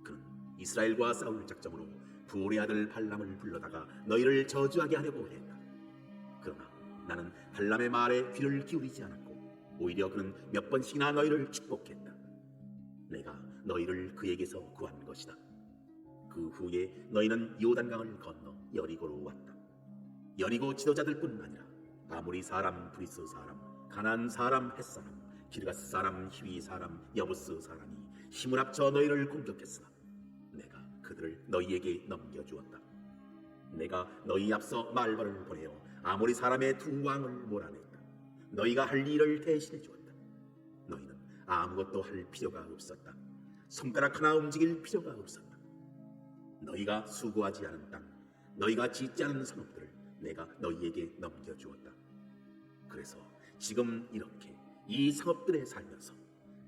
Speaker 1: 그는 이스라엘과 싸울 작정으로 부올의 아들 발람을 불러다가 너희를 저주하게 하려고 했다. 그러나 나는 발람의 말에 귀를 기울이지 않았고 오히려 그는 몇 번씩이나 너희를 축복했다. 내가 너희를 그에게서 구한 것이다. 그 후에 너희는 요단강을 건너 여리고로 왔다. 여리고 지도자들뿐 아니라 아모리 사람, 브리스 사람, 가나안 사람, 헷 사람, 기르가스 사람, 히위 사람, 여부스 사람이 힘을 합쳐 너희를 공격했으나 내가 그들을 너희에게 넘겨주었다. 내가 너희 앞서 말발을 보내어 아모리 사람의 두 왕을 몰아냈다. 너희가 할 일을 대신해 주었다. 너희는 아무것도 할 필요가 없었다. 손가락 하나 움직일 필요가 없었다. 너희가 수고하지 않은 땅, 너희가 짓지 않은 산업들을 내가 너희에게 넘겨주었다. 그래서 지금 이렇게 이 성읍들에 살면서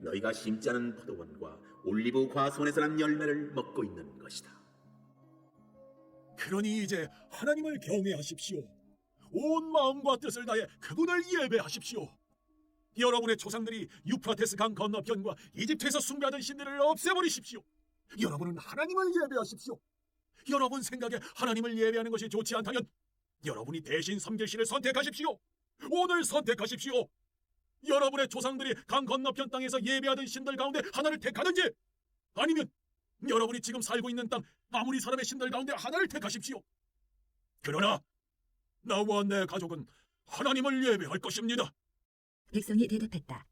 Speaker 1: 너희가 심지 않은 포도원과 올리브 과수원에서 난 열매를 먹고 있는 것이다.
Speaker 5: 그러니 이제 하나님을 경외하십시오. 온 마음과 뜻을 다해 그분을 예배하십시오. 여러분의 조상들이 유프라테스 강 건너편과 이집트에서 숭배하던 신들을 없애버리십시오. 여러분은 하나님을 예배하십시오. 여러분 생각에 하나님을 예배하는 것이 좋지 않다면 여러분이 대신 섬길 신을 선택하십시오. 오늘 선택하십시오. 여러분의 조상들이 강 건너편 땅에서 예배하던 신들 가운데 하나를 택하든지 아니면 여러분이 지금 살고 있는 땅 아무리 사람의 신들 가운데 하나를 택하십시오. 그러나 나와 내 가족은 하나님을 예배할 것입니다.
Speaker 3: 백성이 대답했다.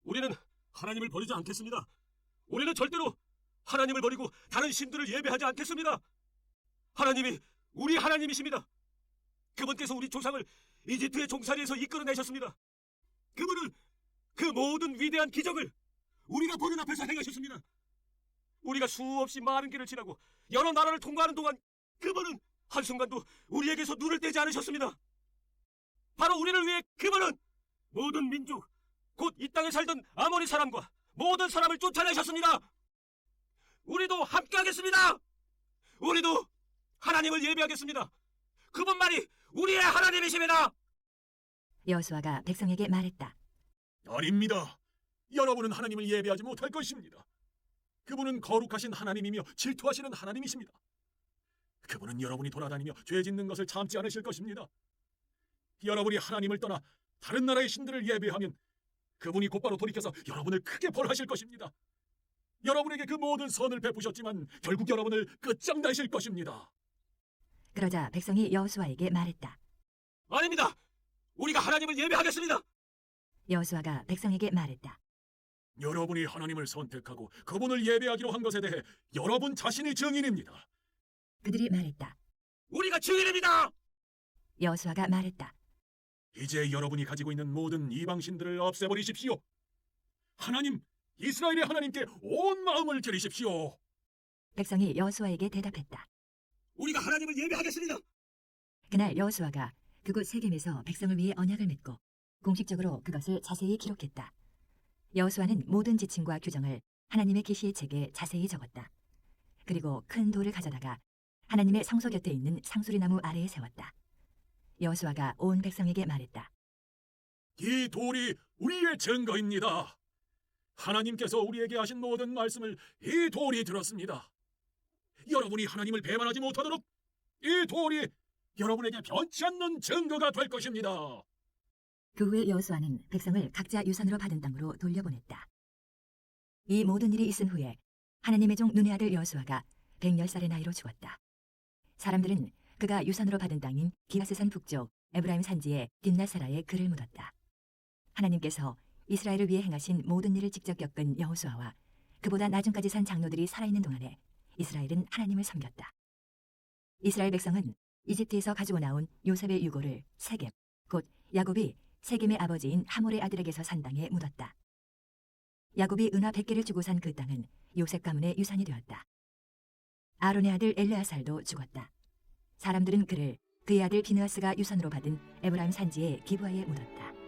Speaker 9: 우리는 하나님을 버리지 않겠습니다. 우리는 절대로 하나님을 버리고 다른 신들을 예배하지 않겠습니다. 하나님이 우리 하나님이십니다. 그분께서 우리 조상을 이집트의 종살이에서 이끌어내셨습니다. 그분은 그 모든 위대한 기적을 우리가 보는 앞에서 행하셨습니다. 우리가 수없이 많은 길을 지나고 여러 나라를 통과하는 동안 그분은 한순간도 우리에게서 눈을 떼지 않으셨습니다. 바로 우리를 위해 그분은 모든 민족, 곧 이 땅에 살던 아모리 사람과 모든 사람을 쫓아내셨습니다. 우리도 함께하겠습니다. 우리도 하나님을 예배하겠습니다. 그분만이 우리의 하나님이십니다.
Speaker 3: 여호수아가 백성에게 말했다.
Speaker 5: 아닙니다. 여러분은 하나님을 예배하지 못할 것입니다. 그분은 거룩하신 하나님이며 질투하시는 하나님이십니다. 그분은 여러분이 돌아다니며 죄 짓는 것을 참지 않으실 것입니다. 여러분이 하나님을 떠나 다른 나라의 신들을 예배하면 그분이 곧바로 돌이켜서 여러분을 크게 벌하실 것입니다. 여러분에게 그 모든 선을 베푸셨지만 결국 여러분을 끝장내실 것입니다.
Speaker 3: 그러자 백성이 여호수아에게 말했다.
Speaker 9: 아닙니다. 우리가 하나님을 예배하겠습니다.
Speaker 3: 여호수아가 백성에게 말했다.
Speaker 5: 여러분이 하나님을 선택하고 그분을 예배하기로 한 것에 대해 여러분 자신이 증인입니다.
Speaker 3: 그들이 말했다.
Speaker 9: 우리가 증인입니다.
Speaker 3: 여호수아가 말했다.
Speaker 5: 이제 여러분이 가지고 있는 모든 이방신들을 없애버리십시오. 하나님, 이스라엘의 하나님께 온 마음을 드리십시오.
Speaker 3: 백성이 여호수아에게 대답했다.
Speaker 9: 우리가 하나님을 예배하겠습니다.
Speaker 3: 그날 여호수아가 그곳 세겜에서 백성을 위해 언약을 맺고 공식적으로 그것을 자세히 기록했다. 여호수아는 모든 지침과 규정을 하나님의 계시의 책에 자세히 적었다. 그리고 큰 돌을 가져다가 하나님의 성소 곁에 있는 상수리나무 아래에 세웠다. 여호수아가 온 백성에게 말했다.
Speaker 5: 이 돌이 우리의 증거입니다. 하나님께서 우리에게 하신 모든 말씀을 이 돌이 들었습니다. 여러분이 하나님을 배반하지 못하도록 이 돌이 여러분에게 변치 않는 증거가 될 것입니다.
Speaker 3: 그 후에 여호수아는 백성을 각자 유산으로 받은 땅으로 돌려보냈다. 이 모든 일이 있은 후에 하나님의 종 눈의 아들 여호수아가 110살의 나이로 죽었다. 사람들은 그가 유산으로 받은 땅인 기라스산 북쪽 에브라임 산지의 딥나사라에 그를 묻었다. 하나님께서 이스라엘을 위해 행하신 모든 일을 직접 겪은 여호수아와 그보다 나중까지 산 장로들이 살아있는 동안에 이스라엘은 하나님을 섬겼다. 이스라엘 백성은 이집트에서 가지고 나온 요셉의 유고를 세겜, 곧 야곱이 세겜의 아버지인 하몰의 아들에게서 산 땅에 묻었다. 야곱이 은화 100개를 주고 산 그 땅은 요셉 가문의 유산이 되었다. 아론의 아들 엘르아살도 죽었다. 사람들은 그를 그의 아들 비느하스가 유산으로 받은 에브라임 산지의 기브아에 묻었다.